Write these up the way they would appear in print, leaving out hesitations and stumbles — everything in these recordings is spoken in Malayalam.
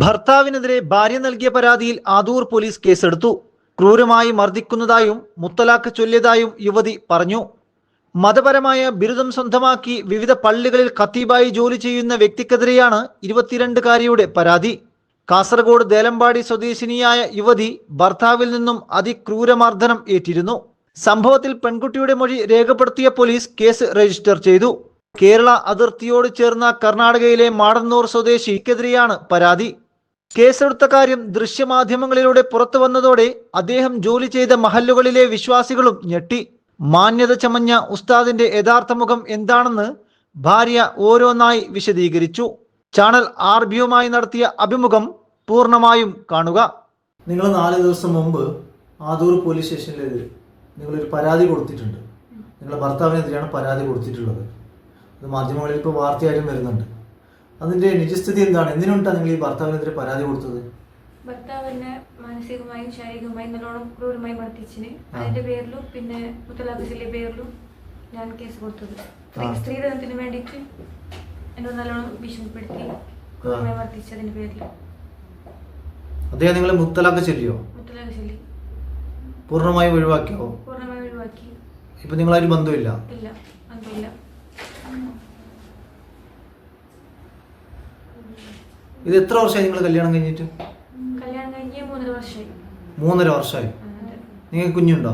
ഭർത്താവിനെതിരെ ഭാര്യ നൽകിയ പരാതിയിൽ ആദൂർ പോലീസ് കേസെടുത്തു. ക്രൂരമായി മർദ്ദിക്കുന്നതായും മുത്തലാഖ് ചൊല്ലിയതായും യുവതി പറഞ്ഞു. മതപരമായ ബിരുദം സ്വന്തമാക്കി വിവിധ പള്ളികളിൽ ഖത്തീബായി ജോലി ചെയ്യുന്ന വ്യക്തിക്കെതിരെയാണ് 22-കാരിയുടെ പരാതി. കാസർഗോഡ് ദേലമ്പാടി സ്വദേശിനിയായ യുവതി ഭർത്താവിൽ നിന്നും അതിക്രൂരമർദ്ദനം ഏറ്റിരുന്നു. സംഭവത്തിൽ പെൺകുട്ടിയുടെ മൊഴി രേഖപ്പെടുത്തിയ പോലീസ് കേസ് രജിസ്റ്റർ ചെയ്തു. കേരള അതിർത്തിയോട് ചേർന്ന കർണാടകയിലെ മാടന്നൂർ സ്വദേശിക്കെതിരെയാണ് പരാതി. കേസെടുത്ത കാര്യം ദൃശ്യമാധ്യമങ്ങളിലൂടെ പുറത്തു വന്നതോടെ അദ്ദേഹം ജോലി ചെയ്ത മഹല്ലുകളിലെ വിശ്വാസികളും ഞെട്ടി. മാന്യത ചമഞ്ഞ ഉസ്താദിന്റെ യഥാർത്ഥ മുഖം എന്താണെന്ന് ഭാര്യ ഓരോന്നായി വിശദീകരിച്ചു. ചാനൽ RBയുമായി നടത്തിയ അഭിമുഖം പൂർണ്ണമായും കാണുക. നിങ്ങൾ 4 ദിവസം മുമ്പ് ആദൂർ പോലീസ് സ്റ്റേഷനിൽ നിങ്ങളൊരു പരാതി കൊടുത്തിട്ടുണ്ട്. നിങ്ങളുടെ ഭർത്താവിനെതിരെയാണ് പരാതി കൊടുത്തിട്ടുള്ളത്. അത് മാധ്യമങ്ങളിൽ ഇപ്പോൾ വാർത്തയായും വരുന്നുണ്ട്. അതിന്റെ നിജസ്ഥിതി എന്താണ്? എന്തിനാണ് നിങ്ങൾ ഈ ഭർത്താവിനെതിരെ പരാതി കൊടുത്തത്? ഭർത്താവിനെ മാനസികമായും ശാരീരികമായും നല്ലോണം ക്രൂരമായി മർദ്ദിച്ചിന്. അതിന്റെ പേരിലും പിന്നെ മുത്തലാഖിന്റെ പേരിലും ഞാൻ കേസ് കൊടുത്തത്. സ്ത്രീധനത്തിന് വേണ്ടിയിട്ട് എന്നോട് നല്ലോണം ഭീഷണിപ്പെടുത്തി ക്രൂരമായി മർദ്ദിച്ചതിന്റെ പേരിൽ. അദ്ദേഹം നിങ്ങളെ മുത്തലാഖ് ചൊല്ലിയോ? മുത്തലാഖ് ചൊല്ലി. പൂർണ്ണമായും ഒഴിവാക്കിയോ? പൂർണ്ണമായും ഒഴിവാക്കി. ഇപ്പൊ നിങ്ങളാരും ബന്ധമില്ല? ഇല്ല, ബന്ധമില്ല. ഇത് എത്ര വർഷമായി നിങ്ങൾ കല്യാണം കഴിഞ്ഞിട്ട്? കല്യാണം കഴിഞ്ഞ് 3.5 വർഷമായി. 3.5 വർഷമായി. നിങ്ങൾക്ക് കുഞ്ഞുണ്ടോ?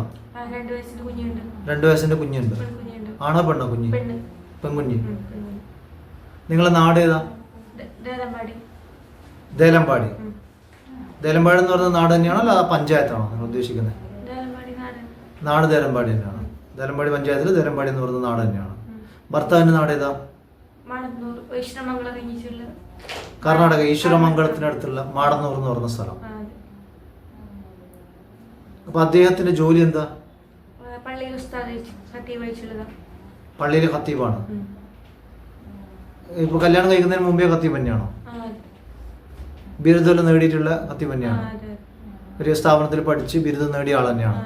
2 വയസ്സിന്റെ കുഞ്ഞുണ്ട്. 2 വയസ്സിന്റെ കുഞ്ഞുണ്ട്. ആണോ പെണ്ണോ കുഞ്ഞ്? പെൺകുഞ്ഞ്. നിങ്ങളെ നാട് ഏതാ? ദേലമ്പാടി. ദേലമ്പാടി. ദേലമ്പാടി എന്ന് പറയുന്ന നാട് തന്നെയാണോ അല്ല പഞ്ചായത്താണോ നിങ്ങൾ ഉദ്ദേശിക്കുന്നത്? നാട് ദേലമ്പാടി തന്നെയാണ്. ദേലമ്പാടി പഞ്ചായത്തിൽ ദേലമ്പാടി എന്ന് പറയുന്ന നാട് തന്നെയാണ്. ഭർത്താവിന്റെ നാട് ഏതാ? കർണാടക ഈശ്വരമംഗളത്തിനടുത്തുള്ള മാടന്നൂർ എന്ന് പറയുന്ന സ്ഥലം. അപ്പൊ അദ്ദേഹത്തിന്റെ ജോലി എന്താ? പള്ളിയിലെ ഖത്തീബാണ്. ഇപ്പൊ കല്യാണം കഴിക്കുന്നതിന് മുമ്പേ ഖത്തീബ് തന്നെയാണോ? ബിരുദം നേടിയിട്ടുള്ള ഖത്തീബ് തന്നെയാണ്. ഒരു സ്ഥാപനത്തിൽ പഠിച്ച് ബിരുദം നേടിയ ആൾ തന്നെയാണ്.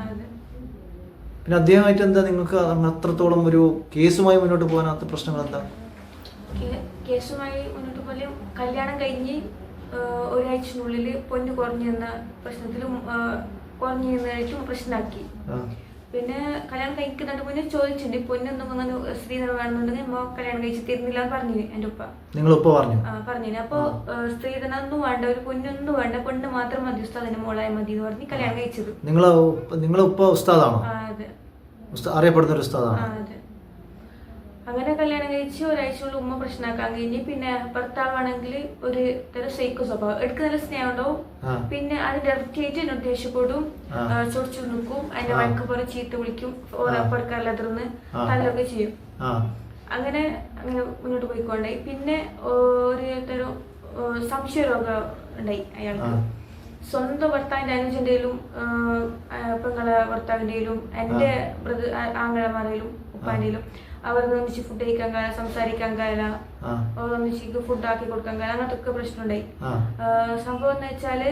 പിന്നെ അദ്ദേഹമായിട്ട് എന്താ നിങ്ങൾക്ക് അത്രത്തോളം ഒരു കേസുമായി മുന്നോട്ട് പോകാനാത്ത പ്രശ്നങ്ങൾ എന്താ? കേസുമായി മുന്നോട്ട് പോലും കല്യാണം കഴിഞ്ഞ് ഒരാഴ്ചനുള്ളിൽ പൊന്ന് കുറഞ്ഞെന്ന പ്രശ്നത്തിലും കുറഞ്ഞതായിട്ടും പ്രശ്നമാക്കി. പിന്നെ കല്യാണം കഴിക്കുന്നതിന് മുന്നേ ചോദിച്ചിട്ടുണ്ട് പൊന്നൊന്നും സ്ത്രീധനം വേണമെന്നുണ്ടെങ്കിൽ കല്യാണം കഴിച്ച് തരുന്നില്ല എന്ന് പറഞ്ഞു എന്റെ ഉപ്പ. പറഞ്ഞു. അപ്പൊ സ്ത്രീധനം ഒന്നും വേണ്ട, ഒരു പൊന്നൊന്നും വേണ്ട, പൊണ്ണ് മാത്രം മതി, ഉസ്താദിന്റെ മോളായ മതി എന്ന് പറഞ്ഞ് കല്യാണം കഴിച്ചത്. നിങ്ങളെ ഉപ്പ ഉസ്താദാണോ? അതെ, അറിയപ്പെടുന്ന ഒരു ഉസ്താദാണ്. അതെ. അങ്ങനെ കല്യാണം കഴിച്ച് ഒരാഴ്ചയുള്ള ഉമ്മ പ്രശ്നമാക്കാൻ കഴിഞ്ഞ് പിന്നെ ഭർത്താവാണെങ്കിൽ ഒരു തരം സൈക്കോ സ്വഭാവം, എടുക്ക് നല്ല സ്നേഹം ഉണ്ടാവും. പിന്നെ അതിന്റെ ഇരട്ടിയായിട്ട് എന്നോട് ദേഷ്യപ്പെടും, ചൊടിച്ചു നിൽക്കും, അതിന്റെ വഴക്ക് പോലെ ചീത്ത വിളിക്കും, ഓരോപ്പറക്കാരിലതിർന്ന് തല്ലൊക്കെ ചെയ്യും. അങ്ങനെ മുന്നോട്ട് പോയിക്കൊണ്ടായി. പിന്നെ ഒരു തരം സംശയരോഗം ഉണ്ടായി അയാൾക്ക്. സ്വന്തം ഭർത്താവിന്റെ അനുജന്റെയിലും പെങ്ങളെ ഭർത്താവിന്റെയിലും എന്റെ ആങ്ങളമാരയിലും ഉപ്പാന്റെയിലും അവർ ഒന്നിച്ച് ഫുഡ് കഴിക്കാൻ കാല, സംസാരിക്കാൻ കാല, ഒന്നിച്ച് ഫുഡ് ആക്കി കൊടുക്കാൻ കാല, അങ്ങനത്തെ ഒക്കെ പ്രശ്നം ഉണ്ടായി. സംഭവം എന്ന് വെച്ചാല്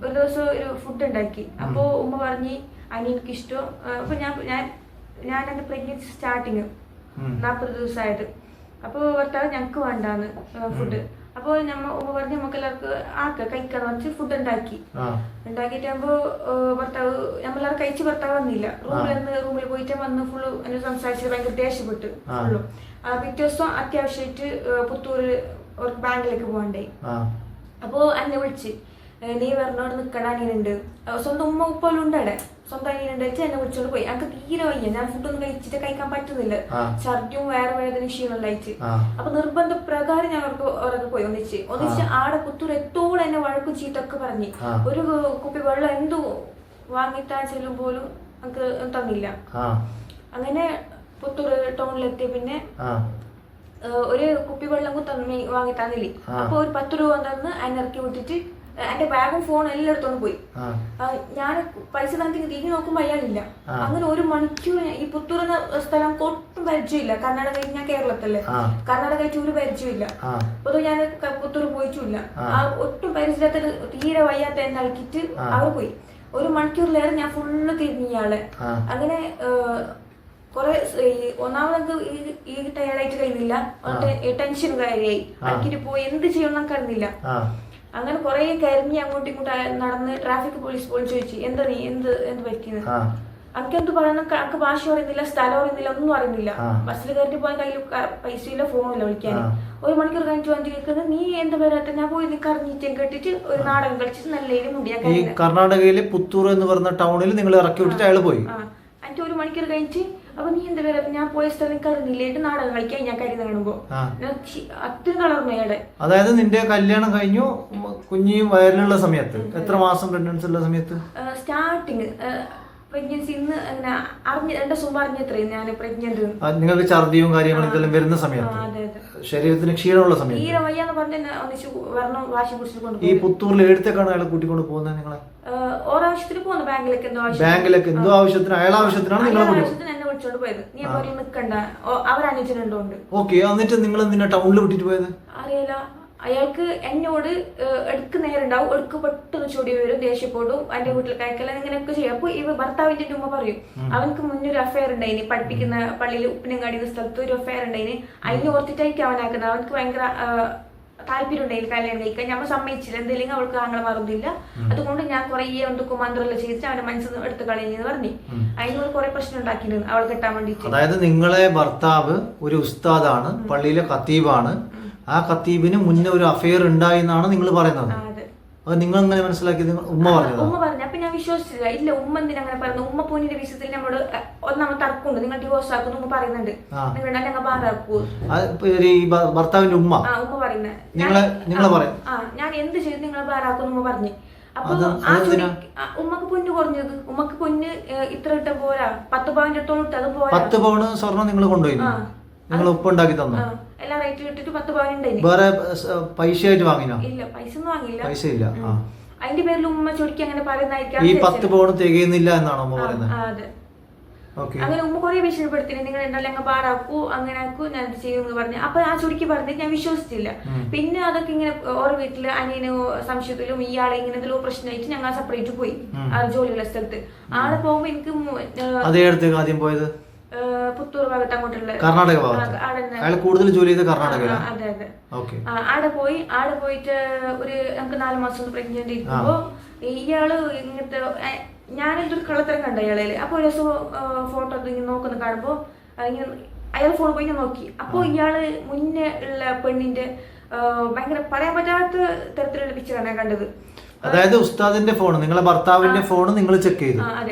ഒരു ദിവസം ഒരു ഫുഡ് ഉണ്ടാക്കി. അപ്പൊ ഉമ്മ പറഞ്ഞ് അനിയനിക്ക് ഇഷ്ടം. അപ്പൊ ഞാൻ എന്റെ പ്രഗ്നൻസി സ്റ്റാർട്ടിങ് 40 ദിവസമായത്. അപ്പൊ ഭർത്താവ് ഞങ്ങക്ക് വേണ്ടാന്ന് ഫുഡ്. അപ്പൊ ഉമ്മ പറഞ്ഞ് നമുക്ക് എല്ലാവർക്കും കഴിക്കാന്ന് വെച്ച് ഫുഡ് ഉണ്ടാക്കിയിട്ടാകുമ്പോ ഭർത്താവ് നമ്മളെല്ലാവരും കഴിച്ച് ഭർത്താവ് വന്നില്ല. റൂമിൽ പോയിട്ട് വന്ന് ഫുള്ള് എന്നെ സംസാരിച്ച് ഭയങ്കര ദേഷ്യപ്പെട്ടു ഫുള്ളും. പിറ്റേ ദിവസം അത്യാവശ്യമായിട്ട് പുത്തൂര് ബാങ്കിലേക്ക് പോകണ്ടായി. അപ്പൊ എന്നെ വിളിച്ച് നീ വരണോട് നിക്കണ അനിയനുണ്ട്, സ്വന്തം ഉമ്മ ഉപ്പോലും ഉണ്ടവിടെ, സ്വന്തം അനിയനുണ്ട് വെച്ച് എന്നെ വിളിച്ചോണ്ട് പോയി. എനിക്ക് തീരെ വയ്യ, ഞാൻ ഫുഡൊന്നും കഴിച്ചിട്ട് കഴിക്കാൻ പറ്റുന്നില്ല, ഛർദിയും വേറെ വേദന ക്ഷീണമുണ്ടായിട്ട്. അപ്പൊ നിർബന്ധ പ്രകാരം ഞാൻ അവരൊക്കെ പോയി ഒന്നിച്ച് ആടെ പുത്തൂർ എത്തോളം എന്നെ വഴക്കും ചീത്തൊക്കെ പറഞ്ഞ് ഒരു കുപ്പി വെള്ളം എന്തു വാങ്ങിത്താൻ ചെല്ലും പോലും എനിക്ക് തന്നില്ല. അങ്ങനെ പുത്തൂർ ടൗണിലെത്തിയ പിന്നെ ഒരു കുപ്പി വെള്ളം വാങ്ങി തന്നില്ലേ. അപ്പൊ ഒരു 10 രൂപ തന്ന് അതിനെ ഇറക്കി വിട്ടിട്ട് എന്റെ ബാഗും ഫോണും എല്ലായിടത്തോണ്ട് പോയി. ഞാൻ പൈസ തന്നിട്ട് തിരിഞ്ഞു നോക്കുമ്പോ അയാളില്ല. അങ്ങനെ 1 മണിക്കൂർ ഈ പുത്തൂർ എന്ന സ്ഥലം ഒട്ടും പരിചയമില്ല. കർണാടക ഞാൻ കേരളത്തിലെ, കർണാടക ഒരു പരിചയമില്ല. അപ്പൊ ഞാൻ പുത്തൂർ പോയിട്ടില്ല. ഒട്ടും പരിചയത്തിൽ തീരെ വയ്യാത്ത എന്നെ ഇളക്കിട്ട് അവർ പോയി. 1 മണിക്കൂറിലേറെ ഞാൻ ഫുള്ള് തിരിഞ്ഞ ഇയാളെ. അങ്ങനെ കൊറേ ഒന്നാമത് ഈ ടയർഡായിട്ട് കഴിയുന്നില്ല, ടെൻഷൻ കാര്യമായി, അക്കിട്ട് പോയി എന്ത് ചെയ്യണം നമുക്ക് അറിഞ്ഞില്ല. അങ്ങനെ കുറെ കരഞ്ഞ് അങ്ങോട്ടും ഇങ്ങോട്ടും നടന്ന് ട്രാഫിക് പോലീസ് പോലും ചോദിച്ചു എന്താ നീ എന്ത് പറ്റിയത്. അനക്ക് എന്ത് പറയുന്ന അനക്ക് ഭാഷ പറയുന്നില്ല, സ്ഥലം അറിയുന്നില്ല, ഒന്നും അറിയുന്നില്ല. ബസ്സിൽ കയറി പോകാൻ കയ്യിൽ പൈസയില്ല, ഫോണില്ല വിളിക്കാൻ. 1 മണിക്കൂർ കഴിഞ്ഞിട്ട് വണ്ടി കേൾക്കുന്നത് നീ എന്താ വരാത്ത, ഞാൻ പോയി നീ കറങ്ങിയിട്ട് കേട്ടിട്ട് ഒരു നാടകം കളിച്ചിട്ട് നല്ല മുടിയാ. ഈ കർണാടകയിലെ പുത്തൂർ എന്ന് പറയുന്ന ടൗണിൽ നിങ്ങൾ ഇറക്കി വിട്ടിട്ട് അയാൾ പോയി. എന്നിട്ട് 1 മണിക്കൂർ കഴിഞ്ഞിട്ട് അപ്പൊ നീ എന്താ വരാ, ഞാൻ പോയ സ്ഥലം കറിഞ്ഞില്ലേട്ട് നാടകം കളിക്കാൻ ഞാൻ കരുതി കാണുമ്പോ അത്രയും കളർന്നു അയാളെ. അതായത് നിന്റെ കല്യാണം കഴിഞ്ഞു, കുഞ്ഞിയും വയറിലുള്ള സമയത്ത് എത്ര മാസം പ്രഗ്നൻസി ഉള്ള സമയത്ത്? സ്റ്റാർട്ടിങ് പ്രഗ്നൻസി ഇന്ന് അങ്ങനെ 2 ദിവസം മുമ്പ് അറിഞ്ഞത്രയും ഞാൻ പ്രഗ്നന്റ്. നിങ്ങൾക്ക് ഛർദിയും കാര്യങ്ങളും ഇതെല്ലാം വരുന്ന സമയത്ത്, ശരീരത്തിന് ക്ഷീണമുള്ള സമയത്ത്, തീരെ വയ്യാന്ന് പറഞ്ഞ ഒന്നിച്ച് വരണം വാശി പിടിച്ചിട്ട് കൊണ്ട്. ഈ പുത്തൂരിൽ എഴുത്തേക്കാണ് അയാളെ കൂട്ടിക്കൊണ്ട് പോകുന്നത് നിങ്ങളെ? ഓരാവശ്യത്തിന് പോകുന്നു, ബാങ്കിലേക്ക് എന്തോ ആവശ്യത്തിന്, അയാളെ ആവശ്യത്തിനാണ് നിങ്ങളെ എന്നെ വിളിച്ചോണ്ട് പോയത്. നീ പോലെ നിക്കണ്ട, അവരനുജനുണ്ടോണ്ട്. ഓക്കെ, എന്നിട്ട് നിങ്ങൾ എന്തിനാ ടൗണിൽ വിട്ടിട്ട് പോയത്? അറിയില്ല, അയാൾക്ക് എന്നോട് എടുക്ക് നേരുണ്ടാവും, എടുക്ക് പെട്ടെന്ന് ചൊടി വരും, ദേഷ്യപ്പെടും, എന്റെ വീട്ടിൽ കഴിക്കല ഇങ്ങനെയൊക്കെ ചെയ്യും. അപ്പൊ ഈ ഭർത്താവിന്റെ ഉമ്മ പറയും അവനക്ക് മുന്നേ ഒരു അഫയർ ഉണ്ടായിന്, പഠിപ്പിക്കുന്ന പള്ളിയിൽ ഉപ്പിനങ്ങാടി സ്ഥലത്ത് ഒരു അഫയർ ഉണ്ടായിന്, അതിന് ഓർത്തിട്ടായിരിക്കും അവനാക്കുന്നത്. അവനക്ക് ഭയങ്കര താല്പര്യം ഉണ്ടായില്ല കല്യാണം കഴിക്കാൻ. ഞമ്മ സമ്മതിച്ചില്ല, എന്തെങ്കിലും അവൾക്ക് ആങ്ങളെ മാറുന്നില്ല, അതുകൊണ്ട് ഞാൻ കുറെ എന്തൊക്കെ മന്ത്രമെല്ലാം ചെയ്തിട്ട് അവന്റെ മനസ്സിൽ എടുത്ത് കളഞ്ഞെന്ന് പറഞ്ഞു. അതിനോട് കുറെ പ്രശ്നം ഉണ്ടാക്കിയിരുന്നു അവൾ കെട്ടാൻ വേണ്ടിട്ട്. അതായത് നിങ്ങളെ ഭർത്താവ് ഒരു ഉസ്താദാണ്, പള്ളിയിലെ ഖത്തീബാണ്, ആ ഖത്തീബിന് മുന്നേ ഒരു അഫയർ ഉണ്ടായി എന്നാണ് നിങ്ങൾ പറയുന്നത്. അത് നിങ്ങൾ എങ്ങനെ മനസ്സിലാക്കിയത്? ഉമ്മ പറഞ്ഞു. ഉമ്മ പറഞ്ഞു. അപ്പൊ ഞാൻ വിശ്വസിച്ചില്ല. ഇല്ല, ഉമ്മ എന്തിനാ അങ്ങനെ പറഞ്ഞു? ഉമ്മ പൊന്നിന്റെ വിഷയത്തിൽ നമ്മളോട് ഒന്നാമത് തർക്കമുണ്ട്, നിങ്ങൾ ഡിവോഴ്സ് ആക്കുന്നു ഉമ്മ പറയുന്നുണ്ട്, നിങ്ങൾ ഞങ്ങൾ ബാറാക്കൂ. ഭർത്താവിന്റെ ഉമ്മ ഉമ്മ പറയുന്നത് ഞാൻ എന്ത് ചെയ്ത് നിങ്ങളെ ബാറാക്കുന്നു ഉമ്മ പറഞ്ഞു. അപ്പൊ ഉമ്മക്ക് പൊന്ന് കുറഞ്ഞത്, ഉമ്മക്ക് പൊന്ന് ഇത്ര ഇട്ട പോരാ, 10 പവന്റെ അടുത്തോളം ഇട്ട്, അത് പോരാ. 10 പവന് സ്വർണ്ണം നിങ്ങൾ കൊണ്ടുപോയി, നിങ്ങൾ ഉപ്പ് ഉണ്ടാക്കി തന്നു, എല്ലാം റേറ്റ് കിട്ടിട്ട് 10 പവൻ ഉണ്ടായി. വേറെ പൈസ ആയിട്ട് വാങ്ങിനോ? ഇല്ല, പൈസ ഒന്നും വാങ്ങിയില്ല. പൈസ ഇല്ല. അതിന്റെ പേരിൽ ഉമ്മ ചൊടിക്ക് അങ്ങനെ പറയുന്നതായിരിക്കും. ഈ 10 പവൻ തികയുന്നില്ല എന്നാണോ ഉമ്മ പറയുന്നത്? അതെ. അങ്ങനെ ഉമ്മ കുറെ ഭീഷണിപ്പെടുത്തിന്, നിങ്ങൾ എന്തായാലും ഞങ്ങൾ ബാറാക്കൂ, അങ്ങനെ ആക്കൂ, ഞാൻ ഇത് ചെയ്യുമെന്ന് പറഞ്ഞു. അപ്പൊ ആ ചുരുക്കി പറഞ്ഞിട്ട് ഞാൻ വിശ്വസിച്ചില്ല. പിന്നെ അതൊക്കെ ഇങ്ങനെ ഓരോ വീട്ടില് അനിയനോ സംശയത്തിലും ഇയാളെ ഇങ്ങനെ എന്തെല്ലോ പ്രശ്നമായിട്ട് ഞങ്ങൾ സെപ്പറേറ്റ് പോയി ആ ജോലിയുള്ള സ്ഥലത്ത്. ആളെ പോകുമ്പോ എനിക്ക് ആദ്യം പോയത് പുത്തൂർ ഭാഗത്ത് അങ്ങോട്ടുള്ള കർണാടക ഭാഗത്ത് കൂടുതൽ ജോലി ചെയ്ത് കർണാടക. അതെ അതെ. ആടെ പോയിട്ട് ഒരു നമുക്ക് 4 മാസം പ്രഗ്നന്റ് ഇരിക്കുമ്പോ ഇയാള് ഇങ്ങനത്തെ ഞാനെന്തൊരു കള്ളത്തരം കണ്ട ഇയാളെ. അപ്പൊ ഒരു ദിവസം ഫോട്ടോ ഇങ്ങനെ നോക്കുന്ന കാണുമ്പോ ഇങ്ങനെ അയാൾ ഫോൺ പോയി ഞാൻ നോക്കി. അപ്പൊ ഇയാള് മുന്നേ ഉള്ള പെണ്ണിന്റെ ഭയങ്കര പറയാൻ പറ്റാത്ത തരത്തിലുള്ള പിക്ചറാണ് ഞാൻ കണ്ടത്. അതായത് ഉസ്താദിന്റെ ഫോൺ, നിങ്ങളെ ഭർത്താവിന്റെ ഫോൺ നിങ്ങൾ ചെക്ക് ചെയ്തു,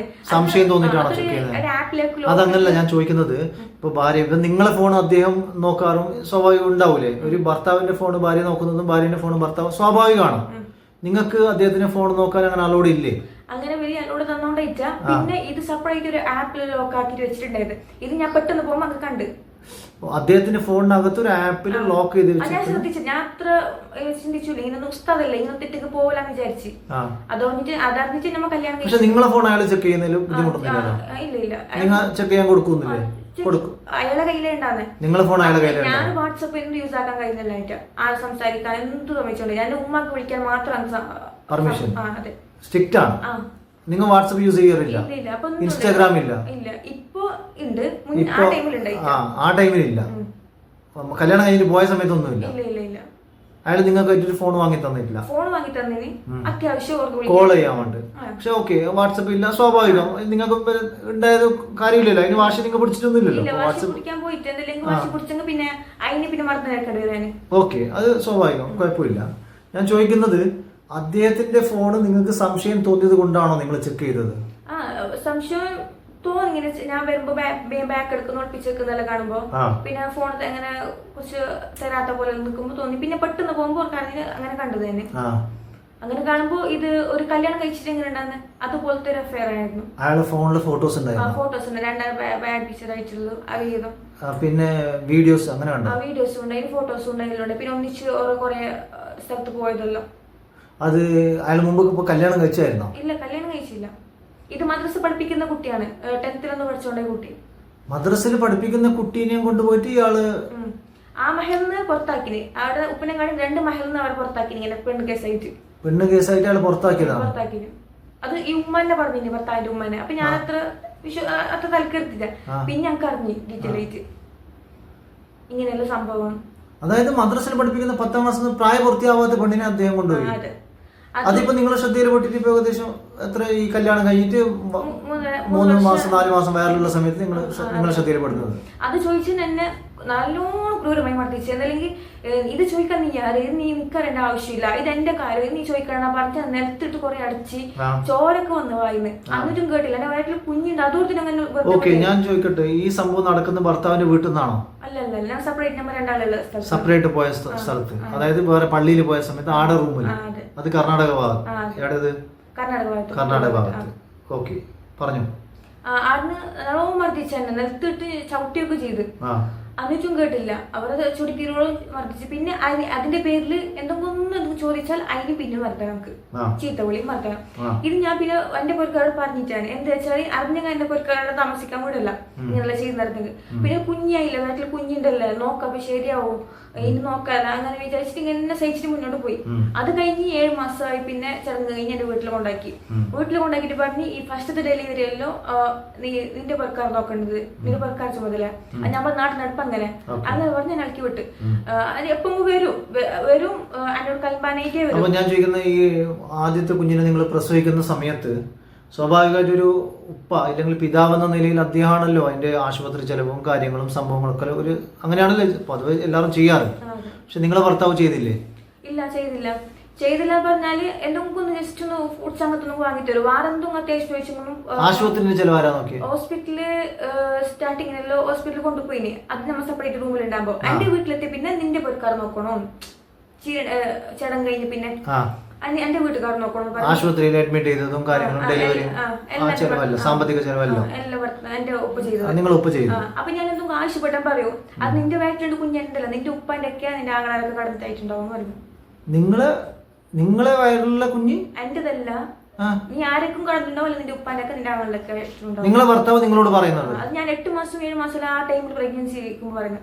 സംശയം തോന്നിട്ടാണോ ചെക്ക് ചെയ്യുന്നത്? അതങ്ങനല്ല ഞാൻ ചോദിക്കുന്നത്. ഇപ്പൊ ഭാര്യ, ഇപ്പൊ നിങ്ങളെ ഫോൺ അദ്ദേഹം നോക്കാറും സ്വാഭാവികം ഉണ്ടാവൂലേ? ഒരു ഭർത്താവിന്റെ ഫോൺ ഭാര്യ നോക്കുന്നതും ഭാര്യന്റെ ഫോൺ ഭർത്താവ് സ്വാഭാവികമാണ്. നിങ്ങൾക്ക് അദ്ദേഹത്തിന്റെ ഫോൺ നോക്കാൻ അങ്ങനെ അലോഡ് ഇല്ലേ? അങ്ങനെ വലിയ അലോഡ് തന്നോണ്ടില്ല. പിന്നെ ഇത് സെപ്പറേറ്റ് ഒരു ആപ്പിൽ ലോക്ക് ആക്കിട്ട് വെച്ചിട്ടുണ്ടായത്. ഇത് ഞാൻ പെട്ടെന്ന് പോകുമ്പോ അത് കണ്ട് അദ്ദേഹത്തിന്റെ ഫോണിനകത്ത് ഒരു ആപ്പിൽ ലോക്ക് ചെയ്ത് ഞാൻ ശ്രദ്ധിച്ചു. ഞാൻ അത്ര ചിന്തിച്ചില്ല, ഇങ്ങനെ ഉസ്താദല്ലേ ഇങ്ങനെ തെറ്റൊക്കെ പോകലാന്ന് വിചാരിച്ചു. അതറിഞ്ഞിട്ട് നമ്മ കല്യാണം. പക്ഷെ നിങ്ങളെ ഫോൺ അയാൾ ചെക്ക് ചെയ്യുന്നതിലും ബുദ്ധിമുട്ടൊന്നുമില്ല? ഇല്ല, നിങ്ങൾ ചെക്ക് ചെയ്യാൻ കൊടുക്കുന്നില്ലേ? അയാളെ കയ്യിലേ ഉണ്ടാകുന്നത്. നിങ്ങളെ ഫോൺ അയാളെ കയ്യിലാണ്. ഞാൻ വാട്സപ്പ് എന്ത് യൂസ് ആക്കാൻ കഴിയുന്നില്ല, ആളെ സംസാരിക്കാൻ എന്ത് ശ്രമിച്ചോണ്ട്. ഞാൻ ഉമ്മക്ക് വിളിക്കാൻ മാത്രം പെർമിഷൻ. അതെ, സ്ട്രിക്റ്റ് ആണ്. നിങ്ങൾ വാട്സപ്പ് യൂസ് ചെയ്യാറില്ല? ഇൻസ്റ്റാഗ്രാം ഇല്ല? ഇപ്പൊ ഉണ്ട്, ആ ടൈമിലില്ല. കല്യാണം കഴിഞ്ഞിട്ട് പോയ സമയത്തൊന്നുമില്ല. അയാൾ നിങ്ങൾക്ക് ഒരു ഫോൺ വാങ്ങി തന്നിട്ടില്ല? ഫോൺ വാങ്ങി തന്നിന് അത്യാവശ്യം കോൾ ചെയ്യാൻ വേണ്ടി. പക്ഷെ ഓക്കെ, വാട്സപ്പ് ഇല്ല, സ്വാഭാവികം. നിങ്ങൾക്ക് ഉണ്ടായത് കാര്യമില്ലല്ലോ, അതിന് വാശി നിങ്ങൾ പിടിച്ചിട്ടൊന്നുമില്ലല്ലോ. ഓക്കെ, അത് സ്വാഭാവികം, കുഴപ്പമില്ല. ഞാൻ ചോദിക്കുന്നത്, അദ്ദേഹത്തിന്റെ ഫോൺ നിങ്ങൾക്ക് സംശയം തോന്നിയത് കൊണ്ടാണോ നിങ്ങൾ ചെക്ക് ചെയ്തത്? സംശയം തോന്നി. ഇങ്ങനെ ഞാൻ വരുമ്പോ ബാക്ക് എടുക്കുന്ന ഒളിപ്പിച്ചെടുക്കുന്നതെല്ലാം കാണുമ്പോ പിന്നെ ഫോൺ അങ്ങനെ കുറച്ച് തരാത്ത പോലെ നിൽക്കുമ്പോ തോന്നി. പിന്നെ പെട്ടെന്ന് പോകുമ്പോ അങ്ങനെ കണ്ടത് തന്നെ. അങ്ങനെ കാണുമ്പോ ഇത് ഒരു കല്യാണം കഴിച്ചിട്ട് എങ്ങനെ ഉണ്ടാകുന്നത് അതുപോലത്തെ ഒരു അഫയർ ആയിരുന്നു. അയാളുടെ ഫോണിൽ ഫോട്ടോസ് ഉണ്ടായിരുന്നു? ഫോട്ടോസ് ഉണ്ട്, 2 ബാഡ് പിക്ചർ അയച്ചുള്ളൂ, അറിയതോ. പിന്നെ വീഡിയോസ് അങ്ങനെ വീഡിയോസും ഉണ്ടായി, ഫോട്ടോസും ഉണ്ടായിട്ടുണ്ട്. പിന്നെ ഒന്നിച്ച് കുറെ സ്ഥലത്ത് പോയതല്ലോ. അത് അയാൾ മുമ്പ് കല്യാണം കഴിച്ചായിരുന്നോ? ഇല്ല, കല്യാണം കഴിച്ചില്ല. ഇത് മദ്രസ പഠിപ്പിക്കുന്ന കുട്ടിയാണ്, 10th പഠിച്ചോണ്ടേ കുട്ടി. മദ്രസയിൽ പഠിപ്പിക്കുന്ന കുട്ടീനെയും കൊണ്ടുപോയിട്ട് ഇയാള് ആ മഹലിന് പുറത്താക്കിന്. അവിടെ ഉപ്പനങ്ങാടി 2 മഹലിന് അവരെ പുറത്താക്കിന്, ഇങ്ങനെ പെണ്ണ് കേസായിട്ട്. പെണ്ണ് കേസായിട്ട് അയാൾ പുറത്താക്കിയതാണ്? അത് ഈ ഉമ്മന്നെ പറഞ്ഞു ഭർത്താവിന്റെ ഉമ്മനെ. അപ്പൊ ഞാൻ അത്ര തലക്കെടുത്തില്ല. പിന്നെ ഞങ്ങൾക്ക് അറിഞ്ഞു ഡീറ്റെയിൽ ആയിട്ട് ഇങ്ങനെയുള്ള സംഭവം. അതായത് മദ്രസയിൽ പഠിപ്പിക്കുന്ന 10ാം ക്ലാസ് പ്രായപൂർത്തിയാവാത്ത പെണ്ണിനെ അദ്ദേഹം കൊണ്ടുപോയി. അതിപ്പോ നിങ്ങളെ ശ്രദ്ധയിൽ പെട്ടിട്ട് ഇപ്പൊ ഏകദേശം എത്ര ഈ കല്യാണം കഴിഞ്ഞിട്ട് 3 മാസം 4 മാസം വയറിലുള്ള സമയത്ത് നിങ്ങളെ ശ്രദ്ധയിൽ പെടുന്നത്? അത് ചോദിച്ചു എന്നെ നല്ലോണം ക്രൂരമായി മർദ്ദിച്ചു. അല്ലെങ്കിൽ ഇത് ചോദിക്കാൻ നീ ആര്, നീ നിൽക്കറേണ്ട ആവശ്യമില്ല, ഇത് എന്റെ കാര്യം, നീ ചോദിക്കണ പറഞ്ഞ നിലത്തിട്ട് കുറെ അടിച്ച് ചോരൊക്കെ വന്നു വായിന്ന്. എന്നിട്ടും കേട്ടില്ല. എന്റെ വയറ്റിൽ കുഞ്ഞുണ്ട്, അതുകൊണ്ട് അങ്ങനെ. ഞാൻ ചോദിക്കട്ടെ, ഈ സംഭവം നടക്കുന്ന ഭർത്താവിന്റെ വീട്ടിൽ നിന്നാണോ? അല്ലല്ല, ഞാൻ സെപ്പറേറ്റ് നമ്മൾ രണ്ടാളുള്ള സെപ്പറേറ്റ് പോയ സ്ഥലത്ത്, അതായത് വേറെ പള്ളിയിൽ പോയ സമയത്ത് ആടെ റൂമിൽ. അത് കർണാടക ഭാഗത്ത്. എവിടെയത്? കർണാടക ഭാഗത്ത്. ഓക്കെ, പറഞ്ഞു. ആടിന് നല്ലോണം മർദ്ദിച്ചു തന്നെ, നിലത്തിട്ട് ചവിട്ടിയൊക്കെ ചെയ്ത്. എന്നിട്ടും കേട്ടില്ല. അവരത് ചുരുക്കിരോളം മർദ്ദിച്ചു. പിന്നെ അതിന്റെ പേരിൽ എന്തെങ്കിലും ചോദിച്ചാൽ അതിന് പിന്നെ മർദ്ദനം, നമുക്ക് ചീത്ത വിളി മർദ്ദനം. ഇത് ഞാൻ പിന്നെ എന്റെ പൊരുക്കാട് പറഞ്ഞിട്ടാണ്. എന്താ വെച്ചാൽ അറിഞ്ഞ എന്റെ പൊരുക്കാട് താമസിക്കാൻ കൂടെയല്ല ഇങ്ങനെയുള്ള ചെയ്യുന്നിടത്തേക്ക്. പിന്നെ കുഞ്ഞായില്ല, വീട്ടിൽ കുഞ്ഞുണ്ടല്ലേ, നോക്കാം ശരിയാവും, ഇനി നോക്കാല്ല അങ്ങനെ വിചാരിച്ചിട്ട് ഇങ്ങനെ സഹിച്ചിട്ട് മുന്നോട്ട് പോയി. അത് കഴിഞ്ഞ് 7 മാസമായി. പിന്നെ ചടങ്ങ് കഴിഞ്ഞ് എന്റെ വീട്ടിൽ കൊണ്ടാക്കിയിട്ട് പറഞ്ഞ് ഈ ഫസ്റ്റത്തെ ഡെലിവറി അല്ലോ നിന്റെ പൊരുക്കാർ നോക്കേണ്ടത്, നിന്റെ പൊരുക്കാർ ചുമതല. നമ്മൾ നാട്ടിനടുപ്പ് അങ്ങനെ പറഞ്ഞ് ഇളക്കി വിട്ട്. അത് എപ്പം വരും എന്നോട് കൽപ്പാനായിട്ടേ വരും. അപ്പൊ ഞാൻ ചോദിക്കുന്ന, ഈ ആദ്യത്തെ കുഞ്ഞിനെ നിങ്ങൾ പ്രസവിക്കുന്ന സമയത്ത് സ്വാഭാവികമായിട്ടൊരു ഉപ്പ അല്ലെങ്കിൽ പിതാവ് എന്ന നിലയിൽ അദ്ദേഹമാണല്ലോ അതിന്റെ ആശുപത്രി ചെലവും കാര്യങ്ങളും സംഭവങ്ങളൊക്കെ ഒരു അങ്ങനെയാണല്ലോ പൊതുവെ എല്ലാവരും ചെയ്യാറ്. പക്ഷെ നിങ്ങളെ ഭർത്താവ് ചെയ്തില്ലേ? ഇല്ല, ചെയ്തില്ല പറഞ്ഞാല് എന്തെങ്കിലും ജസ്റ്റ് ഒന്ന് ഫുഡ് സംഘത്തൊന്നും വാങ്ങിത്തരും. വേറെന്തും അത്യാവശ്യം ചോദിച്ചൊന്നും. ആശുപത്രിന്റെ ചെലവാരാ നോക്കി? ഹോസ്പിറ്റലില് സ്റ്റാർട്ടിങ്ങിലല്ലോ ഹോസ്പിറ്റലിൽ കൊണ്ടുപോയിന്. അത് നമ്മൾ സെപ്പറേറ്റ് റൂമിൽ ഉണ്ടാകുമ്പോ എന്റെ വീട്ടിലെത്തി പിന്നെ നിന്റെ പൊരുക്കാർ നോക്കണോ, ചടങ്ങ് കഴിഞ്ഞ് പിന്നെ എന്റെ വീട്ടുകാർ നോക്കണം. ആശുപത്രിയിൽ അഡ്മിറ്റ് ചെയ്തതും കാര്യങ്ങളും ഡെലിവറിയും ചെലവല്ല, സാമ്പത്തിക ചെലവല്ലോ എന്റെ ഉപ്പ ചെയ്തു. നിങ്ങൾ ഉപ്പ ചെയ്തു. അപ്പൊ ഞാൻ എന്തെങ്കിലും ആവശ്യപ്പെട്ടാൻ പറയൂ, അത് നിന്റെ വയറ്റിലുണ്ട് കുഞ്ഞുണ്ടല്ലോ, നിന്റെ ഉപ്പാന്റെ ഒക്കെ നിന്റെ ആങ്ങളൊക്കെ കടന്നിട്ടായിട്ടുണ്ടാവും പറഞ്ഞു. നിങ്ങളെ വയറിലുള്ള കുഞ്ഞ് എന്റേതല്ല, നീ ആരൊക്കെ കടന്നിട്ടുണ്ടാവില്ല, നിന്റെ ഉപ്പാന്റെ ഒക്കെ നിന്റെ ആങ്ങളൊക്കെ നിങ്ങളെ ഭർത്താവ് നിങ്ങളോട് പറയുന്നത്? അത് ഞാൻ 8 മാസം 7 മാസം ആ ടൈമിൽ പ്രഗ്നൻസി ഇരിക്കുമ്പോ പറഞ്ഞു.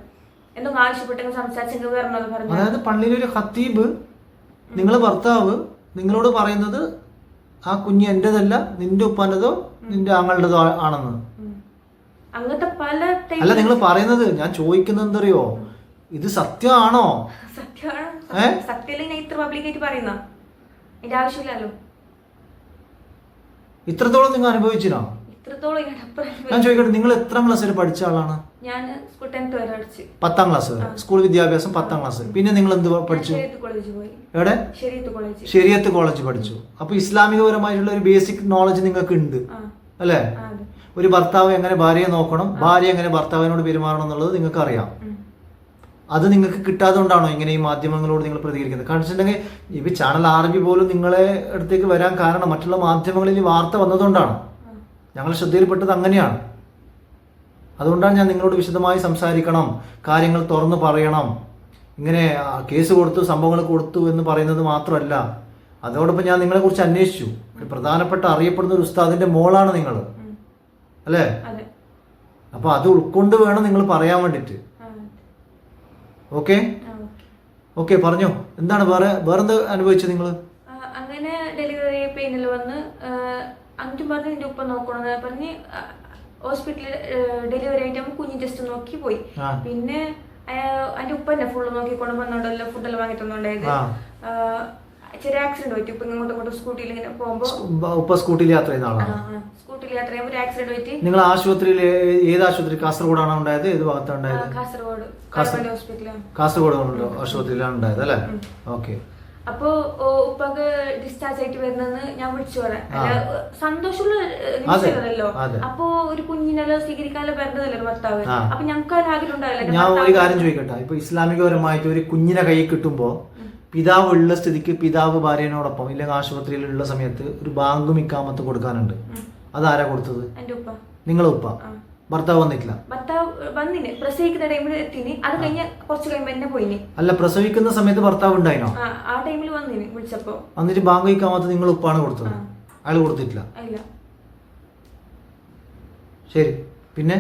എന്തെങ്കിലും ആവശ്യപ്പെട്ടെങ്കിൽ സംസാരിച്ചെങ്കിൽ വരണത് പറഞ്ഞു. അതായത് പള്ളിയിലൊരു ഖത്തീബ്, നിങ്ങളെ ഭർത്താവ് നിങ്ങളോട് പറയുന്നത് ആ കുഞ്ഞ് എന്റേതല്ല, നിന്റെ ഉപ്പാന്റെതോ നിന്റെ ആങ്ങളുടേതോ ആണെന്ന്. അങ്ങനത്തെ പല അല്ല നിങ്ങൾ പറയുന്നത്. ഞാൻ ചോദിക്കുന്നത് എന്തറിയോ, ഇത് സത്യമാണോ? സത്യം ഇത്ര പബ്ലിക്കായിട്ട് പറയുന്ന എന്റെ ആവശ്യമില്ലല്ലോ. ഇത്രത്തോളം നിങ്ങൾ അനുഭവിച്ചിനോ? ഞാൻ ചോദിക്കട്ടെ, നിങ്ങൾ എത്രാം ക്ലാസ് വരെ പഠിച്ച ആളാണ്? ഞാൻ 10th വരെ പഠിച്ചു. 10ാം ക്ലാസ് വരെ സ്കൂൾ വിദ്യാഭ്യാസം 10ാം ക്ലാസ്. പിന്നെ നിങ്ങൾ എന്ത് പഠിച്ചു? എവിടെ? ശരിയത്ത് കോളേജ് പഠിച്ചു. അപ്പൊ ഇസ്ലാമികപരമായിട്ടുള്ള ഒരു ബേസിക് നോളജ് നിങ്ങൾക്ക് ഉണ്ട് അല്ലേ? ഒരു ഭർത്താവ് എങ്ങനെ ഭാര്യയെ നോക്കണം, ഭാര്യ എങ്ങനെ ഭർത്താവിനോട് പെരുമാറണം എന്നുള്ളത് നിങ്ങൾക്ക് അറിയാം. അത് നിങ്ങൾക്ക് കിട്ടാതെ കൊണ്ടാണോ ഇങ്ങനെ ഈ മാധ്യമങ്ങളോട് നിങ്ങൾ പ്രതികരിക്കുന്നത്? കാണിച്ചിട്ടുണ്ടെങ്കിൽ ഇപ്പൊ ചാനൽ RB പോലും നിങ്ങളെ അടുത്തേക്ക് വരാൻ കാരണം മറ്റുള്ള മാധ്യമങ്ങളിൽ വാർത്ത വന്നതുകൊണ്ടാണ്. ഞങ്ങൾ ശ്രദ്ധയിൽപ്പെട്ടത് അങ്ങനെയാണ്. അതുകൊണ്ടാണ് ഞാൻ നിങ്ങളോട് വിശദമായി സംസാരിക്കണം, കാര്യങ്ങൾ തുറന്നു പറയണം. ഇങ്ങനെ കേസ് കൊടുത്തു, സംഭവങ്ങൾ കൊടുത്തു എന്ന് പറയുന്നത് മാത്രമല്ല, അതോടൊപ്പം ഞാൻ നിങ്ങളെ കുറിച്ച് അന്വേഷിച്ചു. ഒരു പ്രധാനപ്പെട്ട അറിയപ്പെടുന്ന ഒരു ഉസ്താദിന്റെ മോളാണ് നിങ്ങൾ അല്ലേ? അപ്പൊ അത് ഉൾക്കൊണ്ട് വേണം നിങ്ങൾ പറയാൻ വേണ്ടിട്ട്. ഓക്കെ പറഞ്ഞോ, എന്താണ് വേറെന്താ അനുഭവിച്ചത് നിങ്ങൾ? അങ്ങനെ ഡെലിവറി പെയിനിൽ വന്ന് അഞ്ചും പറഞ്ഞ് എന്റെ ഉപ്പ നോക്കണമെന്ന് പറഞ്ഞ് ഹോസ്പിറ്റലിൽ ഡെലിവറി ആയിട്ട് കുഞ്ഞ് ജസ്റ്റ് നോക്കി പോയി. പിന്നെ എന്റെ ഉപ്പ തന്നെ ഫുള്ള് നോക്കിക്കൊണ്ട് വന്നോണ്ടല്ലോ ഫുഡെല്ലാം വാങ്ങിട്ടുണ്ടായത്. ചെറിയ ആക്സിഡന്റ് പറ്റി. ഇപ്പൊ ഇങ്ങോട്ടും സ്കൂട്ടിയിൽ ഇങ്ങനെ പോകുമ്പോ സ്കൂട്ടിയിൽ യാത്ര ചെയ്യുന്ന ആളാണ്. സ്കൂട്ടിയിൽ യാത്ര ചെയ്യുമ്പോൾ ഒരു ആക്സിഡന്റ് പറ്റി. നിങ്ങൾ ആശുപത്രിയിൽ ഏത് ആശുപത്രി? കാസർഗോഡാണോ ഉണ്ടായത്? ഏത് ഭാഗത്താണ് ഉണ്ടായത്? കാസർഗോഡ് ആശുപത്രിയിലാണ് ഉണ്ടായത് അല്ലേ? ഓക്കെ. അപ്പൊ ഉപ്പക്ക് ഡിസ്ചാർജ് ആയിട്ട് വരുന്നെന്ന് ഞാൻ വിളിച്ചു പറയാം. സന്തോഷമുള്ള നിമിഷമല്ലോ. അപ്പൊ ഒരു കുഞ്ഞിനെല്ലോ സ്വീകരിക്കാനല്ലോ വരേണ്ടതല്ലോ ഭർത്താവ്. അപ്പൊ ഞങ്ങൾക്ക് ആഗ്രഹം ഉണ്ടാവില്ല. ഞാൻ ഒരു കാര്യം ചോദിക്കട്ടെ, ഇപ്പൊ ഇസ്ലാമികപരമായിട്ട് ഒരു കുഞ്ഞിനെ കൈ കിട്ടുമ്പോ പിതാവ് ഉള്ള സ്ഥിതിക്ക് പിതാവ് ഭാര്യനോടൊപ്പം ഇല്ലെങ്കിൽ ആശുപത്രിയിലുള്ള സമയത്ത് ഒരു ബാങ്കും ഇക്കാമത്ത് കൊടുക്കാനുണ്ട്. അതാരാ കൊടുത്തത്? എന്റെ ഉപ്പ. നിങ്ങളെ ഉപ്പ? ഭർത്താവ് വന്നിട്ടില്ല? ഭർത്താവ് വന്നിന്, പ്രസവിക്കുന്ന ടൈമിൽ എത്തിന്. അത് കഴിഞ്ഞ കുറച്ച് കഴിയുമ്പോ എന്നെ പോയിന്. അല്ല, പ്രസവിക്കുന്ന സമയത്ത് ഭർത്താവ് ഉണ്ടായിനോ? ആ ടൈമിൽ വന്നിന് വിളിച്ചപ്പോ. എന്നിട്ട് ബാങ്ക് ഇക്കാമത്ത് നിങ്ങൾ ഉപ്പാണ് കൊടുത്തത്, അയാൾ കൊടുത്തിട്ടില്ല? ശരി, പിന്നെ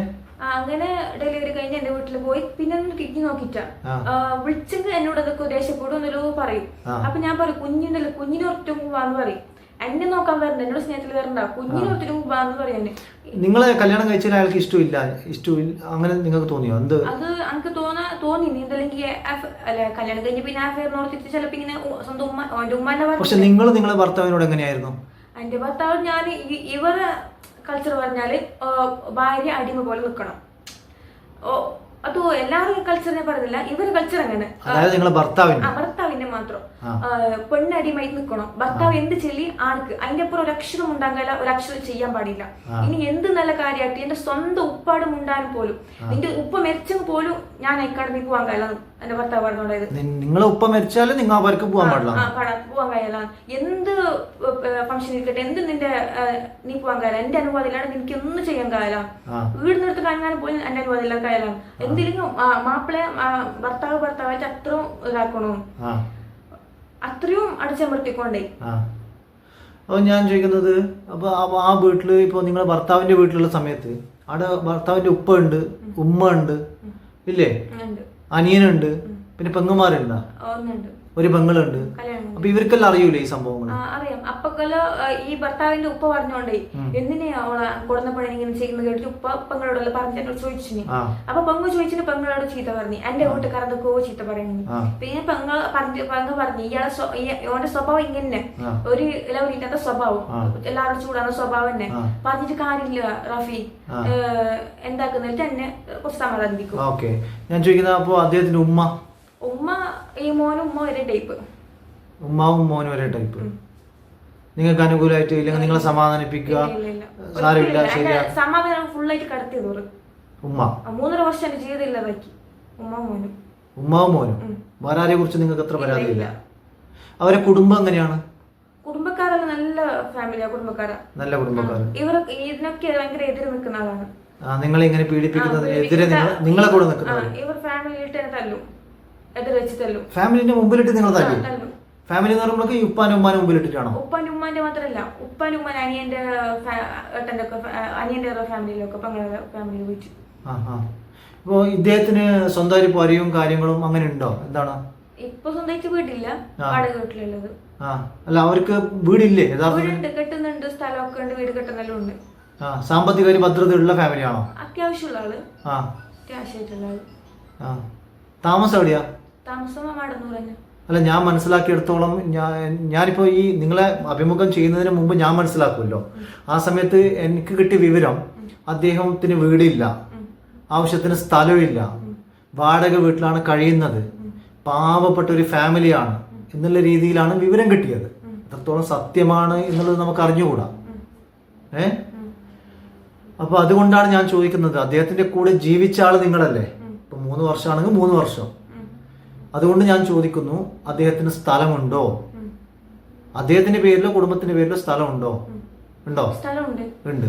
അങ്ങനെ ഡെലിവറി കഴിഞ്ഞ് എന്റെ വീട്ടിൽ പോയി. പിന്നെ കിഡ്നി നോക്കിട്ടാ വിളിച്ചെങ്കിൽ എന്നോട് അതൊക്കെ ദേഷ്യപ്പെടും എന്നൊരു പറയും. അപ്പൊ ഞാൻ പറയും കുഞ്ഞിനല്ലോ, കുഞ്ഞിനെ ഒറ്റ പോവാന്ന് പറയും. എന്നെ നോക്കാൻ വരണ്ട, എന്നോട് സ്നേഹത്തിൽ വരണ്ട, കുഞ്ഞിനെ ഒത്തിരി മുമ്പാന്ന് പറയാന്. നിങ്ങളെ കല്യാണം കഴിച്ചാൽ അയാൾക്ക് ഇഷ്ടമില്ല അങ്ങനെ നിങ്ങൾക്ക് തോന്നിയോ? എന്ത് അത് എനിക്ക് തോന്നി നീന്തല്ലെങ്കിൽ അല്ല കല്യാണം കഴിഞ്ഞ് പിന്നെ ആ ഫെയർ നോർത്തിട്ട് ചിലപ്പോ ഇങ്ങനെ സ്വന്തം ഉമ്മ എന്റെ ഉമ്മാന്റെ പക്ഷെ നിങ്ങൾ നിങ്ങളെ ഭർത്താവിനോട് എങ്ങനെയായിരുന്നു? എന്റെ ഭർത്താവ് ഞാൻ ഇവരെ കൾച്ചർ പറഞ്ഞാല് ഭാര്യ അടിമ പോലെ നിൽക്കണം. അത് എല്ലാവരും കൾച്ചറിനെ പറയുന്നില്ല, ഇവരുടെ കൾച്ചർ അങ്ങനെ. അതായത് നിങ്ങളെ ഭർത്താവിന്റെ മാത്രം പെണ്ണടിമായി നിൽക്കണം. ഭർത്താവ് എന്ത് ചെല്ലി ആൾക്ക് അതിന്റെ അപ്പുറം ഒരു അക്ഷരം ഉണ്ടാകില്ല, ഒരു അക്ഷരം ചെയ്യാൻ പാടില്ല. ഇനി എന്ത് നല്ല കാര്യമായിട്ട് എന്റെ സ്വന്തം ഉപ്പാട് മുണ്ടാനും പോലും, നിന്റെ ഉപ്പ മരിച്ചെങ്കിൽ പോലും ഞാൻ അക്കാഡമിക്ക് പോകാൻ കഴിയില്ല എന്റെ ഭർത്താവ് പറഞ്ഞോണ്ടായത്. നിങ്ങളെ ഉപ്പ മരിച്ചാലും നിങ്ങൾ അവർക്ക് പോകാൻ പാടില്ല, പോകാൻ കഴിയില്ല. എന്ത് ഫംഗ്ഷൻ ഇരിക്കട്ടെ, എന്ത് നിന്റെ നീ പോകാൻ കഴിയില്ല. എന്റെ അനുവാദം ഇല്ലാണ്ട് നിനക്ക് ഒന്നും ചെയ്യാൻ കഴിയില്ല. വീട് നിർത്തി കാണാൻ പോലും എന്റെ അനുവാദം ഇല്ലാതെ കഴിയില്ല. എന്തെങ്കിലും മാപ്പിളെ ഭർത്താവായിട്ട് അത്രയും ഇതാക്കണോ, അത്രയും അടിച്ചമർത്തിക്കൊണ്ടേ. അപ്പൊ ഞാൻ ചോദിക്കുന്നത്, അപ്പൊ ആ വീട്ടില് ഇപ്പൊ നിങ്ങളെ ഭർത്താവിന്റെ വീട്ടിലുള്ള സമയത്ത് അവിടെ ഭർത്താവിന്റെ ഉപ്പ ഉണ്ട്, ഉമ്മ ഉണ്ട്, ഇല്ലേ, അനിയനുണ്ട്, പിന്നെ പെങ്ങന്മാരുണ്ടാ, ഒരു പെങ്ങളുണ്ട്. അപ്പൊ ഇവർക്കെല്ലാം അറിയൂലേ ഈ സംഭവങ്ങൾ? അറിയാം. അപ്പൊക്കെല്ലോ ഈ ഭർത്താവിന്റെ ഉപ്പ പറഞ്ഞോണ്ടേ എന്തിനാ അവളെ കൊടുന്നപ്പോഴെ ഇങ്ങനെ ചെയ്യുന്നത് കേട്ടിട്ട് ഉപ്പ പെങ്ങളോടല്ലോ പറഞ്ഞിട്ട് ചോദിച്ചിന്. അപ്പൊ പെങ്ങ് ചോദിച്ചിട്ട് പെങ്ങളോട് ചീത്ത പറഞ്ഞു, എന്റെ വീട്ടുകാരതൊക്കെ ചീത്ത പറയുന്നു. പിന്നെ പെങ്ങ പറഞ്ഞു ഇയാളുടെ സ്വഭാവം ഇങ്ങനെ ഒരു ഇലവരില്ലാത്ത സ്വഭാവം, എല്ലാവരും ചൂടാന്ന സ്വഭാവം തന്നെ പറഞ്ഞിട്ട് കാര്യമില്ല റഫി എന്താക്കുന്നിട്ട് എന്നെ കുറച്ച് സമാധാനിപ്പിക്കും. ഓക്കെ, ഞാൻ ചോദിക്കുന്നത് അപ്പൊ അദ്ദേഹത്തിന്റെ ഉമ്മ ഈ മോനും ഉമ്മ ഒരേ ടൈപ്പ്, ഉമ്മാവും മോനും ഒരേ ടൈപ്പ്. നിങ്ങൾക്ക് അനുകൂലമായിട്ട് ഇല്ലെങ്കിൽ നിങ്ങളെ സമാധാനിപ്പിക്കുക, സാരമില്ല ശരിയാ, സമാധാനം ഫുള്ളായിട്ട് കടത്തിയത് ഉമ്മ. 3.5 വർഷം എന്റെ ജീവിതം ഇല്ലാതാക്കി ഉമ്മാവും മോനും. വേറെ ആരെ കുറിച്ച് നിങ്ങൾക്ക് എത്ര പരാതിയില്ല? അവരെ കുടുംബം എങ്ങനെയാണ്? കുടുംബക്കാരെല്ലാം നല്ല ഫാമിലിയാ, നല്ല കുടുംബക്കാർ. ഇവർ ഇതിനൊക്കെ ഭയങ്കര എതിര് നിൽക്കുന്ന ആളാണ്. നിങ്ങളെ ഇങ്ങനെ പീഡിപ്പിക്കുന്നതിനെതിരെ നിങ്ങളെ കൂടെ നിൽക്കുന്നത്? ഇവർ ഫാമിലിയിട്ട് തന്നെ തല്ലും, എതിർ വെച്ച് തല്ലും. ഫാമിലിന്റെ മുമ്പിലിട്ട് നിങ്ങൾ തല്ലും? ഫാമിലി എന്ന് പറയുമ്പോൾ ഉപ്പാനും ഉമ്മാനും മുമ്പിലിട്ടിട്ടാണോ? ഉപ്പാന്റെ ഉമ്മാന്റെ മാത്രല്ല, ഉപ്പാന്റെ ഉമ്മാൻ അനിയന്റെ ഏട്ടന്റെ ഒക്കെ അനിയന്റെ ഫാമിലിയിലൊക്കെ പെങ്ങളുടെ ഫാമിലിയിൽ പോയിട്ട്. ഇപ്പൊ ഇദ്ദേഹത്തിന് സ്വന്തമായിട്ട് പൊരയും കാര്യങ്ങളും അങ്ങനെ ഉണ്ടോ? എന്താണ് ഇപ്പൊ സ്വന്തമായിട്ട് വീടില്ല, വാടക വീട്ടിലുള്ളത്. അല്ല അവർക്ക് വീടില്ലേ? വീടുണ്ട്, കെട്ടുന്നുണ്ട്, സ്ഥലമൊക്കെ ഉണ്ട്, വീട് കെട്ടുന്നെല്ലാം ഉണ്ട്. സാമ്പത്തിക ഭദ്രത ഉള്ള ഫാമിലിയാണോ? അത്യാവശ്യമുള്ള ആള്, അത്യാവശ്യമായിട്ടുള്ള ആള്. താമസം എവിടെയാ? താമസം മാടന്നൂർ. അല്ല, ഞാൻ മനസ്സിലാക്കിയെടുത്തോളം ഞാനിപ്പോ ഈ നിങ്ങളെ അഭിമുഖം ചെയ്യുന്നതിന് മുമ്പ് ഞാൻ മനസ്സിലാക്കുമല്ലോ, ആ സമയത്ത് എനിക്ക് കിട്ടിയ വിവരം അദ്ദേഹത്തിന് വീടില്ല, ആവശ്യത്തിന് സ്ഥലമില്ല, വാടക വീട്ടിലാണ് കഴിയുന്നത്, പാവപ്പെട്ട ഒരു ഫാമിലിയാണ് എന്നുള്ള രീതിയിലാണ് വിവരം കിട്ടിയത്. എത്രത്തോളം സത്യമാണ് എന്നുള്ളത് നമുക്ക് അറിഞ്ഞുകൂടാ. അപ്പൊ അതുകൊണ്ടാണ് ഞാൻ ചോദിക്കുന്നത്, അദ്ദേഹത്തിന്റെ കൂടെ ജീവിച്ച ആള് നിങ്ങളല്ലേ? ഇപ്പൊ 3 വർഷമാണെങ്കിൽ 3 വർഷം. അതുകൊണ്ട് ഞാൻ ചോദിക്കുന്നു, അദ്ദേഹത്തിന് സ്ഥലമുണ്ടോ? അദ്ദേഹത്തിന്റെ പേരിലോ കുടുംബത്തിന്റെ പേരിലോ സ്ഥലമുണ്ടോ? ഉണ്ടോ? സ്ഥലമുണ്ട്, ഉണ്ട്.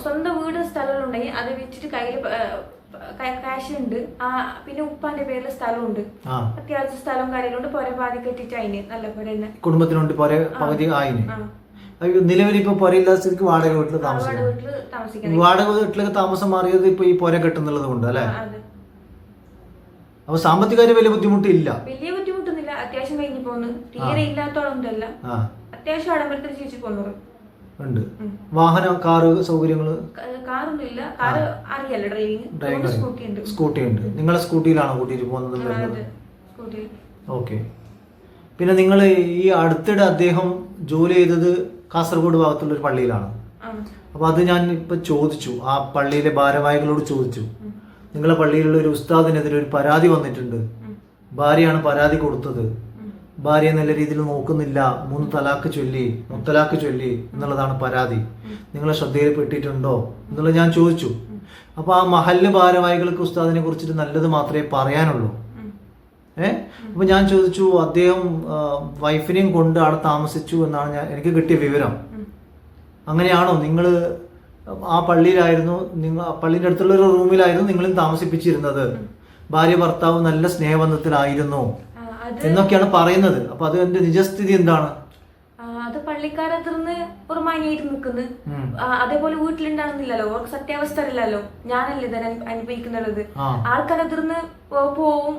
സ്വന്തം വീട് സ്ഥലമുണ്ടെങ്കിൽ അത് വിറ്റിട്ട് കയ്യിൽ കാശ് ഉണ്ട്. പിന്നെ ഉപ്പാന്റെ പേരിൽ സ്ഥലമുണ്ട്, അത്യാവശ്യം സ്ഥലം കാര്യങ്ങളുണ്ട്. പുര പാതി കെട്ടിട്ട് അതിന് നല്ല പുര തന്നെ കുടുംബത്തിനുണ്ട്, പുര പകുതി ആയിന്. നിലവിൽ ഇപ്പൊ പുരയില്ലാത്ത സ്ഥിതിക്ക് വാടക വീട്ടിൽ താമസിക്കും. വാടക വീട്ടിലേക്ക് താമസം മാറിയത് ഇപ്പൊ ഈ പുര കെട്ടുന്നുള്ളത് കൊണ്ട് അല്ലെ? അപ്പൊ സാമ്പത്തികമായിട്ട് വലിയ ബുദ്ധിമുട്ടില്ല? വലിയ ബുദ്ധിമുട്ടൊന്നുമില്ല, അത്യാവശ്യം കഴിഞ്ഞു പോകുന്നു. തീരെ ഇല്ലാത്തോളൊന്നുമല്ല, അത്യാവശ്യം ആഡംബരത്തിൽ ജീവിച്ചു പോകുന്നത് ഉണ്ട്. വാഹനം, കാറ് സൗകര്യങ്ങള്? കാറൊന്നും ഇല്ല, കാറ് അറിയാലോ ഡ്രൈവിംഗ്. സ്കൂട്ടി ഉണ്ട്. നിങ്ങളെ സ്കൂട്ടിയിലാണോ കൂട്ടിയിട്ട് പോകുന്നത്? ഓക്കെ. പിന്നെ നിങ്ങൾ ഈ അടുത്തിടെ അദ്ദേഹം ജോലി ചെയ്തത് കാസർഗോഡ് ഭാഗത്തുള്ള ഒരു പള്ളിയിലാണ്. അപ്പൊ അത് ഞാൻ ഇപ്പൊ ചോദിച്ചു, ആ പള്ളിയിലെ ഭാരവാഹികളോട് ചോദിച്ചു, നിങ്ങളെ പള്ളിയിലുള്ള ഒരു ഉസ്താദിനെതിരെ ഒരു പരാതി വന്നിട്ടുണ്ട്, ഭാര്യയാണ് പരാതി കൊടുത്തത്, ഭാര്യയെ നല്ല രീതിയിൽ നോക്കുന്നില്ല, 3 തലാക്ക് ചൊല്ലി, മുത്തലാക്ക് ചൊല്ലി എന്നുള്ളതാണ് പരാതി, നിങ്ങളെ ശ്രദ്ധയിൽപ്പെട്ടിട്ടുണ്ടോ എന്നുള്ളത് ഞാൻ ചോദിച്ചു. അപ്പൊ ആ മഹല്ല് ഭാരവാഹികൾക്ക് ഉസ്താദിനെ കുറിച്ചിട്ട് നല്ലത് മാത്രമേ പറയാനുള്ളൂ. അപ്പൊ ഞാൻ ചോദിച്ചു, അദ്ദേഹം വൈഫിനെയും കൊണ്ട് അവിടെ താമസിച്ചു എന്നാണ് എനിക്ക് കിട്ടിയ വിവരം. അങ്ങനെയാണോ? നിങ്ങൾ ആ പള്ളിയിലായിരുന്നു, നിങ്ങൾ പള്ളിന്റെ അടുത്തുള്ള ഒരു റൂമിലായിരുന്നു നിങ്ങളും താമസിപ്പിച്ചിരുന്നത്, ഭാര്യ ഭർത്താവ് നല്ല സ്നേഹബന്ധത്തിലായിരുന്നു എന്നൊക്കെയാണ് പറയുന്നത്. അപ്പൊ അത് എന്റെ നിജസ്ഥിതി എന്താണ്? അത് പള്ളിക്കാരത്തിന്ന് ഒരു മാനിയായിട്ട് നിൽക്കുന്നു. അതേപോലെ വീട്ടിലുണ്ടാകുന്നില്ലല്ലോ, അവർക്ക് സത്യാവസ്ഥ അറിയില്ലല്ലോ, ഞാനല്ലേ ഇതിനെ അനുഭവിക്കുന്നുള്ളത്. ആൾക്കാരത്തിന്ന് പോവും,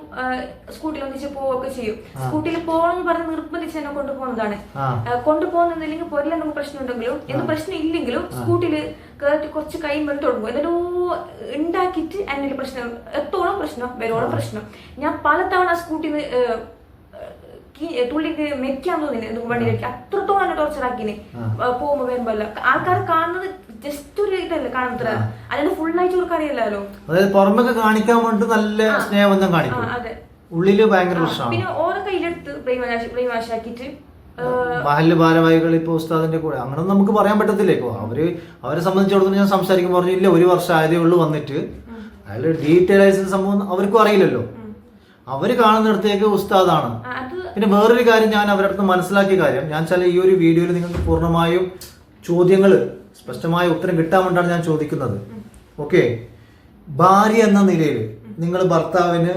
സ്കൂട്ടിൽ ഒന്നിച്ച് പോവുകയൊക്കെ ചെയ്യും. സ്കൂട്ടിയിൽ പോകണം എന്ന് പറഞ്ഞ് നിർബന്ധിച്ച് എന്നെ കൊണ്ടുപോകുന്നതാണ്. കൊണ്ടുപോകുന്നില്ലെങ്കിൽ പൊരലെന്തെങ്കിലും പ്രശ്നം ഉണ്ടെങ്കിലും എന്ത് പ്രശ്നം ഇല്ലെങ്കിലും സ്കൂട്ടിയിൽ കേട്ട് കുറച്ച് കഴിയുമ്പോൾ തുടങ്ങും. എന്നിട്ട് ഉണ്ടാക്കിയിട്ട് അതിന്റെ പ്രശ്നം എത്തോളം പ്രശ്നം വരോളം പ്രശ്നം. ഞാൻ പലതവണ സ്കൂട്ടിന്ന് തുള്ളിക്ക് മെക്കാൻ തോന്നില്ല വണ്ടിയിലേക്ക്, അത്രത്തോളം ടോർച്ചർ ആക്കിന് പോകുമ്പോ വരുമ്പോ. ആൾക്കാർ കാണുന്നത് ജസ്റ്റ് ഒരു ഇതല്ലേ കാണുന്നത്, അല്ലാണ്ട് ഫുൾ ആയിട്ട് അവർക്ക് അറിയില്ലല്ലോ. അതായത് പുറമൊക്കെ കാണിക്കാൻ വേണ്ടി നല്ല സ്നേഹബന്ധം കാണിക്കും, അതെ, ഉള്ളില് ഭയങ്കര പ്രശ്നമാണ്. പിന്നെ ഓരോ കയ്യിലെടുത്ത് ബ്രെയിൻവാഷാക്കിട്ട് മഹല്ല് ഭാരവാഹികൾ ഇപ്പൊ ഉസ്താദിന്റെ കൂടെ അങ്ങനെ നമുക്ക് പറയാൻ പറ്റത്തില്ല. ഇപ്പൊ അവരെ സംബന്ധിച്ചിടത്തോളം ഞാൻ സംസാരിക്കുമ്പോൾ പറഞ്ഞു, ഇല്ല 1 വർഷം ആയതേ ഉള്ളൂ വന്നിട്ട്, അയാൾ ഡീറ്റെയിൽ ആയിട്ട് സംഭവം അവർക്കും അറിയില്ലല്ലോ. അവര് കാണുന്നിടത്തേക്ക് ഉസ്താദാണ്. പിന്നെ വേറൊരു കാര്യം ഞാൻ അവരുടെ അടുത്ത് മനസ്സിലാക്കിയ കാര്യം, ഞാൻ ചില ഈ ഒരു വീഡിയോയിൽ നിങ്ങൾക്ക് പൂർണ്ണമായും ചോദ്യങ്ങൾ സ്പഷ്ടമായ ഉത്തരം കിട്ടാൻ വേണ്ടിയാണ് ഞാൻ ചോദിക്കുന്നത്. ഓക്കെ, ഭാര്യ എന്ന നിലയിൽ നിങ്ങൾ ഭർത്താവിന്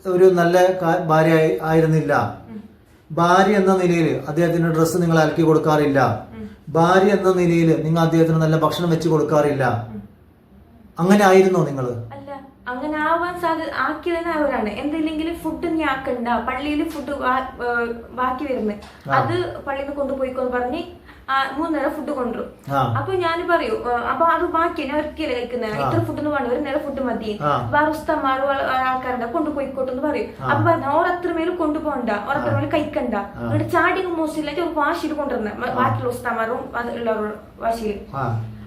ഒരു നല്ല ഭാര്യ ആയിരുന്നില്ല, ഭാര്യ എന്ന നിലയിൽ അദ്ദേഹത്തിന് ഡ്രസ്സ് നിങ്ങൾ അലക്കി കൊടുക്കാറില്ല, ഭാര്യ എന്ന നിലയിൽ നിങ്ങൾ അദ്ദേഹത്തിന് നല്ല ഭക്ഷണം വെച്ച് കൊടുക്കാറില്ല, അങ്ങനെ ആയിരുന്നോ നിങ്ങൾ? അങ്ങനെ ആവാൻ ആക്കിയതന്നെ അവരാണ്. എന്തില്ലെങ്കിലും ഫുഡ് നീ ആക്കണ്ട, പള്ളിയിൽ ഫുഡ് ബാക്കി വരുന്നത് അത് പള്ളിയിൽ നിന്ന് കൊണ്ടുപോയിക്കോന്ന് പറഞ്ഞ് 3 നേരം ഫുഡ് കൊണ്ടുവരും. അപ്പൊ ഞാൻ പറയൂ, അപ്പൊ അത് ബാക്കി ഞാൻ ഒരിക്കലും കഴിക്കുന്ന ഇത്ര ഫുഡ് വേണം, 1 നേരം ഫുഡ് മതി, വേറെ ഉസ്താമാരും ആൾക്കാരുണ്ട് കൊണ്ടുപോയിക്കോട്ടെന്ന് പറയും. അപ്പൊ പറഞ്ഞ ഓർ അത്ര മേലും കൊണ്ടുപോകണ്ട, ഓർ അത്ര മേലും കഴിക്കണ്ട, എന്നിട്ട് ചാടിങ് മോശമില്ലായിട്ട് ഒരു വാശിയിൽ കൊണ്ടുവരുന്നത് ബാക്കിയുള്ള ഉസ്താമാരും ഉള്ളവരും വാശിയിൽ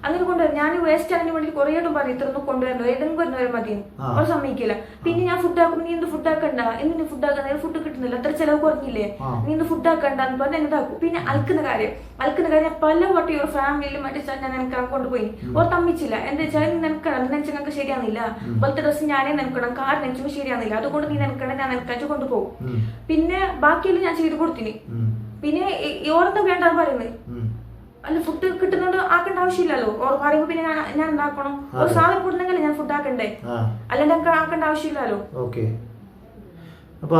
അങ്ങനെ കൊണ്ടുവരും. ഞാൻ വേസ്റ്റ് അതിന് വേണ്ടി കുറേ ആയിട്ടും പറഞ്ഞു ഇത്രയൊന്നും കൊണ്ടുവരണം, ഏതെങ്കിലും വരുന്നവരും മതി, അവർ സമ്മതിക്കില്ല. പിന്നെ ഞാൻ ഫുഡ് ആക്കുമ്പോൾ നീ എന്ത് ഫുഡ് ആക്കണ്ട, എന്തിനു ഫുഡ് ആക്കുന്ന, ഫുഡ് കിട്ടുന്നില്ല, അത്ര ചെലവ് കുറഞ്ഞില്ലേ, നീ എന്ത് ഫുഡ് ആക്കണ്ട എന്ന് പറഞ്ഞ് എന്താക്കും. പിന്നെ അലക്കുന്ന കാര്യം പല വട്ടി ഒരു ഫാമിലിയിൽ മറ്റേ ഞാൻ എനിക്ക് കൊണ്ടുപോയി ഓർ തമ്മിച്ചില്ല. എന്താ വെച്ചാൽ നീ നനക്കണം, നനച്ച് ഞങ്ങൾക്ക് ശരിയാകുന്നില്ല, പോലത്തെ ഡ്രസ്സ് ഞാനേ നനക്കണം, കാർ നനച്ചുമ്പോൾ ശരിയാകുന്നില്ല, അതുകൊണ്ട് നീ നനക്കണം, ഞാൻ നനക്കാച്ച് കൊണ്ടുപോകും. പിന്നെ ബാക്കിയെല്ലാം ഞാൻ ചെയ്ത് കൊടുത്തിന്. പിന്നെ ഓർന്ന് വേണ്ടാന്ന് പറയുന്നത്, അല്ല ഫുഡ് കിട്ടുന്നോണ്ട് ആക്കേണ്ട ആവശ്യമില്ലല്ലോ. ഓർ പറയുമ്പോ പിന്നെ ഞാൻ ഉണ്ടാക്കണം, ഒരു സാധനം കൊടുത്തെങ്കിൽ ഞാൻ ഫുഡ് ആക്കണ്ടേ, അല്ലാണ്ട് ആക്കേണ്ട ആവശ്യമില്ലല്ലോ. ഓക്കെ, അപ്പൊ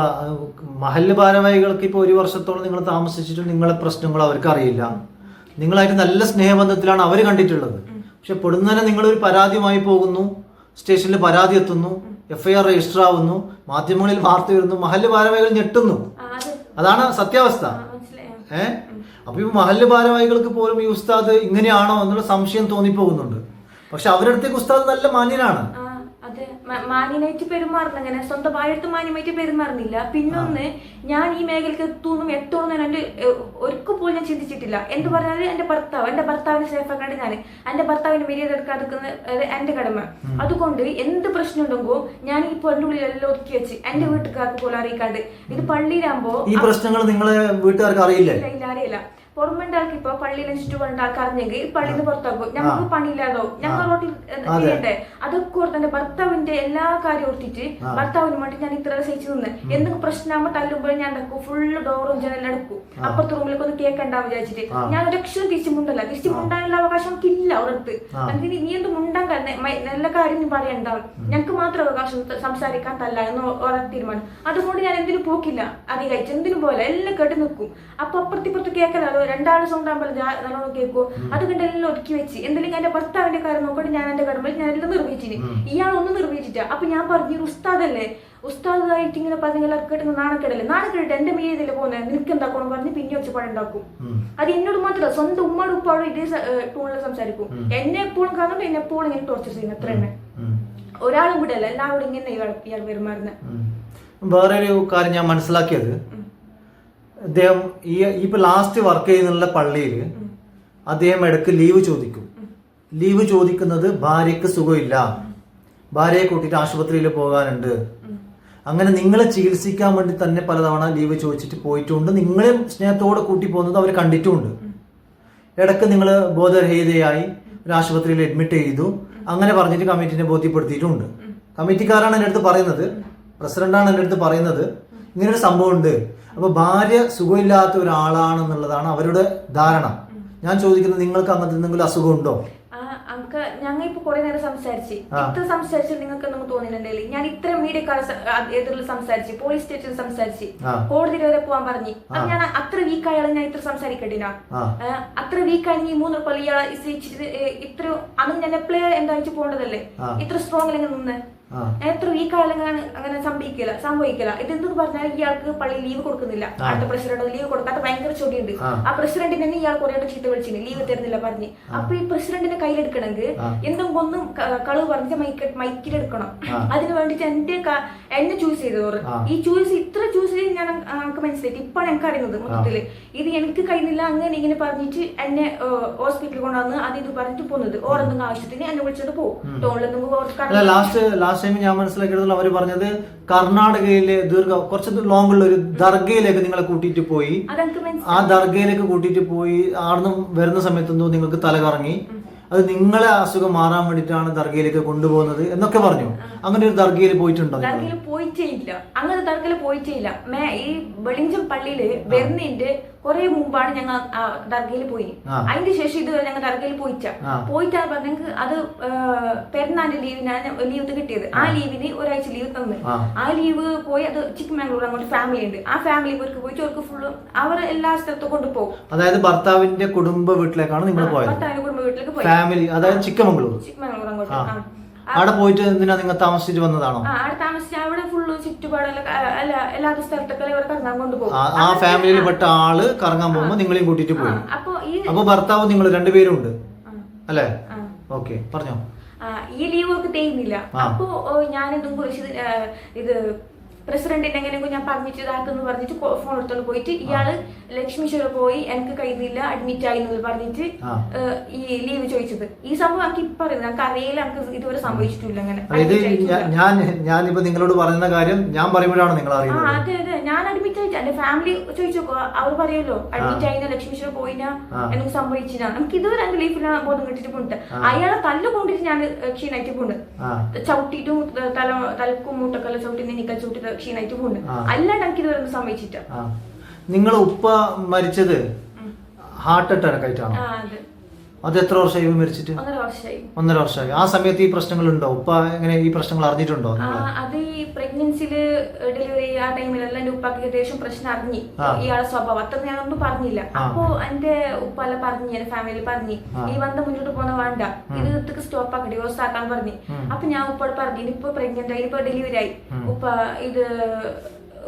മഹല്ല് ഭാരവാഹികൾക്ക് ഇപ്പൊ 1 വർഷത്തോളം നിങ്ങൾ താമസിച്ചിട്ട് നിങ്ങളെ പ്രശ്നങ്ങൾ അവർക്ക് അറിയില്ല, നിങ്ങളായിട്ട് നല്ല സ്നേഹബന്ധത്തിലാണ് അവർ കണ്ടിട്ടുള്ളത്. പക്ഷെ പൊടുന്നനെ നിങ്ങളൊരു പരാതിയുമായി പോകുന്നു, സ്റ്റേഷനിൽ പരാതി എത്തുന്നു, FIR രജിസ്റ്റർ ആവുന്നു, മാധ്യമങ്ങളിൽ വാർത്ത വരുന്നു, മഹല്ല് ഭാരവാഹികൾ ഞെട്ടുന്നു. അതാണ് സത്യാവസ്ഥ. അപ്പൊ ഈ മഹല്ല് ഭാരവാഹികൾക്ക് പോലും ഈ ഉസ്താദ് ഇങ്ങനെയാണോ എന്നുള്ള സംശയം തോന്നിപ്പോകുന്നുണ്ട്. പക്ഷെ അവരുടെ അടുത്തേക്ക് ഉസ്താദ് നല്ല മാന്യനാണ്. അതെ, മാന്യനായിട്ട് പെരുമാറുന്നങ്ങനെ സ്വന്തമായിട്ട് മാന്യമായിട്ട് പെരുമാറുന്നില്ല. പിന്നൊന്ന്, ഞാൻ ഈ മേഖലക്ക് എത്തോന്നും എന്റെ ഒരിക്കൽ പോലും ഞാൻ ചിന്തിച്ചിട്ടില്ല. എന്ത് പറഞ്ഞാലും എന്റെ ഭർത്താവിനെ സേഫ് ആക്കാണ്ട് ഞാൻ എന്റെ ഭർത്താവിന് മര്യാദ എടുക്കാതിരിക്കുന്ന എന്റെ കടമ. അതുകൊണ്ട് എന്ത് പ്രശ്നം ഉണ്ടെങ്കോ ഞാൻ ഈ പൊന്നുള്ളിൽ എല്ലാം ഒതുക്കി വെച്ച് എന്റെ വീട്ടുകാർക്ക് പോലും അറിയിക്കാണ്ട്, ഇത് പള്ളിയിലാകുമ്പോ ഈ പ്രശ്നങ്ങൾ നിങ്ങളെ വീട്ടുകാർക്ക് അറിയില്ല. അറിയില്ല. പുറമെന്റെ ആൾക്ക് ഇപ്പൊ പള്ളിയിൽ വെച്ചിട്ട് പറഞ്ഞ ആൾക്ക് അറിഞ്ഞെങ്കിൽ പള്ളിയിൽ നിന്ന് പുറത്താക്കും, ഞങ്ങൾക്ക് പണിയില്ലാതോ, ഞങ്ങൾ റോട്ടിൽ ചെയ്യണ്ടേ, അതൊക്കെ ഓർത്ത് എന്റെ ഭർത്താവിന്റെ എല്ലാ കാര്യം ഓർത്തിട്ട് ഭർത്താവിന് വേണ്ടി ഞാൻ ഇത്ര സഹിച്ചു നിന്ന്. എന്തെങ്കിലും പ്രശ്നമാകുമ്പോ തല്ലുമ്പോൾ ഞാൻ എടുക്കും, ഫുള്ള് ഡോറും ജനലും എടുക്കും, അപ്പുറത്തെ റൂമിലേക്ക് ഒന്ന് കേൾക്കണ്ടാന്ന് വിചാരിച്ചിട്ട് ഞാൻ ഒരു അക്ഷരം തിരിച്ചു മുണ്ടാനുള്ള അവകാശം നമുക്ക് ഇല്ല അവരടുത്ത്. നീ എന്ത് മുണ്ടാൻ നല്ല കാര്യം നീ പറയണ്ടാവും, ഞങ്ങൾക്ക് മാത്രം അവകാശം സംസാരിക്കാൻ തല്ല എന്ന് ഓരോ തീരുമാനം. അതുകൊണ്ട് ഞാൻ എന്തിനും പോക്കില്ല, അധികമായിട്ട് എന്തിനും പോലെ എല്ലാം കേട്ട് നിൽക്കും. അപ്പൊ അപ്പുറത്തിപ്പുറത്ത് കേൾക്കലോ, 2 ആൾ സ്വന്തമാകുമ്പോൾ നല്ലോണം കേൾക്കും. അത് കണ്ട് എല്ലാം ഒതുക്കി വെച്ച് എന്തെങ്കിലും എന്റെ ഭർത്താവിന്റെ കാര്യം നോക്കിയിട്ട് ഞാൻ എന്റെ കടമയിൽ ഞാൻ എല്ലാം നിർവഹിച്ചിന്, ഇയാളൊന്നും നിർവഹിച്ചിട്ടാ. അപ്പൊ ഞാൻ പറഞ്ഞു, ഉസ്താദല്ലേ, ഉസ്താദായിട്ട് ഇങ്ങനെ പറഞ്ഞാൽ കേട്ട് നാണക്കേടല്ലേ എന്റെ മീതില് പോകുന്നത്, നിനക്ക് എന്താക്കണം പറഞ്ഞ് പിന്നെ ഒച്ചപ്പാടുണ്ടാക്കും. അത് എന്നോട് മാത്രമല്ല, സ്വന്തം ഉമ്മാടും ഉപ്പാടും ഇതേ ടൂണിൽ സംസാരിക്കും. എന്നെ എപ്പോഴും കാണുമ്പോൾ എന്നെ എപ്പോഴും ഇങ്ങനെ ടോർച്ചർ ചെയ്യുന്നത്, അത്ര തന്നെ. ഒരാളും കൂടെ അല്ല, എല്ലാവരും ഇങ്ങനെ ഇയാൾ പെരുമാറുന്നത്. വേറൊരു കാര്യം ഞാൻ മനസ്സിലാക്കിയത്, അദ്ദേഹം ഇപ്പൊ ലാസ്റ്റ് വർക്ക് ചെയ്യുന്നുള്ള പള്ളിയിൽ അദ്ദേഹം ഇടയ്ക്ക് ലീവ് ചോദിക്കും. ലീവ് ചോദിക്കുന്നത് ഭാര്യക്ക് സുഖമില്ല, ഭാര്യയെ കൂട്ടിയിട്ട് ആശുപത്രിയിൽ പോകാനുണ്ട്, അങ്ങനെ നിങ്ങളെ ചികിത്സിക്കാൻ വേണ്ടി തന്നെ പലതവണ ലീവ് ചോദിച്ചിട്ട് പോയിട്ടുണ്ട്. നിങ്ങളെ സ്നേഹത്തോടെ കൂട്ടി പോകുന്നത് അവർ കണ്ടിട്ടുമുണ്ട്. ഇടയ്ക്ക് നിങ്ങൾ ബോധരഹിതയായി ഒരു ആശുപത്രിയിൽ അഡ്മിറ്റ് ചെയ്തു, അങ്ങനെ പറഞ്ഞിട്ട് കമ്മിറ്റിനെ ബോധ്യപ്പെടുത്തിയിട്ടുമുണ്ട്. കമ്മിറ്റിക്കാരാണ് എൻ്റെ അടുത്ത് പറയുന്നത്, പ്രസിഡന്റാണ് എൻ്റെ അടുത്ത് പറയുന്നത്, ഇങ്ങനൊരു സംഭവം ഉണ്ട്. അപ്പൊ ഭാര്യ സുഖമില്ലാത്ത ഒരാളാണെന്നുള്ളതാണ് അവരുടെ ധാരണ. ഞാൻ ചോദിക്കുന്നത്, നിങ്ങൾക്ക് അങ്ങനത്തെ എന്തെങ്കിലും അസുഖം ഉണ്ടോ? ഞങ്ങൾ ഇപ്പൊ കുറെ നേരം സംസാരിച്ച് ഇത്ര സംസാരിച്ചു നിങ്ങൾക്ക് എന്തെങ്കിലും തോന്നുന്നുണ്ടെങ്കിൽ ഞാൻ ഇത്ര മീഡിയക്കാരെ എതിരിൽ സംസാരിച്ച് പോലീസ് സ്റ്റേഷനിൽ സംസാരിച്ച് കോടതി വരെ പോകാൻ പറഞ്ഞു. അത് ഞാൻ അത്ര വീക്കായാലും ഞാൻ ഇത്ര സംസാരിക്കട്ടില്ല. അത്ര വീക്കായി നീ 3 കൊല്ലം ഇയാളെ ഇത്ര അന്ന് ഞാൻ എപ്പോഴേ എന്താ വെച്ച് പോകേണ്ടതല്ലേ, ഇത്ര സ്ട്രോങ് അല്ലെങ്കിൽ നിന്ന് എത്ര വീക്കായാലും അങ്ങനെ സംഭവിക്കില്ല. ഇതെന്ത് പറഞ്ഞാൽ ഇയാൾക്ക് പള്ളി ലീവ് കൊടുക്കുന്നില്ല, അടുത്ത പ്രസിഡന്റ് ലീവ് കൊടുക്കാത്ത ഭയങ്കര ചൊടിയുണ്ട്. ആ പ്രസിഡന്റിനെ തന്നെ ഇയാൾ കുറെ ചീത്ത വിളിച്ചിന്, ലീവ് തരുന്നില്ല പറഞ്ഞ്. അപ്പൊ ഈ പ്രസിഡന്റിന്റെ കയ്യിലെടുക്കണമെങ്കിൽ എന്തെങ്കിലും ഒന്നും കളവ് പറഞ്ഞ മൈക്കിലെടുക്കണം. അതിന് വേണ്ടിട്ട് എന്നെ ചൂസ് ചെയ്തവർ ഈ ഇത്ര ചൂസ് ചെയ്ത് ഞാൻ നമുക്ക് മനസ്സിലായിട്ട് ഇപ്പൊ എനിക്ക് അറിയുന്നത് മൊത്തത്തില് ഇത് എനിക്ക് കഴിയുന്നില്ല അങ്ങനെ ഇങ്ങനെ പറഞ്ഞിട്ട് എന്നെ ഹോസ്പിറ്റലിൽ കൊണ്ടുവന്ന് അത് ഇത് പറഞ്ഞിട്ട് പോകുന്നത്. ഓരെന്തെങ്കിലും ആവശ്യത്തിന് എന്നെ വിളിച്ചിട്ട് പോകും. ലാസ്റ്റ് ടൈം ഞാൻ മനസ്സിലാക്കിയെടുത്തോളം അവർ പറഞ്ഞത് കർണാടകയിലെ കുറച്ച് ലോങ് ഉള്ള ഒരു ദർഗയിലേക്ക് നിങ്ങളെ കൂട്ടിയിട്ട് പോയി. ആ ദർഗയിലേക്ക് കൂട്ടിയിട്ട് പോയി ആടുന്ന് വരുന്ന സമയത്തെന്തോ നിങ്ങൾക്ക് തല കറങ്ങി, അത് നിങ്ങളെ അസുഖം മാറാൻ വേണ്ടിയിട്ടാണ് ദർഗയിലേക്ക് കൊണ്ടുപോകുന്നത് എന്നൊക്കെ പറഞ്ഞു. അങ്ങനെ ഒരു ദർഗയിൽ പോയിട്ടുണ്ടോ? ദർഗയിൽ പോയിട്ടേയില്ല, അങ്ങനെ ദർഗയിൽ പോയിട്ടേയില്ല. ഈ വെളിഞ്ചം പള്ളിയില് വരുന്നതിന്റെ കുറെ മുമ്പാണ് ഞങ്ങൾ ദർഗയിൽ പോയി. അതിന് ശേഷം ഇതുവരെ ഞങ്ങൾ ദർഗയിൽ പോയിട്ടാണ് പറഞ്ഞെങ്കിൽ അത് പെരുന്നാളിന്റെ ലീവിനാണ് ലീവ് കിട്ടിയത്. ആ ലീവിന് ഒരാഴ്ച ലീവ് തന്നു. ആ ലീവ് പോയി അത് ചിക്കമംഗ്ലൂർ അങ്ങോട്ട് ഫാമിലി ഉണ്ട്. ആ ഫാമിലി പോയിട്ട് അവർക്ക് ഫുള്ള് അവർ എല്ലാ സ്ഥലത്തും കൊണ്ടുപോകും. അതായത് ഭർത്താവിന്റെ കുടുംബ വീട്ടിലേക്കാണ് നിങ്ങൾ പോയത്? ഭർത്താവിന്റെ കുടുംബ വീട്ടിലേക്ക് പോയി. ഫാമിലി അതായത് ചിക്കമംഗ്ലൂർ അങ്ങോട്ട്. അവിടെ പോയിട്ട് എന്തിനാ നിങ്ങൾ താമസിച്ചിട്ട് വന്നതാണോ? അവിടെ താമസിച്ച് അവിടെ ഫുള്ള് ചുറ്റുപാടെല്ലാം എല്ലാ സ്ഥലത്തൊക്കെ ഇവർ കറങ്ങാൻ കൊണ്ടുപോകും. ആ ഫാമിലിയിൽ പെട്ട ആള് കറങ്ങാൻ പോകുമ്പോ നിങ്ങളെയും കൂട്ടിട്ട് പോയി. അപ്പൊ ഭർത്താവ് നിങ്ങൾ രണ്ടുപേരും ഉണ്ട് അല്ലേ? ഓക്കെ, പറഞ്ഞോ. ഈ ലീവ് ഒക്കെ തേയുന്നില്ല. അപ്പൊ ഞാനിതും കുറിച്ച് ഇത് പ്രസിഡന്റിന്റെ എങ്ങനെയെങ്കിലും ഞാൻ പറഞ്ഞിട്ട് ഇതാക്കുന്നു പറഞ്ഞിട്ട് ഫോൺ എടുത്തോണ്ട് പോയിട്ട് ഇയാള് ലക്ഷ്മീശ്വര പോയി എനിക്ക് കഴിയുന്നില്ല അഡ്മിറ്റ് ആയി എന്ന് പറഞ്ഞിട്ട് ഈ ലീവ് ചോദിച്ചത്. ഈ സംഭവം എനിക്ക് ഇപ്പൊ അറിയുന്നത്, എനിക്ക് അറിയില്ല, എനിക്ക് ഇതുവരെ സംഭവിച്ചിട്ടില്ല. അങ്ങനെ ഞാനിപ്പോ നിങ്ങളോട് പറയുന്ന കാര്യം ഞാൻ പറയുമ്പോഴാണ് നിങ്ങൾ അറിയുന്നത്. അതെ ഞാൻ അഡ്മിറ്റ് ആയിട്ട് എന്റെ ഫാമിലി ചോദിച്ചോ, അവർ പറയുമല്ലോ അഡ്മിറ്റ് ആയിന ലക്ഷ്മീശ്വര പോയിനാ എനിക്ക് സംഭവിച്ചില്ല. നമുക്ക് ഇതുവരെ എന്റെ ലൈഫിൽ ബോധം കിട്ടിട്ട് പോയിട്ട് അയാളെ തല്ലുകൊണ്ടിട്ട് ഞാൻ ക്ഷീണായിട്ട് പോണ്ട്, ചവിട്ടിട്ടും തലക്കും മൂട്ടക്കെല്ലാം ചവിട്ടി നിക്കൽ ചവിട്ടി ക്ഷീണായിട്ട് പോണ്ട്. അല്ലാണ്ട് എനിക്ക് ഇതുവരെ സംഭവിച്ചിട്ട. നിങ്ങൾ ഉപ്പ മരിച്ചത് ഹാർട്ട് അറ്റാക്ക് ആയിട്ടാണ്? അത് എത്ര വർഷമായി മരിച്ചിട്ട്? 1.5 വർഷമായി. ആ സമയത്ത് ഈ പ്രശ്നങ്ങൾ ഉണ്ടോ? ഉപ്പ എങ്ങനെ ഈ പ്രശ്നങ്ങൾ അറിഞ്ഞിട്ടുണ്ടോ? അത് ഈ പ്രഗ്നൻസിയില് ഡെലിവറി ആ ടൈമിലെല്ലാം എന്റെ ഉപ്പാക്ക് ഏകദേശം പ്രശ്നം അറിഞ്ഞു ഇയാളെ സ്വഭാവം. അത്ര ഞാനൊന്നും പറഞ്ഞില്ല. അപ്പൊ എന്റെ ഉപ്പല്ല പറഞ്ഞു, എന്റെ ഫാമിലി പറഞ്ഞു ഈ ബന്ധം മുന്നോട്ട് പോകുന്ന വേണ്ട, ഇത് സ്റ്റോപ്പ് ആക്കി ഡിവോഴ്സ് ആക്കാൻ പറഞ്ഞു. അപ്പൊ ഞാൻ ഉപ്പോട് പറഞ്ഞു ഇനിയിപ്പോ പ്രഗ്നന്റ് ആയി, ഇപ്പൊ ഡെലിവറി ആയി, ഉപ്പ ഇത്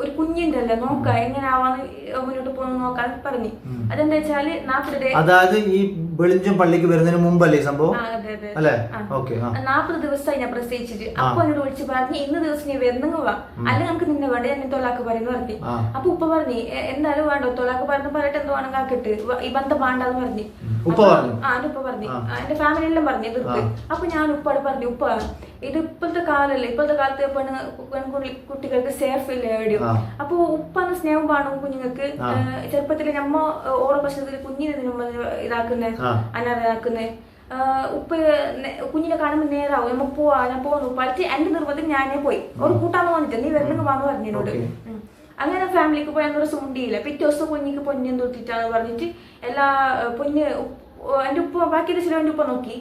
ഒരു കുഞ്ഞിണ്ടല്ലോ നോക്ക എങ്ങനെ ആവാന്ന് മുന്നോട്ട് പോകുന്ന നോക്കാൻ പറഞ്ഞു. അതെന്താ വെച്ചാല് 40 അതായത് ഈ വെളിഞ്ചം പള്ളിക്ക് വരുന്നതിന് മുമ്പല്ലേ സംഭവം? 40 ദിവസമായി ഞാൻ പ്രസവിച്ചിട്ട്. അപ്പൊ എന്നോട് വിളിച്ച് പറഞ്ഞു ഇന്ന് ദിവസം നീ വരുന്നെങ്കിൽ വാ, അല്ലെങ്കിൽ നമുക്ക് നിന്നെ വേണ്ട, ഞാൻ തൊലാക്ക് പറയുന്നു പറഞ്ഞു. അപ്പൊ ഉപ്പ പറഞ്ഞു എന്തായാലും വേണ്ടോ, തൊലാക്ക് പറയട്ടെ എന്തോ വേണം കാക്കിട്ട് ഈ ബന്ധം വേണ്ടെന്ന് പറഞ്ഞു. ഉപ്പ പറഞ്ഞു, എന്റെ ഫാമിലി എല്ലാം പറഞ്ഞു എതിർത്ത്. അപ്പൊ ഞാൻ ഉപ്പാട് പറഞ്ഞു ഉപ്പ ഇത് ഇപ്പോഴത്തെ കാലല്ലേ, ഇപ്പോഴത്തെ കാലത്ത് കുട്ടികൾക്ക് സേഫ് ഇല്ല എവിടെയും. അപ്പൊ ഉപ്പാന്ന് സ്നേഹം കാണും കുഞ്ഞുങ്ങൾക്ക്. ചെറുപ്പത്തില് നമ്മ ഓരോ പ്രശ്നത്തില് കുഞ്ഞിനെ നമ്മൾ ഇതാക്കുന്നേ, അനാഥരാക്കുന്നേ. ഉപ്പ കുഞ്ഞിനെ കാണുമ്പോൾ നേരാവും, നമ്മ പോവാ, ഞാൻ പോകുന്നു പഠിച്ച് എന്റെ നിർബന്ധം ഞാനേ പോയി. ഒരു കൂട്ടാന്ന് വന്നിട്ട് നീ വരുന്നെങ്കിൽ വാന്ന് പറഞ്ഞു എന്നോട്. അങ്ങനെ ഫാമിലിക്ക് പോയി അന്നൊരു സുണ്ടിയില്ല. പിറ്റേ ദിവസം കുഞ്ഞിക്ക് പൊന്നും തൊട്ടിട്ടാന്ന് പറഞ്ഞിട്ട് എല്ലാ പൊന്ന് എന്റെ ഉപ്പ ബാക്കി ചില എന്റെ ഉപ്പ നോക്കി.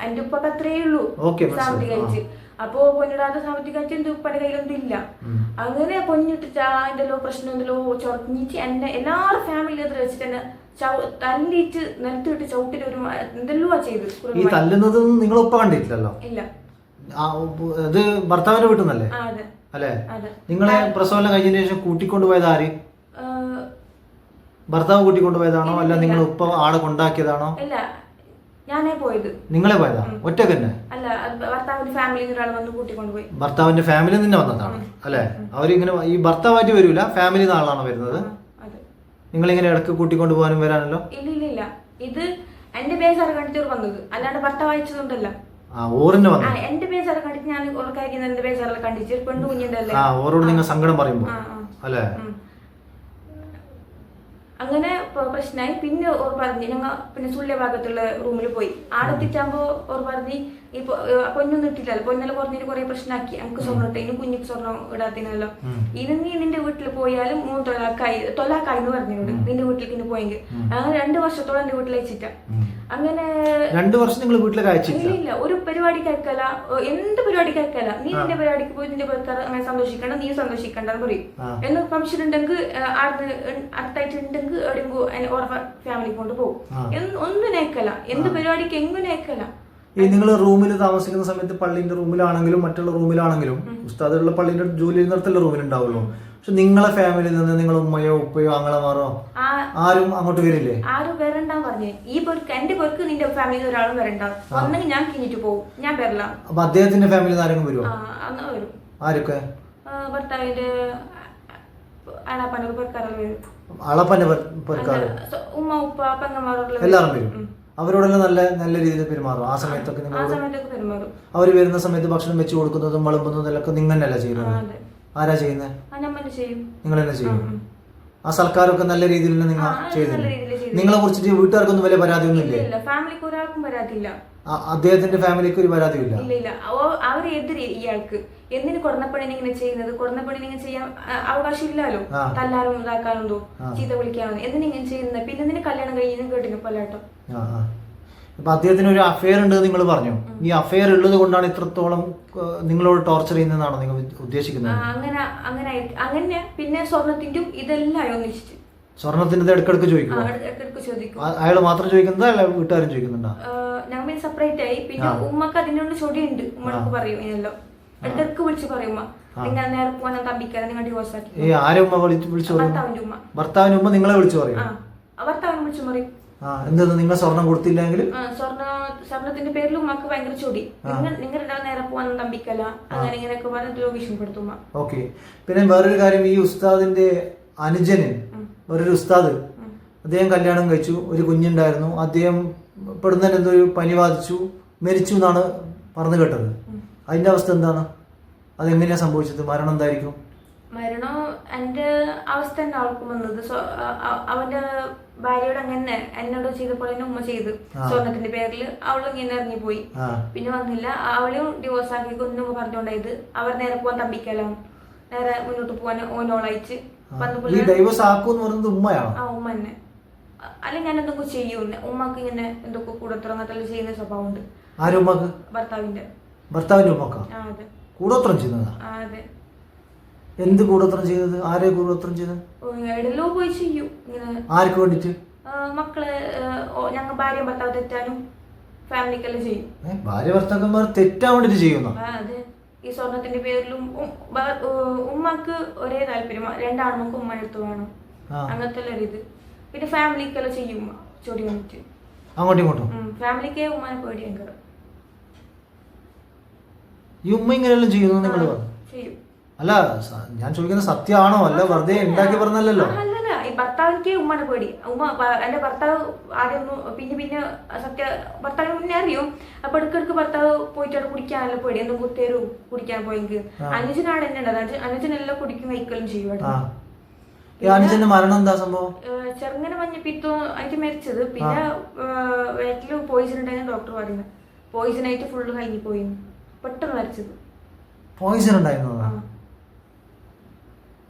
എന്റെ ഉപ്പൊക്കെ അത്രേ ഉള്ളൂ സാമ്പത്തിക കഴിച്ച്. അപ്പൊ പൊന്നിടാത്ത സാമ്പത്തിക കഴിച്ച് എന്റെ ഉപ്പയുടെ കയ്യിലൊന്നും ഇല്ല. അങ്ങനെ പൊന്നിട്ടിട്ട് എന്തല്ലോ പ്രശ്നം എന്തല്ലോ ചൊറഞ്ഞിട്ട് എന്നെ എല്ലാവരും ഫാമിലി എതിരെ വെച്ചിട്ട് എന്നെ തല്ലിട്ട് നിലത്തിട്ട് ചവിട്ടിട്ട് ഒരു എന്തെല്ലോ ചെയ്തു. ഈ തല്ലുന്നത് നിങ്ങൾ ഉപ്പ കണ്ടിട്ടില്ലല്ലോ? ഇല്ല. ഇത് ഭർത്താവിന്റെ വീട്ടിൽ നിന്നല്ലേ? അല്ലെ? നിങ്ങളെ പ്രസവം കഴിഞ്ഞതിന് ശേഷം കൂട്ടിക്കൊണ്ടുപോയത് ആര്? ഭർത്താവ് കൂട്ടിക്കൊണ്ടുപോയതാണോ അല്ല നിങ്ങൾ ഉപ്പ ആളെ കൊണ്ടാക്കിയതാണോ? ഇല്ല, ഞാനേ പോയത്. നിങ്ങളെ പോയതാ ഒറ്റക്ക് തന്നെ? അല്ല, ഭർത്താവിന്റെ ഫാമിലി ഒരാൾ വന്ന് കൂട്ടിക്കൊണ്ടുപോയി. ഭർത്താവിന്റെ ഫാമിലി തന്നെ വന്നതാണ് അല്ലെ? അവരിങ്ങനെ ഈ ഭർത്താവായിട്ട് വരൂല, ഫാമിലി നാളാണോ വരുന്നത്? നിങ്ങളിങ്ങനെ ഇടക്ക് കൂട്ടിക്കൊണ്ടു പോകാനും വരാനല്ലോ? ഇല്ല, ഇത് എന്റെ ബേസാറ് കണ്ടിട്ട് വന്നത്, അല്ലാണ്ട് ഭർത്താവ് അയച്ചതുകൊണ്ടല്ല. ഓറിന്റെ വന്നു എന്റെ ബേസാറ് കണ്ടിട്ട് ഞാൻ എന്റെ ബേസാറിലെ കണ്ടിട്ട് പെണ്ണു കുഞ്ഞിന്റെ അല്ലേ ഓരോട് നിങ്ങൾ സങ്കടം പറയുമ്പോ അല്ലേ? അങ്ങനെ പ്രശ്നമായി. പിന്നെ ഓർ പറഞ്ഞ് ഞങ്ങൾ പിന്നെ സുള്ളിയ ഭാഗത്തുള്ള റൂമിൽ പോയി. ആടെത്തിച്ചാകുമ്പോ ഓർ പറഞ്ഞ് ഈ പൊന്നൊന്നും ഇട്ടില്ലല്ലോ, പൊന്നെല്ലാം കുറഞ്ഞിട്ട് കുറെ പ്രശ്നമാക്കി. എനിക്ക് സ്വർണ്ണം ഇട്ട് ഇനി കുഞ്ഞിക്ക് സ്വർണ്ണം ഇടാത്തിനല്ലോ. ഇനി നീ നിന്റെ വീട്ടിൽ പോയാലും 3 തൊലാക്കായി എന്ന് പറഞ്ഞോട് നിന്റെ വീട്ടിലേക്ക് ഇനി പോയെങ്കിൽ. അങ്ങനെ 2 വർഷത്തോളം എന്റെ വീട്ടിൽ വെച്ചിട്ടാ. അങ്ങനെ 2 വർഷം നിങ്ങൾ വീട്ടിലേക്ക് അയച്ചില്ല? ഇല്ല, ഒരു പരിപാടിക്ക് അയക്കല, എന്ത് പരിപാടിക്ക് അയക്കല. നീ നിന്റെ പരിപാടിക്ക് പോയി നിന്റെ ഭർത്താവ് അങ്ങനെ സന്തോഷിക്കണ്ട, നീ സന്തോഷിക്കണ്ട എന്ന് പറയും. എന്ന് ഫംഗ്ഷൻ ഉണ്ടെങ്കിൽ അടുത്തായിട്ട് ഉണ്ടെങ്കിൽ എവിടെയെങ്കിലും ഓരോ ഫാമിലി കൊണ്ട് പോകും. ഒന്നും അയക്കല, എന്ത് പരിപാടിക്ക് എങ്ങനെ അയക്കല. ഈ നിങ്ങൾ റൂമിൽ താമസിക്കുന്ന സമയത്ത് പള്ളിന്റെ റൂമിലാണെങ്കിലും മറ്റുള്ള റൂമിലാണെങ്കിലും ഉസ്താദുള്ള പള്ളിന്റെ ജോലി ചെയ്യുന്നിടത്തുള്ള റൂമിലുണ്ടാവുള്ളൂ. പക്ഷെ നിങ്ങളെ ഫാമിലിയിൽ നിന്ന് നിങ്ങൾ ഉമ്മയോ ഉപ്പയോ ആങ്ങളമാരോ ആരും അങ്ങോട്ട് വരില്ലേ? ആരും വരണ്ടാന്ന് പറഞ്ഞേ. ഈ പേർക്ക് എന്റെ പേർക്ക് നിന്റെ ഫാമിലിയിൽ ഒരാളും വരണ്ട, ഒന്നെങ്കിൽ ഞാൻ കിഞ്ഞിട്ട് പോകും, ഞാൻ വരില്ല. അപ്പൊ അദ്ദേഹത്തിന്റെ ഫാമിലിയിൽ ആരെങ്കിലും വരുമോ? അന്ന് വരും. ആരൊക്കെ? ഭർത്താവിന്റെ അളാപ്പന്റെ പേർക്കാരെല്ലാം വരും. അളപ്പന്റെ പേർക്കാര്? ഉമ്മ ഉപ്പ പെങ്ങന്മാരെല്ലാം എല്ലാവരും വരും. അവരോടെല്ലാം നല്ല നല്ല രീതിയിൽ പെരുമാറും. ആ സമയത്തൊക്കെ നിങ്ങൾ അവര് വരുന്ന സമയത്ത് ഭക്ഷണം വെച്ച് കൊടുക്കുന്നതും വിളമ്പുന്നതും എല്ലാം നിങ്ങൾ തന്നെയല്ല ചെയ്യുന്നത്? ആരാ ചെയ്യുന്നത്? നിങ്ങൾ തന്നെ ചെയ്യും. ആ സൽക്കാരമൊക്കെ നല്ല രീതിയിൽ തന്നെ നിങ്ങൾ ചെയ്യുന്നു. നിങ്ങളെ കുറിച്ചിട്ട് വീട്ടുകാർക്കൊന്നും വലിയ പരാതിയൊന്നും ഇല്ലേ? ഫാമിലിക്ക് ഒരാൾക്കും പരാതിയില്ല. അദ്ദേഹത്തിന്റെ ഫാമിലിക്ക് ഒരു പരാതിയില്ല? ഇല്ല. അവരെതിരെ ഇയാൾക്ക് എന്തിന് കൊടുന്നപ്പണിനെ ഇങ്ങനെ ചെയ്യുന്നത്? കൊടുന്നപ്പണിനെ ഇങ്ങനെ ചെയ്യാൻ അവകാശം ഇല്ലല്ലോ. തല്ലാനും ഇതാക്കാനും ചീത്ത വിളിക്കാനും എന്തിനിങ്ങനെ ചെയ്യുന്നത്? പിന്നെ എന്തിന് കല്യാണം കഴിഞ്ഞും കേട്ടില്ല പലട്ടോ. അപ്പൊ അദ്ദേഹത്തിന് ഒരു അഫെയർ ഉണ്ട് നിങ്ങൾ പറഞ്ഞു. ഈ അഫെയർ ഉള്ളത് കൊണ്ടാണ് ഇത്രത്തോളം നിങ്ങളോട് ടോർച്ചർ ചെയ്യുന്നതാണ് നിങ്ങൾ ഉദ്ദേശിക്കുന്നത്? അങ്ങനെ പിന്നെ സ്വർണത്തിന്റെയും ഇതെല്ലാം ഒന്നിച്ചിട്ട്. സ്വർണത്തിന്റെ ഇടക്കിടക്ക് ചോദിക്കും? അയാൾ മാത്രം ചോദിക്കുന്നതാ അല്ല വീട്ടുകാരും ചോദിക്കുന്നുണ്ടോ? ഞങ്ങൾ സെപ്പറേറ്റ് ആയി. പിന്നെ ഉമ്മക്ക് അതിനോട് ചൊടിയുണ്ട്. ഉമ്മക്ക് പറയും ഇങ്ങനെയല്ലോ, ഇടക്കിടക്ക് വിളിച്ച് പറയും ഉമ്മ നിങ്ങൾ നേരെ പോകാൻ തമ്പിക്കാതെ നിങ്ങൾ ഡിവോഴ്സ് ആക്കി. ആരെ ഉമ്മ വിളിച്ചു? ഭർത്താവിന്റെ ഉമ്മ. ഭർത്താവിന്റെ ഉമ്മ നിങ്ങളെ വിളിച്ചു പറയും? ഭർത്താവിനെ വിളിച്ചു പറയും. എന്താ നിങ്ങൾ സ്വർണം കൊടുത്തില്ലെങ്കിൽ? സ്വർണത്തിന്റെ പേരിൽ ഉമ്മക്ക് ഭയങ്കര ചൊടി. നിങ്ങൾ നേരെ പോകാൻ തമ്പിക്കല, അങ്ങനെ ഇങ്ങനെയൊക്കെ പറഞ്ഞിട്ട് ഭീഷണിപ്പെടുത്തും. ഓക്കെ. പിന്നെ വേറൊരു കാര്യം, ഈ ഉസ്താദിന്റെ അനുജന് വേറൊരു ഉസ്താദ്, അദ്ദേഹം കല്യാണം കഴിച്ചു, ഒരു കുഞ്ഞുണ്ടായിരുന്നു. അദ്ദേഹം പെടുന്നതിന് എന്തോ ഒരു പനി ബാധിച്ചു, മരിച്ചു എന്നാണ് പറഞ്ഞു കേട്ടത്. അതിന്റെ അവസ്ഥ എന്താണ്? അതെങ്ങനെയാ സംഭവിച്ചത്? മരണം എന്തായിരിക്കും? മരണം എന്റെ അവസ്ഥ തന്നെ അവൾക്കും വന്നത്. അവന്റെ ഭാര്യയോട് അങ്ങനെ എന്നോട് ചെയ്തപ്പോൾ തന്നെ ഉമ്മ ചെയ്ത് സ്വർണത്തിന്റെ പേരിൽ അവളും ഇങ്ങനെ ഇറങ്ങിപ്പോയി. പിന്നെ വന്നില്ല. അവളും ഡിവോഴ്സ് ആക്കി ഒന്നും പറഞ്ഞുകൊണ്ടായത്. അവർ നേരെ പോകാൻ തമ്പിക്കലാം, നേരെ മുന്നോട്ട് പോകാൻ ഓനോളയച്ച് ഉമ്മ തന്നെ. അല്ലെങ്കിൽ ഞാൻ എന്തൊക്കെ ചെയ്യും. ഉമ്മക്ക് ഇങ്ങനെ എന്തൊക്കെ കൂടോത്രം അങ്ങനത്തെ ചെയ്യുന്ന സ്വഭാവം ഉണ്ട്. ഭർത്താവിന്റെ ഉമ്മക്ക് കൂടോത്രം ചെയ്യുന്നതാ? അതെ. എന്ത് കൂടോത്രം ചെയ്യുന്നത്? ആരെ കൂടോത്രം ചെയ്യുന്നത്? എവിടെല്ലോ പോയി ചെയ്യും. ആർക്ക് വേണ്ടിട്ട്? മക്കളെ ഞങ്ങൾ ഭാര്യ ഭർത്താവ് തെറ്റാനും ഫാമിലിക്കെല്ലാം ചെയ്യും. ഭാര്യ ഭർത്താക്കന്മാർ തെറ്റാൻ വേണ്ടിട്ട് ചെയ്യുന്നു? അതെ. ഈ സ്വർണത്തിന്റെ പേരിലും ഉമ്മക്ക് ഒരേ താല്പര്യം, രണ്ടാണുമൊക്കെ ഉമ്മ എടുത്തു വേണം, അങ്ങനത്തെ ഒരു ഇത്. പിന്നെ ഫാമിലിക്കെല്ലാം ചെയ്യും ഉമ്മ ചൊടി വന്നിട്ട് അങ്ങോട്ടും ഇങ്ങോട്ടും. ഫാമിലിക്ക് ഉമ്മനെ പേടി ഭയങ്കര. ഈ ഉമ്മ ഇങ്ങനെയെല്ലാം ചെയ്യുന്നു നിങ്ങൾ ചെയ്യും? അല്ല, ഞാൻ ചോദിക്കുന്നത് സത്യമാണോ? അല്ല വെറുതെ ഉണ്ടാക്കി പറഞ്ഞല്ലോ. അല്ലല്ല, ഈ ഭർത്താവിന്റെ ഉമ്മനെ പേടി. എന്റെ ഭർത്താവ് ആദ്യം പിന്നെ സത്യ ഭർത്താവിന് മുന്നേ അറിയും. അപ്പൊ ഇടയ്ക്കിടക്ക് ഭർത്താവ് പോയിട്ട് അവിടെ കുടിക്കാനല്ല പേടി. എന്തും കുത്തേരും കുടിക്കാൻ പോയെങ്കിൽ. അനുജനാട് തന്നെ ഉണ്ട്. അനുജനെല്ലാം കുടിക്കും വയ്ക്കലും ചെയ്യും. അനുജന്റെ മരണം എന്താ സംഭവം? ചെറുങ്ങനെ മഞ്ഞപ്പിത്തോ ആയിട്ട് മരിച്ചത്. പിന്നെ വയറ്റില് പോയിസൺ ഉണ്ടായിരുന്നു ഡോക്ടർ പറയുന്നത്. പോയിസൺ ആയിട്ട് ഫുള്ള് കഴിഞ്ഞു പോയി, പെട്ടെന്ന് മരിച്ചത്. പോയിസൺ ഉണ്ടായിരുന്നു?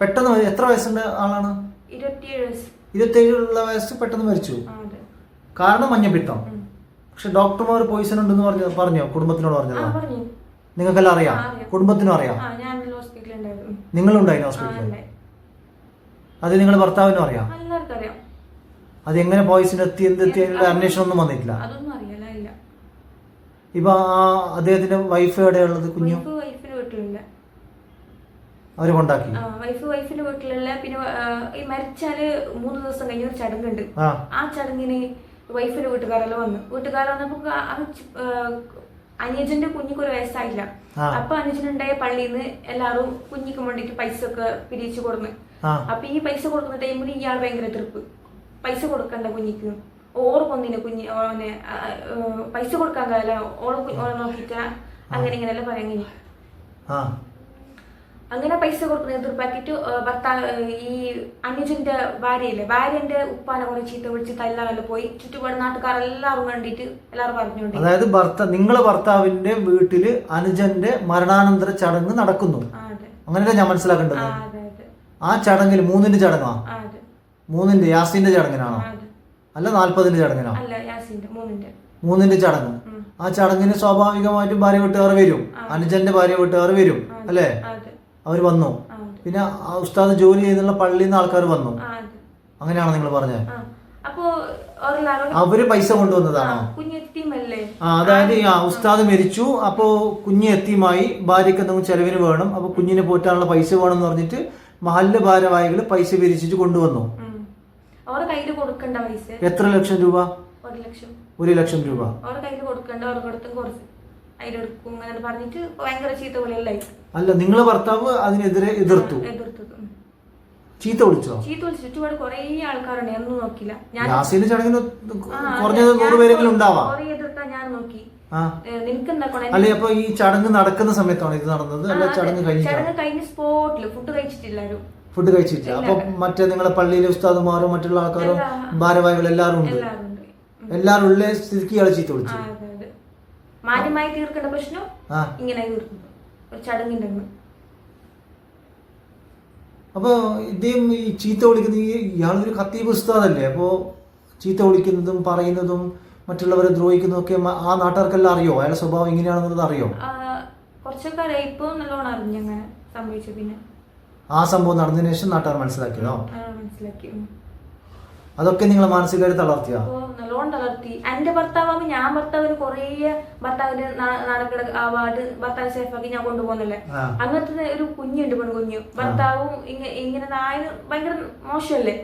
പെട്ടെന്ന്? എത്ര വയസ്സിന്റെ ആളാണ്? 27 വയസ്സ് പെട്ടെന്ന് മരിച്ചു. കാരണം മഞ്ഞപ്പിത്തം. പക്ഷെ ഡോക്ടർമാർ പോയിസൺ ഉണ്ടെന്ന് പറഞ്ഞോ? കുടുംബത്തിനോട് പറഞ്ഞോ? നിങ്ങൾക്കെല്ലാം അറിയാം? കുടുംബത്തിനും അറിയാം? നിങ്ങളുണ്ടായിരുന്നു ഹോസ്പിറ്റലിൽ? അത് നിങ്ങളുടെ ഭർത്താവിനും അറിയാം? അത് എങ്ങനെ പോയിസൺ എത്തി, എന്തെത്തി, അതിനുള്ള അന്വേഷണം ഒന്നും വന്നിട്ടില്ല? ഇപ്പൊ അദ്ദേഹത്തിന്റെ വൈഫ് എവിടെയുള്ളത്? കുഞ്ഞു അവര് കൊണ്ടാക്കി? വൈഫിന്റെ വീട്ടിലുള്ള. പിന്നെ ഈ മരിച്ചാല് 3 ദിവസം കഴിഞ്ഞ ഒരു ചടങ്ങുണ്ട്. ആ ചടങ്ങിന് വൈഫിന്റെ വീട്ടുകാരെല്ലാം വന്നു. വന്നപ്പോ അനുജന്റെ കുഞ്ഞിക്ക് 1 വയസ്സായില്ല. അപ്പൊ അനുജനുണ്ടായ പള്ളിയിൽ നിന്ന് എല്ലാവരും കുഞ്ഞിക്ക് വേണ്ടിട്ട് പൈസ ഒക്കെ പിരിച്ചു കൊടുന്നു. അപ്പൊ ഈ പൈസ കൊടുക്കുന്ന ടൈമിൽ ഇയാൾ ഭയങ്കര എതിർപ്പ്. പൈസ കൊടുക്കണ്ട കുഞ്ഞിക്ക്, ഓറ് കൊന്നിന് കുഞ്ഞ് ഓനെ പൈസ കൊടുക്കാൻ കാല ഓളെ നോക്കിട്ട് അങ്ങനെ ഇങ്ങനെല്ലാം പറയാൻ. അങ്ങനെ പൈസ കൊടുക്കുന്ന എതിർപ്പാക്കിട്ട് ഭർത്താവ് ഈ അനുജന്റെ ഭാര്യയില്ലേ, ഭാര്യന്റെ ഉപ്പാനെ കുറെ ചീത്ത വിളിച്ച് തല്ലാനെല്ലാം പോയി. ചുറ്റുപാട് നാട്ടുകാരെല്ലാവരും കണ്ടിട്ട് എല്ലാവരും പറഞ്ഞുകൊണ്ട്. അതായത് നിങ്ങളെ ഭർത്താവിന്റെ വീട്ടില് അനുജന്റെ മരണാനന്തര ചടങ്ങ് നടക്കുന്നു, അങ്ങനെയല്ല ഞാൻ മനസ്സിലാക്കേണ്ടത്? ആ ചടങ്ങിൽ 3ന്റെ ചടങ്ങാ? 3ന്റെ യാസീന്റെ ചടങ്ങിനാണോ? അല്ല 40ന്റെ ചടങ്ങിനോ? അല്ല, യാസിന്റെ 3ന്റെ ചടങ്ങ്. ആ ചടങ്ങിന് സ്വാഭാവികമായിട്ടും ഭാര്യ വീട്ടുകാർ വരും, അനുജന്റെ ഭാര്യ വീട്ടുകാർ വരും അല്ലേ? അവർ വന്നു. പിന്നെ ഉസ്താദ് ജോലി ചെയ്യുന്നുള്ള പള്ളിയിൽ നിന്ന് ആൾക്കാർ വന്നു. അങ്ങനെയാണോ നിങ്ങൾ പറഞ്ഞത്? അവര് പൈസ കൊണ്ടുവന്നതാണോ? അതായത് ഉസ്താദ് മരിച്ചു, അപ്പോ കുഞ്ഞ് എത്തിയുമായി, ഭാര്യക്ക് എന്തെങ്കിലും ചെലവിന് വേണം, അപ്പൊ കുഞ്ഞിനെ പോറ്റാനുള്ള പൈസ വേണം എന്ന് പറഞ്ഞിട്ട് മഹല്ല് ഭാരവാഹികൾ പൈസ പിരിച്ചിട്ട് കൊണ്ടുവന്നു. എത്ര ലക്ഷം രൂപ? 1 ലക്ഷം രൂപ. അല്ല, നിങ്ങളെ ഭർത്താവ് അതിനെതിരെ എതിർത്തു, ചീത്ത വിളിച്ചോ? ചുറ്റുപാട് കുറെ ആൾക്കാരുണ്ട്, ഒന്നും നോക്കില്ല. യാസീന്റെ ചടങ്ങിന് കുറഞ്ഞത് 100 പേരെങ്കിലും ഉണ്ടാവാം. ഞാൻ നോക്കി. അല്ല, അപ്പൊ ഈ ചടങ്ങ് നടക്കുന്ന സമയത്താണ് ഇത് നടന്നത്? അല്ല, ചടങ്ങ് കഴിഞ്ഞ സ്പോട്ടില് ഫുഡ് കഴിച്ചിട്ടില്ല. ഫുഡ് കഴിച്ചിട്ടില്ല. അപ്പൊ മറ്റേ നിങ്ങളെ പള്ളിയിലെ ഉസ്താദുമാരും മറ്റുള്ള ആൾക്കാരും ഭാരവാഹികളും എല്ലാവരും ഉണ്ട്. എല്ലാവരും ഉള്ള സ്ഥിതിക്ക് ഇയാളെ ചീത്ത വിളിച്ചു. മാന്യമായി തീർക്കേണ്ട പ്രശ്നം ഇങ്ങനെ ചടങ്ങിന്റെ. അപ്പൊ ഇദ്ദേഹം ഈ ചീത്ത വിളിക്കുന്ന ഇയാളൊരു ഖത്തീബ് ഉസ്താദല്ലേ? അപ്പോ ചീത്ത വിളിക്കുന്നതും പറയുന്നതും മറ്റുള്ളവരെ ദ്രോഹിക്കുന്നതും ഒക്കെ ആ നാട്ടുകാർക്കെല്ലാം അറിയോ? അയാളുടെ സ്വഭാവം ഇങ്ങനെയാണെന്നുള്ളത് അറിയോ? കുറച്ചൊക്കെ ഇപ്പൊ നല്ലോണം അറിഞ്ഞങ്ങനെ സംഭവിച്ചു. പിന്നെ ആ സംഭവം നടന്നതിന് ശേഷം നാട്ടുകാർ മനസ്സിലാക്കിയോ? മനസ്സിലാക്കി. അതൊക്കെ നിങ്ങളെ മാനസികമായിട്ട് തളർത്തിയോ? നല്ലോണം തളർത്തി. എന്റെ ഭർത്താവ്, ഞാൻ ഭർത്താവിന് കൊറേ ഭർത്താവിന്റെ നാണക്കേട് അവാർഡ് ഭർത്താവ് സേഫാക്കി ഞാൻ കൊണ്ടുപോകുന്നല്ലേ. അങ്ങനത്തെ ഒരു കുഞ്ഞുണ്ട്, പെൺകുഞ്ഞു. ഭർത്താവും ഇങ്ങനെ നായന് ഭയങ്കര മോശമല്ലേ.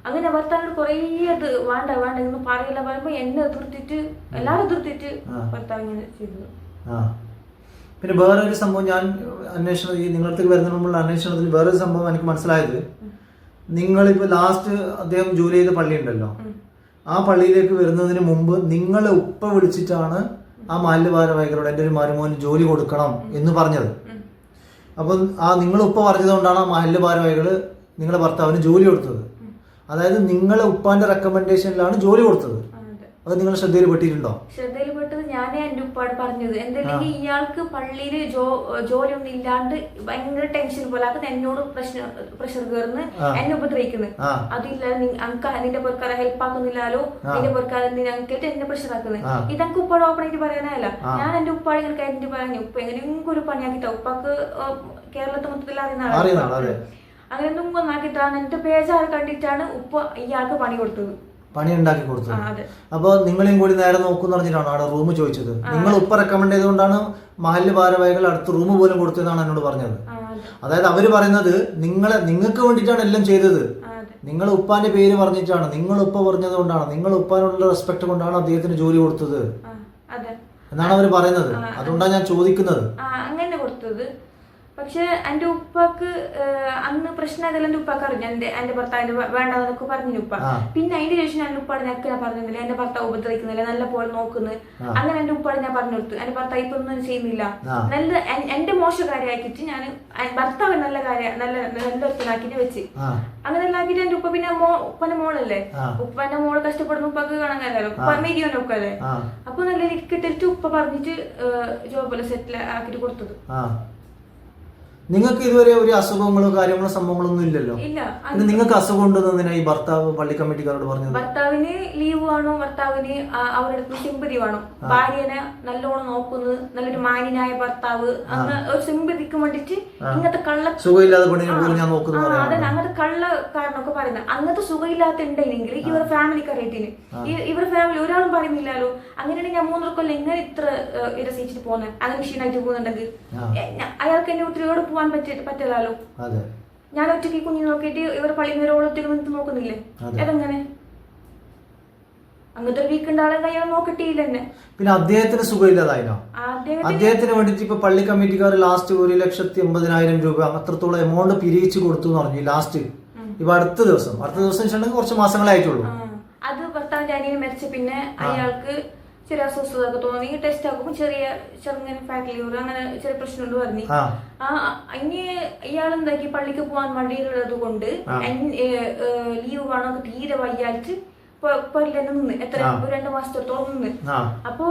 അങ്ങനെ ഭർത്താവിനോട് കൊറേ അത് വേണ്ട വേണ്ട എന്ന് പറയില്ല പറയുമ്പോ എന്നെ എതിർത്തിട്ട് എല്ലാരും എതിർത്തിട്ട് ഭർത്താവ് ഇങ്ങനെ ചെയ്തത്. പിന്നെ വേറൊരു സംഭവം ഞാൻ അന്വേഷണം, ഈ നിങ്ങളടുത്തേക്ക് വരുന്ന മുമ്പുള്ള അന്വേഷണത്തിൽ വേറൊരു സംഭവം എനിക്ക് മനസ്സിലായത്, നിങ്ങളിപ്പോ ലാസ്റ്റ് അദ്ദേഹം ജോലി ചെയ്ത പള്ളി ഉണ്ടല്ലോ, ആ പള്ളിയിലേക്ക് വരുന്നതിന് മുമ്പ് നിങ്ങളെ ഉപ്പ വിളിച്ചിട്ടാണ് ആ മഹല്ല് ഭാരവാഹികളോട് എൻ്റെ ഒരു മരുമോന് ജോലി കൊടുക്കണം എന്ന് പറഞ്ഞത്. അപ്പം ആ നിങ്ങൾ ഉപ്പ പറഞ്ഞതുകൊണ്ടാണ് ആ മഹല്ല് ഭാരവാഹികൾ നിങ്ങളുടെ ഭർത്താവിന് ജോലി കൊടുത്തത്. അതായത് നിങ്ങളെ ഉപ്പാന്റെ റെക്കമെൻഡേഷനിലാണ് ജോലി കൊടുത്തത്. അത് നിങ്ങൾ ശ്രദ്ധയിൽ പെട്ടിട്ടുണ്ടോ? ശ്രദ്ധയിൽപ്പെട്ടത് ഞാനേ എന്റെ ഉപ്പാട് പറഞ്ഞത്. എന്തെങ്കിലും ഇയാൾക്ക് പള്ളിയിൽ ജോലി ഒന്നും ഇല്ലാണ്ട് ഭയങ്കര ടെൻഷൻ പോലെ അത് എന്നോട് പ്രഷർ കയറുന്നു, എന്നെ ഉപദ്രവിക്കുന്നത്. അതില്ല, നിന്റെ പേർക്കാരെ ഹെൽപ്പ് ആക്കുന്നില്ലാലോ, നിന്റെ പേർക്കാരെ കേട്ട് എന്നെ പ്രഷർ ആക്കുന്നത്. ഇതൊക്കെ ഉപ്പാട് ഓപ്പൺ ആയിട്ട് പറയാനല്ല. ഞാൻ എന്റെ ഉപ്പാട് ഇങ്ങനെ കഴിഞ്ഞിട്ട് പറഞ്ഞു, ഉപ്പ എങ്ങനെയെങ്കിലും ഒരു പണിയാക്കിട്ടോ. ഉപ്പാക്ക് കേരളത്തിൽ മൊത്തത്തിൽ അറിയുന്ന ആളാണ്. അങ്ങനെ എന്തെങ്കിലും ആക്കിയിട്ടാണ് എന്റെ പേജാറ് കണ്ടിട്ടാണ് ഉപ്പ ഇയാൾക്ക് പണി കൊടുത്തത്, പണി ഉണ്ടാക്കി കൊടുത്തത്. അപ്പൊ നിങ്ങളെയും കൂടി നേരെ നോക്കുന്ന പറഞ്ഞിട്ടാണ് അവിടെ റൂം ചോദിച്ചത്. നിങ്ങൾ ഉപ്പ റെക്കമെൻഡ് ചെയ്തുകൊണ്ടാണ് മഹല്ല് ഭാരവാഹികൾ അടുത്ത് റൂം പോലും കൊടുത്തതെന്നാണ് എന്നോട് പറഞ്ഞത്. അതായത് അവര് പറയുന്നത് നിങ്ങൾക്ക് വേണ്ടിയിട്ടാണ് എല്ലാം ചെയ്തത്, നിങ്ങൾ ഉപ്പാന്റെ പേര് പറഞ്ഞിട്ടാണ്, നിങ്ങൾ ഉപ്പ പറഞ്ഞത് കൊണ്ടാണ്, നിങ്ങൾ ഉപ്പാനുള്ള റെസ്പെക്ട് കൊണ്ടാണ് അദ്ദേഹത്തിന് ജോലി കൊടുത്തത് എന്നാണ് അവര് പറയുന്നത്. അതുകൊണ്ടാണ് ഞാൻ ചോദിക്കുന്നത്. അങ്ങനെ കൊടുത്തത്. പക്ഷെ എന്റെ ഉപ്പാക്ക് അന്ന് പ്രശ്നമായതല്ല. എന്റെ ഉപ്പാക്ക് അറിഞ്ഞു എന്റെ ഭർത്താവിന്റെ വേണ്ടെന്നൊക്കെ പറഞ്ഞു ഉപ്പ. പിന്നെ അതിന്റെ ശേഷം എന്റെ ഉപ്പാട് ഞാൻ പറഞ്ഞില്ല, എന്റെ ഭർത്താവ് ഉപദ്രവിക്കുന്നില്ല, നല്ല പോലെ നോക്കുന്നു. അങ്ങനെ എന്റെ ഉപ്പാട് ഞാൻ പറഞ്ഞു കൊടുത്തു, എന്റെ ഭർത്താവ് ഇപ്പൊ ഒന്നും ചെയ്യുന്നില്ല, നല്ല എന്റെ മോശ കാര്യമാക്കിയിട്ട് ഞാൻ ഭർത്താവ് നല്ല കാര്യം നല്ലൊരുത്തനാക്കിട്ട് വെച്ച് അങ്ങനെ എല്ലാം ആക്കിയിട്ട് എന്റെ ഉപ്പ. പിന്നെ ഉപ്പന്റെ മോളല്ലേ, ഉപ്പന്റെ മോള് കഷ്ടപ്പെടുന്ന ഉപ്പാക്ക് കാണാൻ കഴിയാലോ, ഉപ്പ മെരിയോന്റെ ഉപ്പല്ലേ. അപ്പൊ നല്ല കിട്ടിട്ട് ഉപ്പ പറഞ്ഞിട്ട് ജോബില് സെറ്റിൽ ആക്കിട്ട് കൊടുത്തത്. നിങ്ങൾക്ക് ഇതുവരെ ഒരു അസുഖങ്ങളോ കാര്യങ്ങളോ സംഭവങ്ങളൊന്നും ഇല്ലല്ലോ? ഇല്ല. നിങ്ങൾക്ക് അസുഖം ഉണ്ടെന്ന് ഈ ഭർത്താവ് പള്ളി കമ്മിറ്റിക്കാരോട് പറഞ്ഞത്? ഭർത്താവിന് ലീവ് വേണോ, ഭർത്താവിന് അവരുടെ സിമ്പതി വേണം, ഭാര്യനെ നല്ലോണം നോക്കുന്നത്, നല്ലൊരു മാന്യനായ ഭർത്താവ്, അങ്ങനെ ഒരു സിമ്പതിക്ക് വേണ്ടിട്ട് ഇങ്ങനത്തെ സുഖമില്ലാതെ ഞാൻ നോക്കുന്നു, അങ്ങനത്തെ കള്ള കാരണമൊക്കെ പറയുന്നത്. അങ്ങനത്തെ സുഖമില്ലാത്ത ഉണ്ടെങ്കിൽ ഇവരുടെ ഫാമിലിക്ക് അറിയത്തിന്, ഇവരുടെ ഫാമിലി ഒരാളും പറയുന്നില്ലല്ലോ. അങ്ങനെയാണെങ്കിൽ ഞാൻ 3 കൊല്ലം എങ്ങനെ ഇത്ര രസിച്ചിട്ട് പോകുന്നത്, അങ്ങനെ ക്ഷീണമായിട്ട് പോകുന്നുണ്ടെങ്കിൽ അയാൾക്ക് എന്റെ വീട്ടിലോട് പോകാൻ പറ്റില്ലല്ലോ. ഞാൻ ഒറ്റയ്ക്ക് കുഞ്ഞു നോക്കിയിട്ട് ഇവർ പള്ളിയിൽ ഒറ്റയ്ക്ക് നിന്ന് നോക്കുന്നില്ലേ, അതെങ്ങനെ? അങ്ങനത്തെ ഒരു വീക്ക് ഉണ്ടാകാൻ അയാൾ നോക്കിട്ടില്ല എന്നെ. പിന്നെ അദ്ദേഹത്തിന് സുഖമില്ലാതായിനോ? അദ്ദേഹത്തിന് വേണ്ടിട്ട് ഇപ്പൊ പള്ളി കമ്മിറ്റിക്കാർ ലാസ്റ്റ് 1,80,000 രൂപ അത്രത്തോളം എമൗണ്ട് പിരിച്ചു കൊടുത്തു എന്ന് പറഞ്ഞു ലാസ്റ്റ്. ഇപ്പൊ അടുത്ത ദിവസം കുറച്ച് മാസങ്ങളെ ആയിട്ടുള്ളൂ. അത് ഭർത്താവിന്റെ അനിയൻ മരിച്ച പിന്നെ അയാൾക്ക് ചെറിയ അസ്വസ്ഥതൊക്കെ തോന്നി. ടെസ്റ്റ് ആക്കുമ്പോൾ ചെറുങ്ങനെ ഫാറ്റ് ലിവർ അങ്ങനെ ചെറിയ പ്രശ്നമുണ്ട് പറഞ്ഞു. ഇനി ഇയാളെന്താക്കി പള്ളിക്ക് പോകാൻ വണ്ടിയിലുള്ളത് കൊണ്ട് ലീവ് വേണം, തീരെ വയ്യായിട്ട് നിന്ന് എത്ര 2 മാസത്തോളം നിന്ന്. അപ്പോ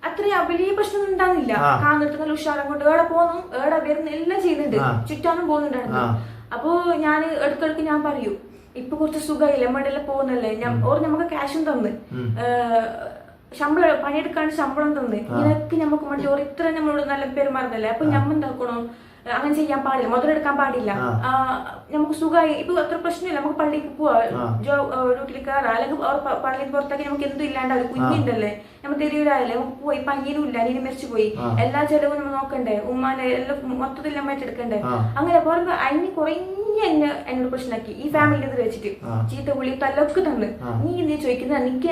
അത്രയും വലിയ പ്രശ്നം ഉണ്ടാകുന്നില്ല. കാണുന്നിടത്ത് നല്ല ഉഷാരം കൊണ്ട് ഏടെ പോന്നു, ഏടെ വരുന്ന എല്ലാം ചെയ്യുന്നുണ്ട്, ചുറ്റാനും പോകുന്നുണ്ടായിരുന്നു. അപ്പോ ഞാൻ ഇടയ്ക്കിടയ്ക്ക് ഞാൻ പറയൂ, ഇപ്പൊ കുറച്ച് സുഖമായില്ല, എമ്മടെല്ലാം പോകുന്നല്ലേ, ഓർ നമുക്ക് ക്യാഷും തന്ന്, ശമ്പളം പണിയെടുക്കാൻ ശമ്പളം തന്ന്, ഇങ്ങനെയൊക്കെ നമുക്ക് വേണ്ടി ഓർ ഇത്ര നമ്മളോട് നല്ല പെരുമാറുന്നല്ലേ. അപ്പൊ ഞമ്മ എന്താക്കണോ, അങ്ങനെ ചെയ്യാൻ പാടില്ല, മുതലെടുക്കാൻ പാടില്ല. നമുക്ക് സുഖമായി ഇപ്പൊ അത്ര പ്രശ്നമില്ല, നമുക്ക് പള്ളിക്ക് പോവാ, ഡ്യൂട്ടിയിൽ കയറാം, അല്ലെങ്കിൽ പള്ളിയിൽ പുറത്താക്കി നമുക്ക് എന്തും ഇല്ലാണ്ടാവും, കുഞ്ഞിണ്ടല്ലേ, നമ്മൾ തെരുവിലായല്ലേ, നമുക്ക് പോയി പയ്യനും ഇല്ല, അനിയനും മരിച്ചു പോയി, എല്ലാ ചെലവും നമ്മൾ നോക്കണ്ടേ, ഉമ്മാനെ എല്ലാം മൊത്തത്തിൽ നമ്മൾ ഏറ്റെടുക്കണ്ടേ. അങ്ങനെ പറയുമ്പോ അതിന് കുറേ എന്നോട് പ്രശ്നമാക്കി, ഈ ഫാമിലിന്റെ ഇത് വെച്ചിട്ട് ചീത്ത വിളി തല്ലൊക്കെ തന്ന്. നീ ചോദിക്കുന്ന നിക്ക്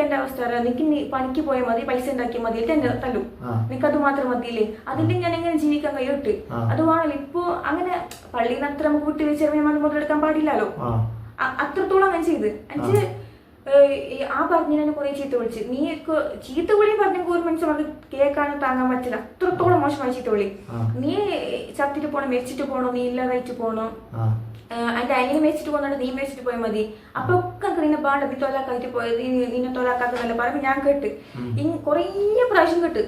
എന്റെ അവസ്ഥ അറിയാം, നിക്ക് നീ പണിക്ക് പോയാൽ മതി, പൈസ ഉണ്ടാക്കിയാൽ മതി, എന്നെ തല്ലു, നിനക്കത് മാത്രം മതിയില്ലേ, അതിന്റെ ഞാൻ എങ്ങനെ ജീവിക്കാൻ കഴിയോട്ട്. അതുവാണല്ലോ ഇപ്പൊ അങ്ങനെ പള്ളിയിൽ നിന്ന് അത്ര നമുക്ക് വിട്ട് വെച്ച് മുതലെടുക്കാൻ പാടില്ലല്ലോ, അത്രത്തോളം അങ്ങനെ ചെയ്ത്. എനിക്ക് ആ പറഞ്ഞതിനെ കുറെ ചീത്ത വിളിച്ച്, നീ ചീത്ത വിളി പറഞ്ഞ ഒരു മനുഷ്യൻ അത് കേൾക്കാനും താങ്ങാൻ പറ്റില്ല, അത്രത്തോളം മോശമായി ചീത്ത വിളി. നീ ചത്തിട്ട് പോണോ, മരിച്ചിട്ട് പോണോ, നീ ഇല്ലാതായിട്ട് പോണോ, അതിന്റെ അനിയനെ മേച്ചിട്ട് പോകുന്നുണ്ട്, നീ മേച്ചിട്ട് പോയാൽ മതി, അപ്പൊ ഒക്കെ നിന്നെ പാണ്ട നീ തൊലാക്കായിട്ട് പോയത്, നിന്നെ തൊലാക്കാക്കുന്നല്ല പറയുമ്പോ ഞാൻ കേട്ട് കൊറേ പ്രാവശ്യം കേട്ട്,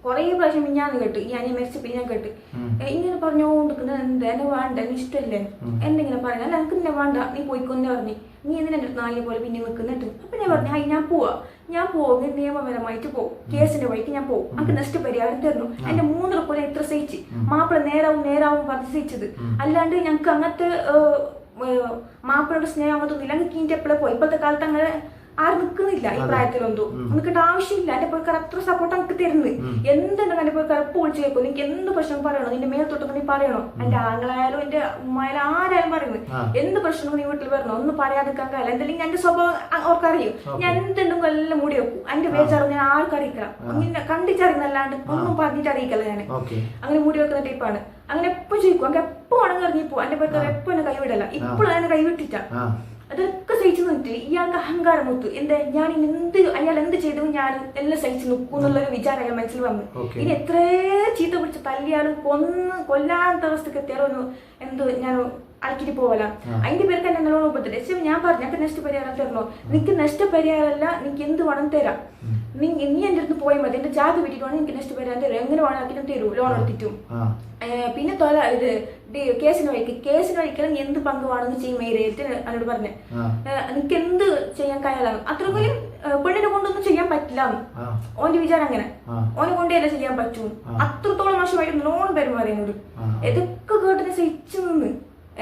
കൊറേ പ്രാവശ്യം മിഞ്ഞാന്ന് കേട്ട്, ഈ അനിയൻ മരിച്ചപ്പോ ഞാൻ കേട്ട് ഇങ്ങനെ പറഞ്ഞോണ്ടിരിക്കുന്നത്, എന്താ എന്നെ വേണ്ട, എന്നെ ഇഷ്ടമല്ലേ, എന്തെങ്കിലും പറയാം, അല്ല എനിക്ക് എന്നെ വേണ്ട, നീ പോയിക്കൊന്നെ പറഞ്ഞു, നീ എന്തിനാ എൻ്റെ നാലിനെ പോലെ പിന്നെ നിൽക്കുന്നിട്ട്. അപ്പൊ ഞാൻ പറഞ്ഞു, ഹായ് ഞാൻ പോകും, നിയമപരമായിട്ട് പോകും, കേസിന്റെ വഴിക്ക് ഞാൻ പോകും, എനിക്ക് നഷ്ടപരിഹാരം തരണം. എന്റെ 3 പോലെ എത്ര സഹിച്ച്, മാപ്പിള നേരാവും പറഞ്ഞ് സഹിച്ചത്, അല്ലാണ്ട് ഞങ്ങൾക്ക് അങ്ങനത്തെ മാപ്പിളയുടെ സ്നേഹം അങ്ങനത്തൊന്നുമില്ല. ഞങ്ങൾക്ക് ഇതിന്റെ എപ്പോഴും പോയി, ഇപ്പോഴത്തെ കാലത്ത് അങ്ങനെ ആരും നിൽക്കുന്നില്ല, ഈ പ്രായത്തിലൊന്നും നിൽക്കേണ്ട ആവശ്യമില്ല. എന്റെ പോയിക്കാർ അത്ര സപ്പോർട്ട് എനിക്ക് തരുന്നത്, എന്തുണ്ടെങ്കിൽ എന്റെ പോയിക്കാർ എപ്പോൾ വിളിച്ചു കേൾക്കും, നിനക്ക് എന്ത് പ്രശ്നം പറയണോ, നിന്റെ മേത്തൊട്ട് നീ പറയണോ, എന്റെ ആങ്ങളായാലും എന്റെ ഉമ്മായാലും ആരായാലും പറയുന്നത്, എന്ത് പ്രശ്നം നീ വീട്ടിൽ വരണോ, ഒന്നും പറയാതെക്കാൻ കാലം എന്തെങ്കിലും എന്റെ സ്വഭാവം അവർക്കറിയും, ഞാൻ എന്തുണ്ടെങ്കിൽ എല്ലാം മൂടി വെക്കും, എന്റെ ബേജാറ് ഞാൻ ആൾക്കറിയിക്കണം, നിന്നെ കണ്ടിച്ചറിയുന്നല്ലാണ്ട് ഒന്നും പറഞ്ഞിട്ട് അറിയിക്കല്ല, ഞാൻ അങ്ങനെ മൂടി വെക്കുന്ന ടൈപ്പാണ്. അങ്ങനെ എപ്പോൾ ചോദിക്കും, അങ്ങനെ എപ്പോ ആണെങ്കിൽ ഇറങ്ങിപ്പോ, എന്റെ പോയിക്കാർ എപ്പോ എന്നെ കൈവിടല്ല, ഇപ്പോഴും എന്നെ കൈവിട്ടിട്ടാ. അതൊക്കെ സഹിച്ചു നിന്നിട്ട് ഇയാൾക്ക് അഹങ്കാരം മുത്തു, എന്താ ഞാൻ അയാൾ എന്ത് ചെയ്തു ഞാൻ എല്ലാം സഹിച്ചു നിൽക്കും എന്നുള്ളൊരു വിചാരം അയാൾ മനസ്സിൽ വന്നു. ഇനി എത്രേ ചീത്ത പിടിച്ച് തല്ലിയാലും കൊല്ലാത്ത അവസ്ഥക്ക് എത്തിയാലോ എന്ത് ഞാൻ അടക്കിട്ട് പോവല, അതിന്റെ പേർക്ക് എന്നെ നല്ലോണം ഉപദ്രവിച്ചു. ഞാൻ പറഞ്ഞു, ഞങ്ങൾക്ക് നഷ്ടപരിഹാരം തരണോ, നിനക്ക് നഷ്ടപരിഹാരമല്ല, നിനക്ക് എന്ത് വേണം തരാം, നീ എന്റെ അടുത്ത് പോയാൽ മതി, എന്റെ ജാതി വിട്ടിട്ട് എനിക്ക് നഷ്ടപരിഹാരം തരും, എങ്ങനെ വേണമെങ്കിലും തരൂ, ലോൺ എടുത്തിട്ടും. പിന്നെ കേസിന് വഴിക്കലും നീ എന്ത് പങ്ക് വേണമെന്ന് ചെയ്യും മേരേറ്റ് എന്നോട് പറഞ്ഞേ, നിനക്ക് എന്ത് ചെയ്യാൻ കഴിയാലും, അത്രപോലും പെണ്ണിനെ കൊണ്ടൊന്നും ചെയ്യാൻ പറ്റില്ല, ഓന്റെ വിചാരം അങ്ങനെ, ഓനെ കൊണ്ടേല്ല ചെയ്യാൻ പറ്റൂ, അത്രത്തോളം മോശമായിട്ട് ലോൺ പെരുമാറി എന്നോട്. ഇതൊക്കെ കേട്ടിനെ സഹിച്ചു നിന്ന്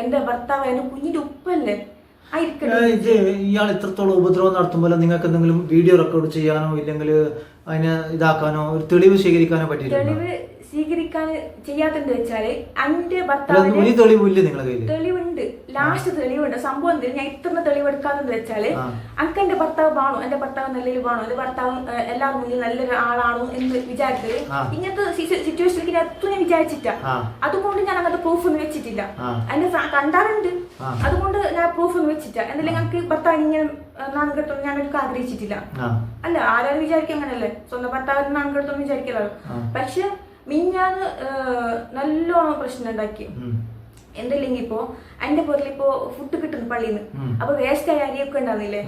എന്റെ ഭർത്താവ് എന്റെ കുഞ്ഞിന്റെ ഉപ്പല്ലേ ഇയാൾ ഇത്രത്തോളം ഉപദ്രവം നടത്തുമ്പോൾ നിങ്ങൾക്ക് എന്തെങ്കിലും വീഡിയോ റെക്കോർഡ് ചെയ്യാനോ ഇല്ലെങ്കിൽ അതിനെ ഇതാക്കാനോ ഒരു തെളിവ് ശേഖരിക്കാനോ പറ്റില്ല? തെളിവ് സ്വീകരിക്കാൻ ചെയ്യാത്തെന്ന് വെച്ചാല് എന്റെ ഭർത്താവിന് തെളിവുണ്ട്, ലാസ്റ്റ് തെളിവുണ്ട്. സംഭവം എന്തെങ്കിലും ഞാൻ ഇത്ര തെളിവെടുക്കാന്ന് വെച്ചാല് അനക്ക് എന്റെ ഭർത്താവ് വേണോ, എന്റെ ഭർത്താവ് നല്ലൊരു വേണോ, എന്റെ ഭർത്താവ് എല്ലാവരും മുന്നിൽ നല്ലൊരു ആളാണോ എന്ന് വിചാരിച്ചത്. ഇങ്ങനത്തെ സിറ്റുവേഷനിലേക്ക് എത്തും ഞാൻ വിചാരിച്ചിട്ടാ, അതുകൊണ്ട് ഞാൻ അങ്ങനത്തെ പ്രൂഫ് ഒന്നും വെച്ചിട്ടില്ല. എന്നെ കണ്ടാറുണ്ട്, അതുകൊണ്ട് ഞാൻ പ്രൂഫ് ഒന്നും വെച്ചിട്ടാ. എന്തെങ്കിലും ഞങ്ങൾക്ക് ഭർത്താവ് ഇങ്ങനെ നാണം കെട്ടൊന്നും ഞാനൊരു ആഗ്രഹിച്ചിട്ടില്ല. അല്ല, ആരാരും വിചാരിക്കും അങ്ങനല്ലേ, സ്വന്തം ഭർത്താവിന് നാണം കെട്ടൊന്നും വിചാരിക്കലോ. പക്ഷെ മിഞ്ഞാന്ന് നല്ലോണം പ്രശ്നം ഉണ്ടാക്കി. എന്തില്ലെങ്കിൽ ഇപ്പോ എന്റെ പേരിൽ ഇപ്പോ ഫുഡ് കിട്ടുന്നു പള്ളിയിൽ നിന്ന്, അപ്പൊ വേസ്റ്റ് ആയ അരിയൊക്കെ ഉണ്ടാവുന്നില്ലേ,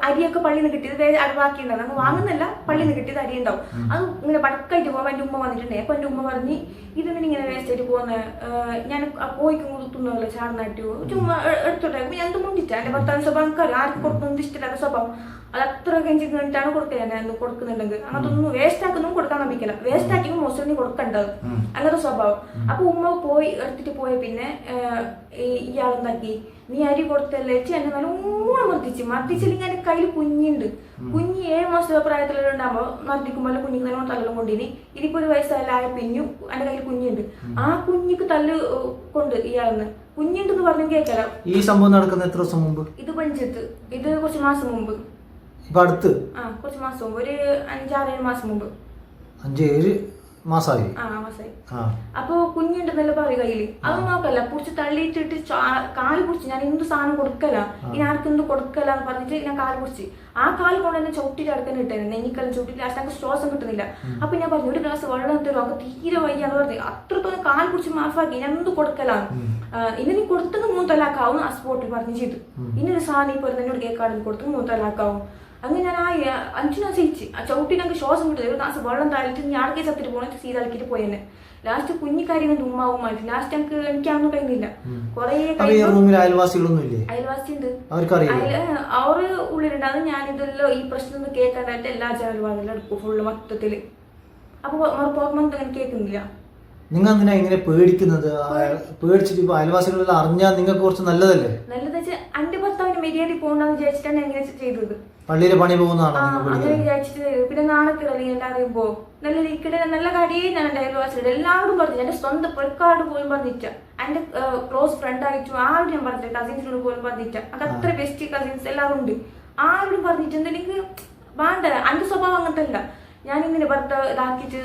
അരിയൊക്കെ പള്ളിയിൽ നിന്ന് കിട്ടിയത് അത് ബാക്കി ഉണ്ടാവും, നമുക്ക് വാങ്ങുന്നില്ല, പള്ളിയിൽ നിന്ന് കിട്ടിയത് അരി ഉണ്ടാവും. അത് ഇങ്ങനെ പടക്കായിട്ട് പോകാൻ എന്റെ ഉമ്മ വന്നിട്ടുണ്ടേ. അപ്പൊ എന്റെ ഉമ്മ പറഞ്ഞ് ഇതെങ്ങനെ ഇങ്ങനെ വേസ്റ്റ് ആയിട്ട് പോകുന്ന, ഞാൻ പോയിക്കും കൊടുത്തുന്നല്ലോ ചാടുന്നായിട്ട് ചുമ്മാ എടുത്തോട്ടെ. ഞാൻ എന്ത് മുണ്ടിട്ടാ, എന്റെ ഭർത്താവിന് സ്വഭാവം ആർക്കും കൊടുക്കുന്നത് ഇഷ്ടമില്ലാത്ത സ്വഭാവം, അത് അത്ര കെഞ്ചി വേണ്ടിയിട്ടാണ് കൊടുക്കുക. ഞാൻ കൊടുക്കുന്നുണ്ടെങ്കിൽ അങ്ങനത്തൊന്നും വേസ്റ്റ് ആക്കൊന്നും കൊടുക്കാൻ നമ്പിക്കില്ല, വേസ്റ്റ് ആക്കി മോശം കൊടുക്കണ്ടത് അങ്ങനത്തെ സ്വഭാവം. അപ്പൊ ഉമ്മ പോയി എടുത്തിട്ട് പോയ പിന്നെ ഇയാളെന്താക്കി, നീ അരി കൊടുത്തല്ലേ എന്നെ നല്ലോണം മർദ്ദിച്ചില്ലെങ്കിൽ എന്റെ കയ്യിൽ കുഞ്ഞുണ്ട്, കുഞ്ഞ് 7 മാസത്തെ പ്രായത്തിലുണ്ടാകുമ്പോ മർദ്ദിക്കുമ്പോൾ കുഞ്ഞിക്ക് നല്ലോണം തല്ലും കൊണ്ടിനി. ഇതിപ്പോ 1 വയസ്സായ പിന്നും എന്റെ കയ്യിൽ കുഞ്ഞുണ്ട്, ആ കുഞ്ഞിക്ക് തല്ല് കൊണ്ട് ഇയാളെന്ന് കുഞ്ഞുണ്ടെന്ന് പറഞ്ഞു കേൾക്കലോ. ഈ സംഭവം നടക്കുന്ന എത്ര ദിവസം മുമ്പ്? ഇത് പഞ്ചത്ത്, ഇത് കുറച്ച് മാസം മുമ്പ്, അടുത്ത് കുറച്ച് മാസം മുമ്പ്, ഒരു 5-6 മാസം മുമ്പ്. 5-7 മാസമായി. അപ്പൊ കുഞ്ഞുണ്ടെന്നല്ല പറയും കയ്യില്, അത് നോക്കല്ല പുടിച്ച് തള്ളിയിട്ടിട്ട് കാല് പിടിച്ച് ഞാൻ എന്ത് സാധനം കൊടുക്കല, ഇനി ആർക്കും എന്ത് കൊടുക്കല എന്ന് പറഞ്ഞിട്ട് ഞാൻ കാല് പിടിച്ച് ആ കാല് കൊണ്ട് തന്നെ ചവിട്ടിട്ട് അടുക്കാൻ ഇട്ടായിരുന്നു, നെഞ്ഞിക്കലും ചവിട്ടിട്ട് ലാസ്റ്റ് ഞങ്ങൾക്ക് ശ്വാസം കിട്ടുന്നില്ല. അപ്പൊ ഞാൻ പറഞ്ഞു, ഒരു ഗ്ലാസ് വെള്ളം തരും, ഒക്കെ തീരെ വയ്യാന്ന് പറഞ്ഞു. അത്രത്തോളം കാല് പിടിച്ച് മാഫാക്കി ഞാൻ എന്ത് കൊടുക്കലാണ്, ഇനി നീ കൊടുത്തത് 3 തലാക്കാവും ആ സ്പോട്ടിൽ പറഞ്ഞു ചെയ്തു. ഇനി ഒരു സാധനം ഇപ്പൊ എന്നോട് കേൾക്കാതെ കൊടുത്തത് 3 തലാക്കാവും. അങ്ങനെ ഞാൻ ആ 5 ഞാൻ സഹിച്ച് ആ ചവിട്ടി ഞങ്ങൾക്ക് ശ്വാസം കിട്ടുന്നത് ഒരു ഗ്ലാസ് വെള്ളം താഴ്ത്തി ഞാൻ ആർക്കെ ചത്തിട്ട് പോകണം സീതാക്കിട്ട് പോയെന്നെ. ലാസ്റ്റ് കുഞ്ഞിക്കാര്യം ഉമ്മാവുമായിട്ട് ലാസ്റ്റ് എനിക്കാണെന്ന് കഴിയുന്നില്ല. കൊറേ അയൽവാസി ഉണ്ട്, അവര് ഉള്ളിലുണ്ടാകും. ഞാൻ ഇതെല്ലാം ഈ പ്രശ്നം കേൾക്കാനായിട്ട് എല്ലാ ജനൽവാദെല്ലാം എടുക്കും ഫുള്ള് മൊത്തത്തില്. അപ്പൊ പുറത്തൊന്നും അങ്ങനെ കേൾക്കുന്നില്ല. നിങ്ങൾ എന്തിനാ ഇങ്ങനെ പേടിക്കുന്നത്? പേടിച്ചിട്ട് ഇപ്പൊ അയൽവാസികളെല്ലാം അറിഞ്ഞാൽ നിങ്ങൾക്ക് കുറച്ച് നല്ലതല്ലേ? നല്ലത് വെച്ചാൽ എന്റെ ഭർത്താവിന് മര്യാദ പോകണ്ടെന്ന് വിചാരിച്ചിട്ടാണ് എങ്ങനെ ചെയ്തത്. പള്ളിയിലെ പണി പോകുന്നതാണോ അങ്ങനെ വിചാരിച്ചിട്ട് പിന്നെ നാണക്കിടലി എല്ലാവരും പോ നല്ല ഇക്കടെ നല്ല കടിയേ ഞാൻ എന്റെ അയൽവാസികൾ എല്ലാവരും പറഞ്ഞു. എന്റെ സ്വന്തം പെരക്കാട് പോലും പറഞ്ഞിട്ട, എന്റെ ക്ലോസ് ഫ്രണ്ട് ആയിട്ടും ആരും ഞാൻ പറഞ്ഞില്ല, കസിൻസിനോട് പോലും പറഞ്ഞിട്ട. അത് അത്ര ബെസ്റ്റ് കസിൻസ് എല്ലാവരും ഉണ്ട്. ആരോടും പറഞ്ഞിട്ട് എന്തെനിക്ക് വേണ്ട. എന്റെ സ്വഭാവം അങ്ങനത്തെ അല്ല. ഞാനിങ്ങനെ ഭർത്താവ് ഇതാക്കിട്ട്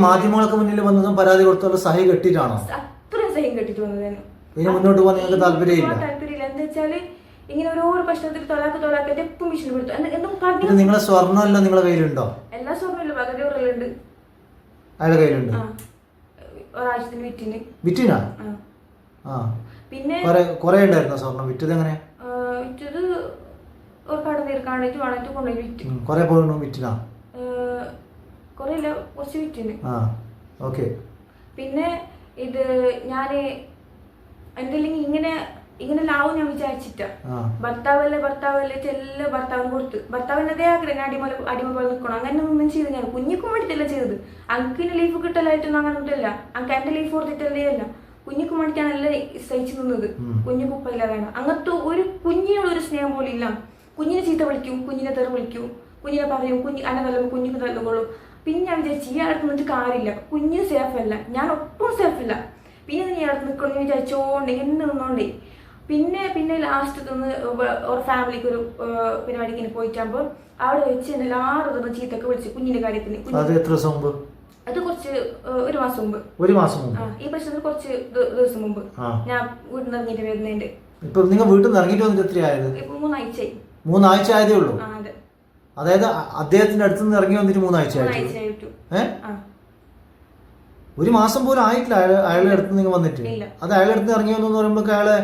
മാധ്യമങ്ങൾക്ക് മുന്നിൽ വന്നതും പരാതി കൊടുത്തുള്ള സഹി കെട്ടിട്ടാണോ? അത്രയും സഹി കെട്ടിട്ട് വന്നത്. മുന്നോട്ട് പോകാൻ നിങ്ങൾക്ക് താല്പര്യമില്ല? എന്താ വെച്ചാല് ഇങ്ങനെ ഓരോ പ്രശ്നത്തിൽ തൊലാക്ക് എപ്പം ഭീഷണി കൊടുത്തു. നിങ്ങളെ സ്വർണ്ണം എല്ലാം നിങ്ങളെ കയ്യിലുണ്ടോ? എല്ലാ സ്വർണ്ണമില്ല, പകുതി ഉറലുണ്ട്. അയാളുടെ കയ്യിലുണ്ട്? ഒരാഴ്ചത്തിന് വിറ്റിനാ? പിന്നെ കൊറേ ഉണ്ടായിരുന്നോ സ്വർണ്ണം? വിറ്റത് എങ്ങനെ? വിറ്റത് ഒരു കട തീർക്കാണ്ടിട്ട് വേണ്ടിട്ട് കൊണ്ടുപോയി വിറ്റ്. കൊറേ പോയി വിറ്റിനാ? കൊറേ ഇല്ല, കുറച്ച് വിറ്റിന്. പിന്നെ ഇത് ഞാന് എന്തെങ്കിലും ഇങ്ങനെ ലാവും ഞാൻ വിചാരിച്ചിട്ട. ഭർത്താവല്ലേ ചെല്ല ഭർത്താവിന് കൊടുത്ത്. ഭർത്താവിന്റെ അതേ ആഗ്രഹം അടിമ പോലെ നിൽക്കണം. അങ്ങനെ ഒന്നും ചെയ്ത് ഞാൻ കുഞ്ഞിക്കും വേണ്ടിയിട്ടല്ല ചെയ്തത്. അങ്കിന് ലീഫ് കിട്ടലായിട്ടൊന്നും അങ്ങനെ ഒന്നുമില്ല. അങ്ക് എന്റെ ലീഫ് കൊടുത്തിട്ടല്ലേ അല്ല, കുഞ്ഞിക്കും വേണ്ടിയിട്ടാണല്ലേ സഹിച്ചു നിന്നത്. കുഞ്ഞു കുപ്പയില്ല വേണം. അങ്ങനത്തെ ഒരു കുഞ്ഞിനോടൊരു സ്നേഹം പോലും ഇല്ല. കുഞ്ഞിനെ ചീത്ത വിളിക്കും, കുഞ്ഞിനെ തെറി വിളിക്കും, കുഞ്ഞിനെ പറയും, അന്നെ തല്ലും, കുഞ്ഞിന് തല്ലുകൊള്ളൂ. പിന്നെ ഞാൻ വിചാരിച്ചു ഈ അടുത്ത് നിന്നിട്ട് കാര്യമില്ല, കുഞ്ഞിന് സേഫ് അല്ല, ഞാൻ ഒട്ടും സേഫ് അല്ല. പിന്നെ നീ അടുത്ത് നിൽക്കണമെന്ന് വിചാരിച്ചോണ്ട് ഇങ്ങനെ നിന്നോണ്ടേ. പിന്നെ ലാസ്റ്റ് തിന്ന് ഒരു ഫാമിലിക്ക് ഒരു പരിപാടിക്ക് ഇങ്ങനെ പോയിട്ടാകുമ്പോൾ അവിടെ വെച്ച് എന്നെ എല്ലാവരും ചീത്തൊക്കെ വിളിച്ചു കുഞ്ഞിന്റെ കാര്യത്തിന്. അത് കുറച്ച് ഒരു മാസം മുമ്പ്. ഈ പ്രശ്നത്തിൽ കുറച്ച് ദിവസം മുമ്പ് ഞാൻ വീട്ടിൽ നിന്ന് ഇറങ്ങിയിട്ട് വരുന്നതിന്റെ. നിങ്ങൾ വീട്ടിൽ നിന്ന് ഇറങ്ങിയിട്ട് വന്നിട്ട് എത്രയായത്? ഇപ്പൊ 3 ആഴ്ചയായി. 3 ആഴ്ച ആയതേ ഉള്ളൂ? അതെ. അതായത് അദ്ദേഹത്തിന്റെ അടുത്ത് നിന്ന് ഇറങ്ങി വന്നിട്ട് 3 ആഴ്ച ആയിട്ടു. ഒരു മാസം പോലും ആയിട്ടില്ല അയാളുടെ അടുത്ത് നിങ്ങൾ വന്നിട്ട്? അത് അയാളുടെ അടുത്ത് ഇറങ്ങി വന്നു പറയുമ്പോ അയാളെ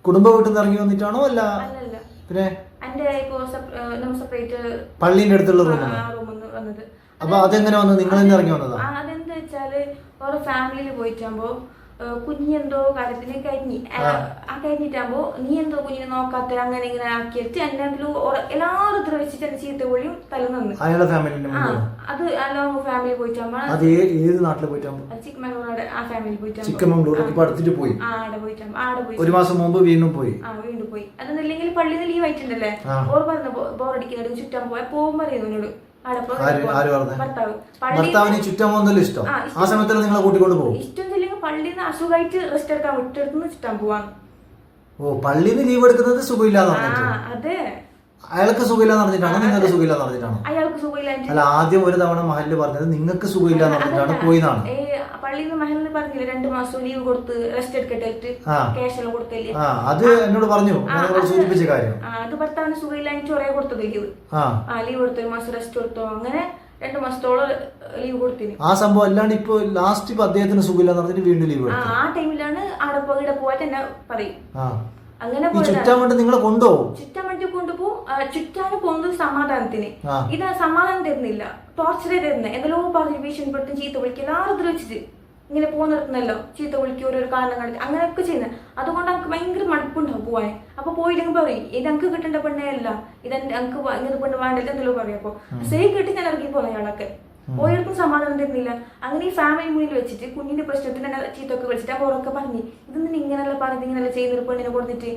കുടുംബ വീട്ടിൽ നിന്ന് ഇറങ്ങി വന്നിട്ടാണോ? അല്ല, പിന്നെ പള്ളിന്റെ അടുത്തുള്ള റൂം. അപ്പൊ അതെങ്ങനെ വന്നു? നിങ്ങൾ തന്നെ ഇറങ്ങി വന്നതാ? അതെന്താ വെച്ചാല് ഓരോ ഫാമിലിയിൽ പോയിട്ടാകുമ്പോ കുഞ്ഞെന്തോ കാര്യത്തിന് കഴിഞ്ഞിട്ടാകുമ്പോ നീ എന്തോ കുഞ്ഞിനെ നോക്കാത്ത അങ്ങനെ ഇങ്ങനെ ആക്കിയിട്ട് എന്നെ എല്ലാവരും ഇത്ര വെച്ചിട്ട് എന്നെ ചീത്ത പോലും തലന്നു. അത് എല്ലാം ഫാമിലി പോയിട്ടാകുമ്പോ ചിക്കമംഗളൂർ ആ ഫാമിലി പോയിട്ടാകുമ്പോ ആടെ പോയി ഒരു മാസം മുമ്പ് വീണ്ടും പോയി. അതെന്നില്ലെങ്കിൽ പള്ളിയിൽ ലീവ് ആയിട്ടുണ്ടല്ലേ, ഓർ പറഞ്ഞ ബോറടിക്കുന്നത് ചുറ്റാൻ പോകുമ്പോ പറയുന്നു എന്നോട്. ഭർത്താവിന് ചുറ്റാൻ പോകുന്നല്ലോ ഇഷ്ടം. ആ സമയത്ത് നിങ്ങളെ കൂട്ടിക്കൊണ്ട് പോകും? ഇഷ്ടം പള്ളിയിൽ നിന്ന് അസുഖമായിട്ട് റെസ്റ്റ് എടുക്കാൻ വിട്ടെടുത്ത് ചുറ്റാൻ പോവാന്ന്. പള്ളിയിൽ നിന്ന് ലീവ് എടുക്കുന്നത് സുഖമില്ലാന്ന്? അതെ. അയാൾക്ക് സുഖമില്ലാന്ന് പറഞ്ഞിട്ടാണോ നിങ്ങൾക്ക് സുഖമില്ലാന്ന് പറഞ്ഞിട്ടാണോ? അയാൾക്ക് സുഖമില്ല. അല്ല, ആദ്യം ഒരു തവണ മഹലിൽ പറഞ്ഞത് നിങ്ങൾക്ക് സുഖമില്ലാന്ന് പറഞ്ഞിട്ടാണ് പോയിന്നാണ്. പള്ളിയിൽ നിന്ന് മഹലിൽ പറഞ്ഞില്ല 2 മാസം ലീവ് കൊടുത്ത് റെസ്റ്റ് എടുക്കട്ടെ ക്യാഷ് എല്ലാം കൊടുത്തില്ലേ? അത് എന്നോട് പറഞ്ഞു, സൂചിപ്പിച്ച കാര്യം. അത് ഭർത്താവിന് സുഖമില്ലാഞ്ഞിട്ട് ഒരേ കൊടുത്തത് ലീവ്. ലീവ് കൊടുത്തു, 1 മാസം റെസ്റ്റ് കൊടുത്തോ, അങ്ങനെ 2 മാസത്തോളം ലീവ് കൊടുത്തിന്. ആ സംഭവം അല്ലാണ്ട് ഇപ്പൊ ലാസ്റ്റ് ഇപ്പൊ അദ്ദേഹത്തിന് സുഖമില്ലാന്ന് പറഞ്ഞിട്ട് വീണ്ടും ലീവ്. ആ ടൈമിലാണ് അവിടെ പോയിട്ട് എന്നെ പറയും. അങ്ങനെ ചുറ്റാൻ വേണ്ടി നിങ്ങളെ കൊണ്ടുപോകും? ചുറ്റാൻ വേണ്ടി കൊണ്ടുപോകും. ചുറ്റാൻ പോകുന്നത് സമാധാനത്തിന്. ഇത് സമാധാനം തരുന്നില്ല, ടോർച്ചറേ തരുന്നത്. എന്തെല്ലോ പറഞ്ഞ് ഭീഷണിപ്പെടുത്തും, ചീത്ത വിളിക്കും, എല്ലാവരും വെച്ചിട്ട് ഇങ്ങനെ പോകുന്നിടത്തുന്നല്ലോ ചീത്ത വിളിക്കും, ഓരോരോ കാരണം കാണിച്ച് അങ്ങനെയൊക്കെ ചെയ്യുന്നത്. അതുകൊണ്ട് എനിക്ക് ഭയങ്കര മടുപ്പുണ്ടാവും പോവാൻ. അപ്പൊ പോയില്ലെങ്കിൽ പറയും ഇത് എനിക്ക് കിട്ടേണ്ട പെണ്ണേ അല്ല, ഇതെന്റെ എനിക്ക് ഇങ്ങനെ പെണ്ണ് വേണ്ടില്ല എന്തെല്ലോ പറയും. അപ്പൊ സേഫ് കിട്ടി ഞാൻ ഇറങ്ങി പോകുന്ന അയാളൊക്കെ പോയവർക്കും സമാധാനം തരുന്നില്ല. അങ്ങനെ ഈ ഫാമിലി മുന്നിൽ വെച്ചിട്ട് കുഞ്ഞിന്റെ പ്രശ്നത്തിന് തന്നെ ചീത്തൊക്കെ വിളിച്ചിട്ട് അപ്പോൾ ഉറക്കെ പറഞ്ഞ് ഇതൊന്നും ഇങ്ങനെയല്ല പറഞ്ഞത്, ഇങ്ങനെയല്ല ചെയ്യുന്ന ഒരു പെണ്ണിനെ കൊടുത്തിട്ട്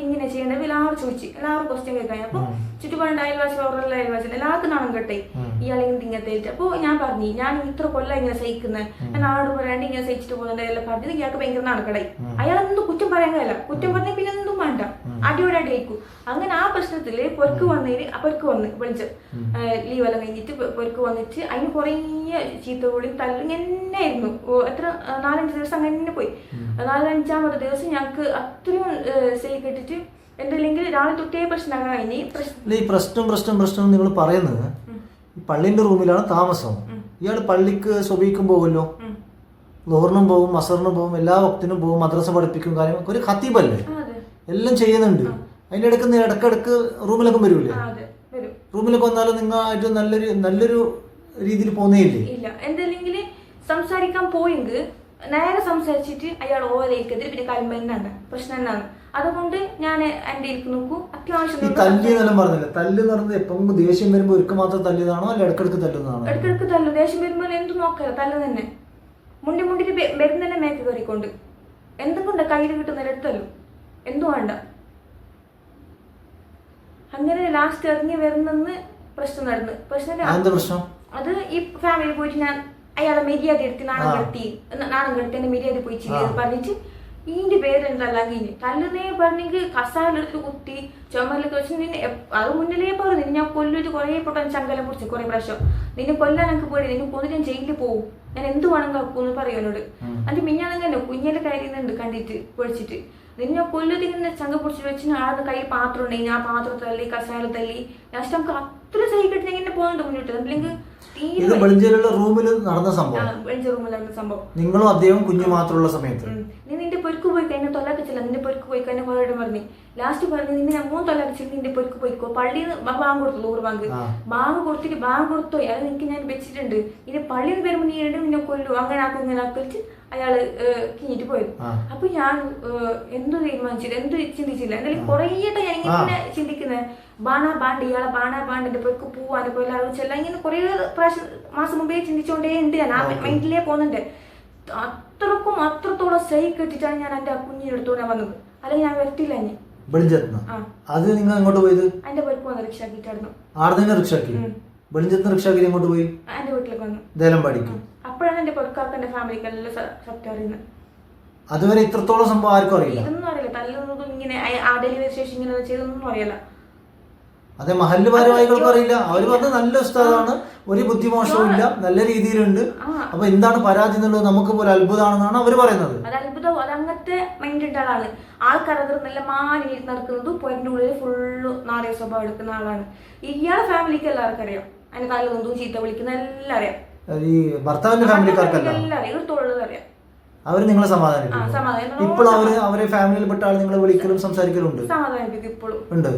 ഇങ്ങനെ ചെയ്യേണ്ടത് എല്ലാവരും ചോദിച്ചു, എല്ലാവരും ക്വസ്റ്റ്യൻ കേൾക്കാൻ. അപ്പൊ ചുറ്റുപാട് അയൽവാസി അവരുടെ അയൽവാസി എല്ലാവർക്കും നാണം കെട്ടെ ഇയാളെങ്കിലും ഇങ്ങനത്തെ. അപ്പൊ ഞാൻ പറഞ്ഞു ഞാൻ ഇത്ര കൊല്ലം ഇങ്ങനെ സഹിക്കുന്നത്, ഞാൻ ആട് പറയാണ്ട് ഇങ്ങനെ സഹിച്ചിട്ട് പോകുന്നുണ്ട് എല്ലാം പറഞ്ഞത് ഇയാൾക്ക് ഭയങ്കര നാണക്കടായി. അയാളെന്തും കുറ്റം പറയാൻ കഴിയില്ല, കുറ്റം പറഞ്ഞ പിന്നെ എന്തും വേണ്ട, അടിയോടെ അടിയേക്കും. അങ്ങനെ ആ പ്രശ്നത്തില് പൊരുക്ക് വന്ന് വിളിച്ച് ലീവെല്ലാം കഴിഞ്ഞിട്ട് പൊരുക്ക് വന്നിട്ട് അതിന് കുറേ ചീത്ത കൂടി തല്ലും തന്നെയായിരുന്നു. എത്ര 4-5 ദിവസം അങ്ങനെ പോയി. 4-5-ാമത്തെ ദിവസം ഞങ്ങൾക്ക് അത്രയും സേഫ് കെട്ടിട്ട് എന്തെങ്കിലും രാവിലെ തൊട്ടേ പ്രശ്നം കഴിഞ്ഞ് ഈ പ്രശ്നം നിങ്ങൾ പറയുന്നത് ഈ പള്ളിന്റെ റൂമിലാണ് താമസം. ഇയാൾ പള്ളിക്ക് സ്വബീക്കും പോകുമല്ലോ, ലോറിനും പോകും, അസറിനും പോകും, എല്ലാ വക്തിനും പോകും, മദ്രസ പഠിപ്പിക്കും, കാര്യങ്ങൾ ഒരു ഖത്തീബല്ലേ, എല്ലാം ചെയ്യുന്നുണ്ട്. അതിൻ്റെ ഇടയ്ക്ക് റൂമിലൊക്കെ വരൂലേ? ആ, അതെ വരും. റൂമിലൊക്കെ വന്നാലും നിങ്ങളായിട്ട് നല്ലൊരു രീതിയിൽ പോകുന്നേ ഇല്ലേ? ഇല്ല, എന്തെങ്കിലും സംസാരിക്കാൻ പോയെങ്കിൽ നേരെ സംസാരിച്ചിട്ട് അയാൾ ഓരേക്കെതിരെ പിന്നെ കൽമ്പന്നാണ് പ്രശ്നം എന്നാണ്. അതുകൊണ്ട് ഞാൻ എൻ്റെ ഇരിക്ക് നോക്കൂ ഈ അത്യാവശ്യം തല്ലി എന്നെല്ലാം പറഞ്ഞില്ല. തല്ല് എന്ന് പറഞ്ഞത് എപ്പം ദേഷ്യം വരുമ്പോൾ ഒരിക്കൽ മാത്രം തല്ലിയതാണോ അല്ല ഇടക്കിടക്ക് തല്ലുന്നതാണോ? ഇടക്കിടക്ക് തല്ലു. ദേഷ്യം വരുമ്പോൾ എന്ത് നോക്കല തല്ലു തന്നെ. മുണ്ടിട്ട് വരുന്ന തന്നെ മേക്ക് കയറിക്കൊണ്ട് എന്തുകൊണ്ട് കയ്യിൽ കിട്ടുന്ന എടുത്തല്ലോ എന്തും വേണ്ട. അങ്ങനെ ലാസ്റ്റ് ഇറങ്ങി വരുന്നെന്ന് പ്രശ്നം നടന്നു. പ്രശ്നം അത് ഈ ഫാമിലി പോയിട്ട് ഞാൻ അയാളെ മര്യാദ എടുത്ത് നാണം കെടുത്തി എന്റെ മര്യാദ പോയിച്ചില്ല പറഞ്ഞിട്ട് ഇതിന്റെ പേരെന്തല്ല കഴിഞ്ഞ് തല്ലുന്നേ പറഞ്ഞെങ്കിൽ കസാലെടുത്ത് കുത്തി ചുമലൊക്കെ വെച്ച് നിന്നെ അത് മുന്നിലേ പറഞ്ഞു നിന്നെ ഞാൻ കൊല്ലിട്ട് കുറെ പൊട്ടാൻ ചങ്കലം കുറിച്ച് കുറെ പ്രാവശ്യം നിന്നെ കൊല്ലാൻ എനിക്ക് പേടി നിന്നെ കൊന്നു ഞാൻ ജയിലിൽ പോവും ഞാൻ എന്ത് വേണമെങ്കിൽ ആക്കൂന്ന് പറയും എന്നോട്. അത് മിഞ്ഞാണെന്നെ കുഞ്ഞിലെ കയറിയുന്നുണ്ട് കണ്ടിട്ട് പൊളിച്ചിട്ട് നിന്നെ കൊല്ലത്ത് ഇങ്ങനെ ചങ്ക പൊടിച്ച് വെച്ച് ആളുടെ കയ്യിൽ പാത്രം ഉണ്ടെങ്കിൽ ആ പാത്രം തല്ലി കസാല തല്ലി ലാസ്റ്റ് നമുക്ക് അത്ര സഹിക്കിട്ട് ഇങ്ങനെ പോകുന്നുണ്ട് മുന്നോട്ട് അല്ലെങ്കിൽ ഇത് വെളിഞ്ചേരിയുള്ള റൂമിൽ നടന്ന സംഭവം. നിങ്ങളും അദ്ദേഹം കുഞ്ഞു മാത്രമുള്ള സമയത്ത് നീ നിന്റെ പൊരുക്ക് പോയി കഴിഞ്ഞാൽ തൊല്ലാക്കിച്ചില്ല നിന്റെ പൊരുക്ക് പോയി കഴിഞ്ഞാൽ കുറേ പറഞ്ഞു ലാസ്റ്റ് പറഞ്ഞു നിന്നെ ഞാൻ 3 തൊല്ലാക്കിച്ചിട്ട് നിന്റെ പൊരുക്ക് പോയിക്കോ. പള്ളിയിൽ ബാങ്ക് കൊടുത്തു 100 ബാങ്ക് കൊടുത്തിട്ട് ബാങ്ക് കൊടുത്തോ അത് എനിക്ക് ഞാൻ വെച്ചിട്ടുണ്ട് ഇനി പള്ളിയിൽ നിന്ന് വരുമ്പോൾ നീ രണ്ട് നിന്നെ കൊല്ലു അങ്ങനെ ആക്കും ഇങ്ങനെ ആക്കിച്ച് അയാള് കിഞ്ഞിട്ട് പോയത്. അപ്പൊ ഞാൻ എന്തു തീരുമാനിച്ചില്ല എന്ത് ചിന്തിച്ചില്ല എന്തായാലും കുറേ ഞാൻ ഇങ്ങനെ ചിന്തിക്കുന്നത് ഇയാളെ ബാണ്ടിന്റെ പൊരുക്ക് പോവാൻ പോലെ ചെല്ലാം ഇങ്ങനെ കുറേ പ്രാവശ്യം മാസം മുമ്പേ ചിന്തിച്ചോണ്ടേ ഉണ്ട് ഞാൻ ആ മൈൻഡിലേ പോകുന്നുണ്ട്. അത്രത്തോളം സഹി കെട്ടിട്ടാണ് ഞാൻ എന്റെ കുഞ്ഞിനെടുത്തോടെ വന്നത് അല്ലെങ്കിൽ ഞാൻ വരത്തില്ല. അത് നിങ്ങൾ എങ്ങോട്ട് പോയത്? എന്റെ പൊരുക്ക് വന്ന് റിക്ഷാക്കിട്ടായിരുന്നു. എങ്ങോട്ട് പോയി? എന്റെ വീട്ടിലേക്ക് വന്നു ദേലമ്പാടിക്ക്. അപ്പോഴാണ് എന്റെ പൊരുക്കാർക്ക് ഫാമിലിക്ക് എല്ലാം സത്യം അറിയുന്നത്. അതുവരെ ഇത്രത്തോളം സംഭവം ആർക്കും അറിയില്ല. ഇതൊന്നും അറിയില്ല. തല്ലുന്നതും ഇങ്ങനെ ആ ഡെലിവറി ശേഷം ഇങ്ങനെ ചെയ്തൊന്നും അറിയില്ല. അതെ മഹല്ല് ഭാരവാഹികൾക്കും അറിയില്ല. അവര് പറഞ്ഞ നല്ല ഉസ്താദാണ്, ഒരു ബുദ്ധിമോശവും ഇല്ല, നല്ല രീതിയിലുണ്ട്. അപ്പൊ എന്താണ് പരാതി എന്നുള്ളത് നമുക്ക് പോലെ അത്ഭുതമാണെന്നാണ് അവര് പറയുന്നത്. അത് അത്ഭുതം അത് അങ്ങനത്തെ മൈൻഡിന്റെ ആളാണ്. ആൾക്കാർ അത് നല്ല മാനി നടക്കുന്നത് പോയിന്റ് ഉള്ളിൽ ഫുള്ള് നാറിയ സ്വഭാവം എടുക്കുന്ന ആളാണ്. ഇയാളെ ഫാമിലിക്ക് എല്ലാവർക്കും അറിയാം. അതിന് തല്ലുന്നതും ചീത്ത വിളിക്കുന്ന എല്ലാം അറിയാം. ഈ ഭർത്താവിന്റെ ഫാമിലിക്കാർക്കല്ല എല്ലാം അറിയാം. തൊഴിൽ അറിയാം. അവര് നിങ്ങളെ സമാധാനിപ്പിക്കും. ഇപ്പോൾ അവരെ ഫാമിലിയിൽപ്പെട്ട ആൾ നിങ്ങളെ വിളിക്കലും സംസാരിക്കലും ഉണ്ട്. സമാധാനിപ്പിക്കും ഇപ്പോഴും ഉണ്ട്.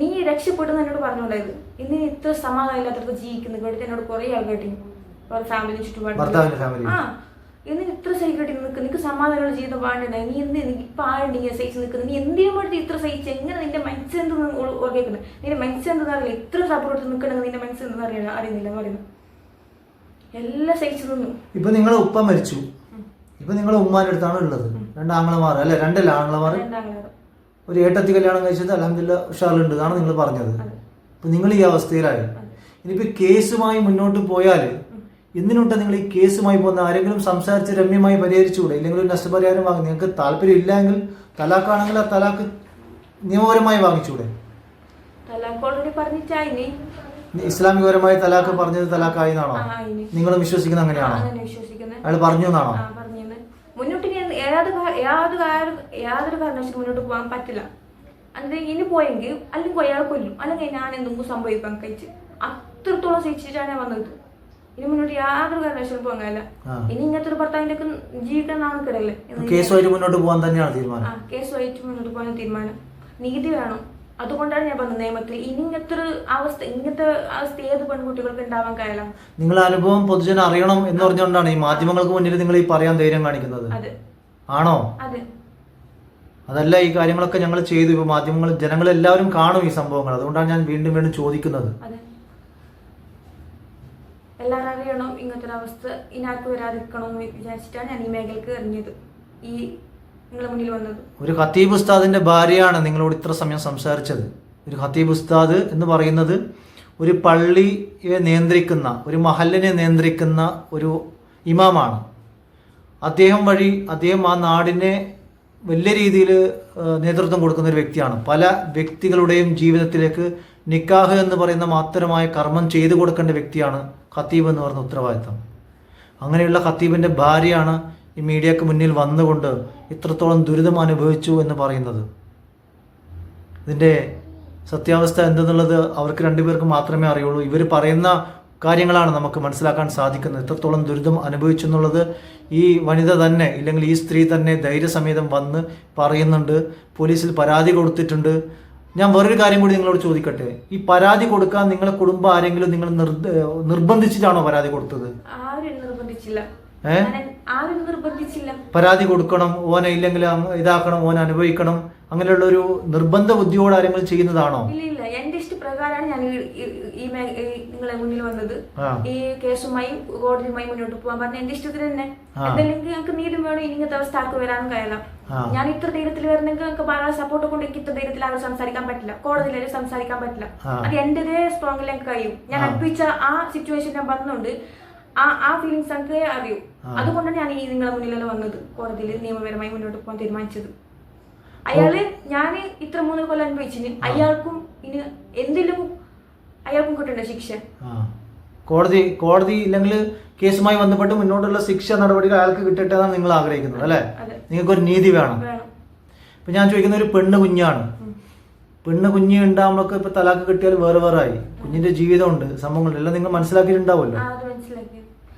നീ രക്ഷപ്പെട്ടെന്ന് എന്നോട് പറഞ്ഞോണ്ടായത് ഇന്ന് ഇത്ര സമാധാനം ഇല്ലാത്തടത്ത് ജീവിക്കുന്ന കേട്ടിട്ട് എന്നോട് കുറെ ആൾ കേട്ടി ഫാമിലി ചുറ്റുപാട് ഇന്ന് ഇത്ര സഹി കേട്ടി നിനക്ക് സമാധാനമുള്ള ജീവിതം പാടണ്ട നീ എന്ത് ഇപ്പൊ ആളുണ്ട് ഇങ്ങനെ സഹിച്ച് നിൽക്കുന്നത് നീ എന്തിനും വേണ്ടി ഇത്ര സഹിച്ച് എങ്ങനെ നിന്റെ മനസ്സെന്ത് ഓർക്കേക്കുന്നത് നിന്റെ മനസ്സെന്തെന്ന് അറിയില്ല ഇത്ര സപ്പോർട്ട് നിൽക്കണമെങ്കിൽ നിന്റെ മനസ്സെന്തെന്ന് അറിയുന്നില്ല പറയുന്നു എല്ലാം സഹിച്ചു നിന്നു. ഇപ്പൊ നിങ്ങളെ ഉപ്പ മരിച്ചു. ഇപ്പൊ നിങ്ങളെ ഉമ്മാന്റെ അടുത്താണ് ഉള്ളത്. 2 ആങ്ങളമാർ അല്ലെ? 2 ആങ്ങളമാർ ഒരു ഏട്ടത്തി കല്യാണം കഴിച്ചത് അൽഹംദുലില്ലാ ഉഷാറുണ്ട് എന്നാണ് നിങ്ങൾ പറഞ്ഞത്. അപ്പൊ നിങ്ങൾ ഈ അവസ്ഥയിലായി. ഇനിയിപ്പോ കേസുമായി മുന്നോട്ട് പോയാൽ എന്തിനോട്ടാ നിങ്ങൾ ഈ കേസുമായി പോകുന്ന? ആരെങ്കിലും സംസാരിച്ച് രമ്യമായി പരിഹരിച്ചുകൂടെ? ഇല്ലെങ്കിൽ ഒരു നഷ്ടപരിഹാരം വാങ്ങി നിങ്ങൾക്ക് താല്പര്യം ഇല്ലെങ്കിൽ തലാഖാണെങ്കിൽ ആ തലാഖ് നിയമപരമായി വാങ്ങിച്ചൂടെ? ഇസ്ലാമികപരമായി തലാഖ് പറഞ്ഞത് തലാഖായി എന്നാണോ നിങ്ങൾ വിശ്വസിക്കുന്നത്? അങ്ങനെയാണോ? അയാൾ പറഞ്ഞു എന്നാണോ? മുന്നോട്ട് യാതൊരു കാരണവശാലും മുന്നോട്ട് പോകാൻ പറ്റില്ല. അത് ഇനി പോയെങ്കിൽ അല്ലെങ്കിൽ അയാൾ കൊല്ലും അല്ലെങ്കിൽ ഞാൻ എന്തെങ്കിലും സംഭവിക്കാൻ കഴിച്ച് അത്രത്തോളം ശിക്ഷിച്ചാണ് ഞാൻ വന്നത്. ഇനി മുന്നോട്ട് യാതൊരു കാരണവശാലും പോകാൻ കഴിയില്ല. ഇനി ഇങ്ങനത്തെ ഒരു ഭർത്താവിന്റെ ഒക്കെ ജീവിക്കാൻ നാണക്കേടല്ലേ. കേസുമായിട്ട് മുന്നോട്ട് പോകാൻ തന്നെയാണ് തീരുമാനം. കേസുമായിട്ട് മുന്നോട്ട് പോകാൻ തീരുമാനം. നീതി വേണം. അതുകൊണ്ടാണ് ഞാൻ പറഞ്ഞത് നിയമത്തിൽ ഇനി ഇങ്ങനത്തെ അവസ്ഥ ഏത് പെൺകുട്ടികൾക്ക് ഉണ്ടാവാൻ കഴിയില്ല. നിങ്ങളുടെ അനുഭവം പൊതുജനം അറിയണം എന്ന് പറഞ്ഞുകൊണ്ടാണ് ഈ മാധ്യമങ്ങൾക്ക് മുന്നിൽ നിങ്ങൾ ഈ പറയാൻ ധൈര്യം കാണിക്കുന്നത്. ആണോ? അതല്ല, ഈ കാര്യങ്ങളൊക്കെ ഞങ്ങൾ ചെയ്തു. ഇപ്പൊ മാധ്യമങ്ങൾ ജനങ്ങളെല്ലാവരും കാണും ഈ സംഭവങ്ങൾ. അതുകൊണ്ടാണ് ഞാൻ വീണ്ടും വീണ്ടും ചോദിക്കുന്നത്. എല്ലാവരും അറിയണം ഇങ്ങനത്തെ ഒരു അവസ്ഥ ഇനാർക്ക് വരാതിരിക്കണം എന്ന് വിചാരിച്ചിട്ടാണ് ഞാൻ ഈ മേഖലക്ക് ഇറങ്ങിയത്, ഈ നിങ്ങളുടെ മുന്നിൽ വന്നത്. ഒരു ഖത്തീബ് ഉസ്താദിന്റെ ഭാര്യയാണ് നിങ്ങളോട് ഇത്ര സമയം സംസാരിച്ചത്. ഒരു ഖത്തീബ് ഉസ്താദ് എന്ന് പറയുന്നത് ഒരു പള്ളിയെ നിയന്ത്രിക്കുന്ന, ഒരു മഹല്ലിനെ നിയന്ത്രിക്കുന്ന ഒരു ഇമാമാണ്. അദ്ദേഹം ആ നാടിനെ വലിയ രീതിയിൽ നേതൃത്വം കൊടുക്കുന്ന ഒരു വ്യക്തിയാണ്. പല വ്യക്തികളുടെയും ജീവിതത്തിലേക്ക് നിക്കാഹ് എന്ന് പറയുന്ന മാത്രമായ കർമ്മം ചെയ്തു കൊടുക്കേണ്ട വ്യക്തിയാണ് ഖത്തീബ് എന്ന് പറയുന്ന ഉത്തരവാദിത്തം. അങ്ങനെയുള്ള ഖത്തീബിൻ്റെ ഭാര്യയാണ് ഈ മീഡിയക്ക് മുന്നിൽ വന്നുകൊണ്ട് ഇത്രത്തോളം ദുരിതം അനുഭവിച്ചു എന്ന് പറയുന്നത്. ഇതിൻ്റെ സത്യാവസ്ഥ എന്തെന്നുള്ളത് അവർക്ക് 2 പേർക്ക് മാത്രമേ അറിയുള്ളൂ. ഇവർ പറയുന്ന കാര്യങ്ങളാണ് നമുക്ക് മനസ്സിലാക്കാൻ സാധിക്കുന്നത്. എത്രത്തോളം ദുരിതം അനുഭവിച്ചു എന്നുള്ളത് ഈ വനിത തന്നെ, ഇല്ലെങ്കിൽ ഈ സ്ത്രീ തന്നെ ധൈര്യസമേതം വന്ന് പറയുന്നുണ്ട്. പോലീസിൽ പരാതി കൊടുത്തിട്ടുണ്ട്. ഞാൻ വേറൊരു കാര്യം കൂടി നിങ്ങളോട് ചോദിക്കട്ടെ, ഈ പരാതി കൊടുക്കാൻ നിങ്ങളെ കുടുംബം ആരെങ്കിലും നിങ്ങൾ നിർബന്ധിച്ചിട്ടാണോ പരാതി കൊടുത്തത്? ആരും നിർബന്ധിച്ചില്ല. പരാതി കൊടുക്കണം, ഓനെ ഇല്ലെങ്കിൽ ഇതാക്കണം, ഓനെ അനുഭവിക്കണം, അങ്ങനെയുള്ള ഒരു നിർബന്ധ ബുദ്ധിയോട് ആരെങ്കിലും ചെയ്യുന്നതാണോ? ഇല്ല, എന്റെ ഇഷ്ടപ്രകാരമാണ് ഞാൻ ഈ നിങ്ങളെ മുന്നിൽ വന്നത്. ഈ കേസുമായി കോടതിയുമായി മുന്നോട്ട് പോകാൻ പറഞ്ഞ എന്റെ ഇഷ്ടത്തിന് തന്നെ. അതല്ലെങ്കിൽ ഞങ്ങൾക്ക് നീതി വേണം, ഇങ്ങനത്തെ അവസ്ഥ ആർക്ക് വരാനും കഴിയണം. ഞാൻ ഇത്ര ധൈര്യത്തിൽ വരണമെങ്കിൽ ഞങ്ങൾക്ക് വളരെ സപ്പോർട്ട് കൊണ്ട് എനിക്ക് ഇത്ര ധൈര്യത്തിൽ ആരും സംസാരിക്കാൻ പറ്റില്ല, കോടതിയിൽ സംസാരിക്കാൻ പറ്റില്ല. അത് എന്റേതേ സ്ട്രോങ്ങിൽ എനിക്ക് കഴിയും. ഞാൻ അടുപ്പിച്ച ആ സിറ്റുവേഷൻ ഞാൻ പറഞ്ഞുകൊണ്ട് ആ ഫീലിങ്സ് എനിക്ക് അറിയൂ. അതുകൊണ്ടാണ് ഞാൻ ഈ നിങ്ങളെ മുന്നിലെല്ലാം വന്നത്, കോടതിയിൽ നിയമപരമായി മുന്നോട്ട് പോകാൻ തീരുമാനിച്ചത്. അയാള് ഞാൻ ഇത്ര 3 കൊല്ലം അനുഭവിച്ചിന്, അയാൾക്കും ഇനി എന്തെങ്കിലും അയാൾക്കും കിട്ടേണ്ട ശിക്ഷ. കോടതി ഇല്ലെങ്കിൽ കേസുമായി ബന്ധപ്പെട്ട് മുന്നോട്ടുള്ള ശിക്ഷ നടപടികൾ അയാൾക്ക് കിട്ടട്ടെ എന്നാണ് നിങ്ങൾ ആഗ്രഹിക്കുന്നത് അല്ലേ? നിങ്ങൾക്കൊരു നീതി വേണം. ഇപ്പൊ ഞാൻ ചോദിക്കുന്ന ഒരു പെണ്ണ് കുഞ്ഞാണ്. പെണ്ണ് കുഞ്ഞ് ഉണ്ടാകുമ്പോഴൊക്കെ ഇപ്പൊ തലാക്ക് കിട്ടിയാൽ വേറെ ആയി. കുഞ്ഞിന്റെ ജീവിതമുണ്ട്, സംഭവങ്ങൾ എല്ലാം നിങ്ങൾ മനസ്സിലാക്കിയിട്ടുണ്ടാവുമല്ലോ.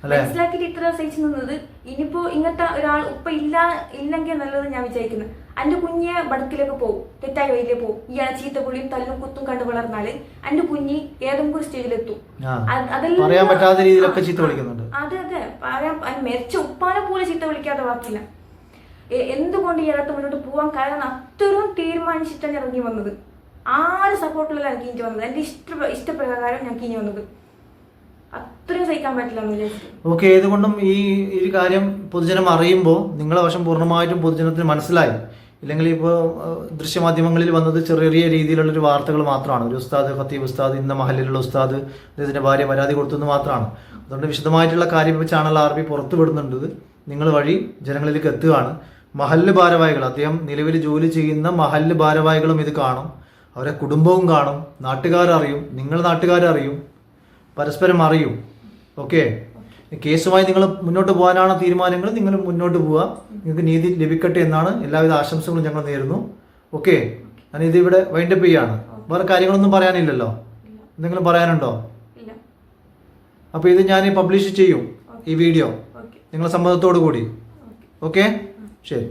മനസ്സിലാക്കിയിട്ട് ഇത്ര സഹിച്ചു നിന്നത്. ഇനിയിപ്പോ ഇങ്ങനത്തെ ഒരാൾ ഉപ്പ ഇല്ലെങ്കിൽ നല്ലത് ഞാൻ വിചാരിക്കുന്നത്. എന്റെ കുഞ്ഞ് ബടക്കിലേക്ക് പോകും, തെറ്റായ വഴിയിലേക്ക് പോകും. ഇയാളെ ചീത്ത പുള്ളിയും തല്ലും കുത്തും കണ്ടു വളർന്നാല് എന്റെ കുഞ്ഞ് ഏതെങ്കിലും ഒരു സ്റ്റേജിലെത്തും. പറയാൻ പറ്റാത്ത രീതിയിലൊക്കെ ചീത്ത വിളിക്കുന്നുണ്ട്. അതെ, പറയാൻ മെച്ച ഉപ്പാനെ പോലെ ചീത്ത വിളിക്കാതെ വാക്കില്ല. എന്തുകൊണ്ട് ഇയാളത്ത് മുന്നോട്ട് പോവാൻ കാരണം അത്രയും തീരുമാനിച്ചിട്ടാണ് ഇറങ്ങി വന്നത്. ആര് സപ്പോർട്ടിലല്ല എനിക്ക് ഇനി വന്നത്, എന്റെ ഇഷ്ടപ്രകാരം ഞങ്ങൾക്ക് ഇനി വന്നത്. അത്രയും സഹിക്കാൻ പറ്റില്ല എന്ന് വിചാരിച്ചു. ഓക്കെ, ഏതുകൊണ്ടും ഈ കാര്യം പൊതുജനം അറിയുമ്പോൾ നിങ്ങളെ വശം പൂർണ്ണമായിട്ടും പൊതുജനത്തിന് മനസ്സിലായി. ഇല്ലെങ്കിൽ ഇപ്പോൾ ദൃശ്യമാധ്യമങ്ങളിൽ വന്നത് ചെറിയ രീതിയിലുള്ളൊരു വാർത്തകൾ മാത്രമാണ്. ഒരു ഉസ്താദ്, ഖത്തീബ് ഉസ്താദ്, ഇന്ന മഹലിലുള്ള ഉസ്താദ്, അദ്ദേഹത്തിൻ്റെ ഭാര്യ പരാതി കൊടുത്തെന്ന് മാത്രമാണ്. അതുകൊണ്ട് വിശദമായിട്ടുള്ള കാര്യം ഇപ്പോൾ ചാനൽ RB പുറത്തു വിടുന്നുണ്ട്. നിങ്ങൾ വഴി ജനങ്ങളിലേക്ക് എത്തുകയാണ്. മഹല്ല് ഭാരവാഹികൾ, അദ്ദേഹം നിലവിൽ ജോലി ചെയ്യുന്ന മഹല്ല് ഭാരവാഹികളും ഇത് കാണും, അവരെ കുടുംബവും കാണും, നാട്ടുകാരറിയും, നിങ്ങൾ നാട്ടുകാരറിയും, പരസ്പരം അറിയും. ഓക്കെ, കേസുമായി നിങ്ങൾ മുന്നോട്ട് പോകാനാണ് തീരുമാനങ്ങൾ, നിങ്ങൾ മുന്നോട്ട് പോവുക. നിങ്ങൾക്ക് നീതി ലഭിക്കട്ടെ എന്നാണ് എല്ലാവിധ ആശംസകളും ഞങ്ങൾ നേരുന്നു. ഓക്കെ, ഞാൻ ഇതിവിടെ വൈൻഡപ്പ് ചെയ്യാണ്. വേറെ കാര്യങ്ങളൊന്നും പറയാനില്ലല്ലോ? എന്തെങ്കിലും പറയാനുണ്ടോ? അപ്പോൾ ഇത് ഞാൻ പബ്ലിഷ് ചെയ്യും, ഈ വീഡിയോ, നിങ്ങളുടെ സമ്മതത്തോടു കൂടി. ഓക്കെ, ശരി.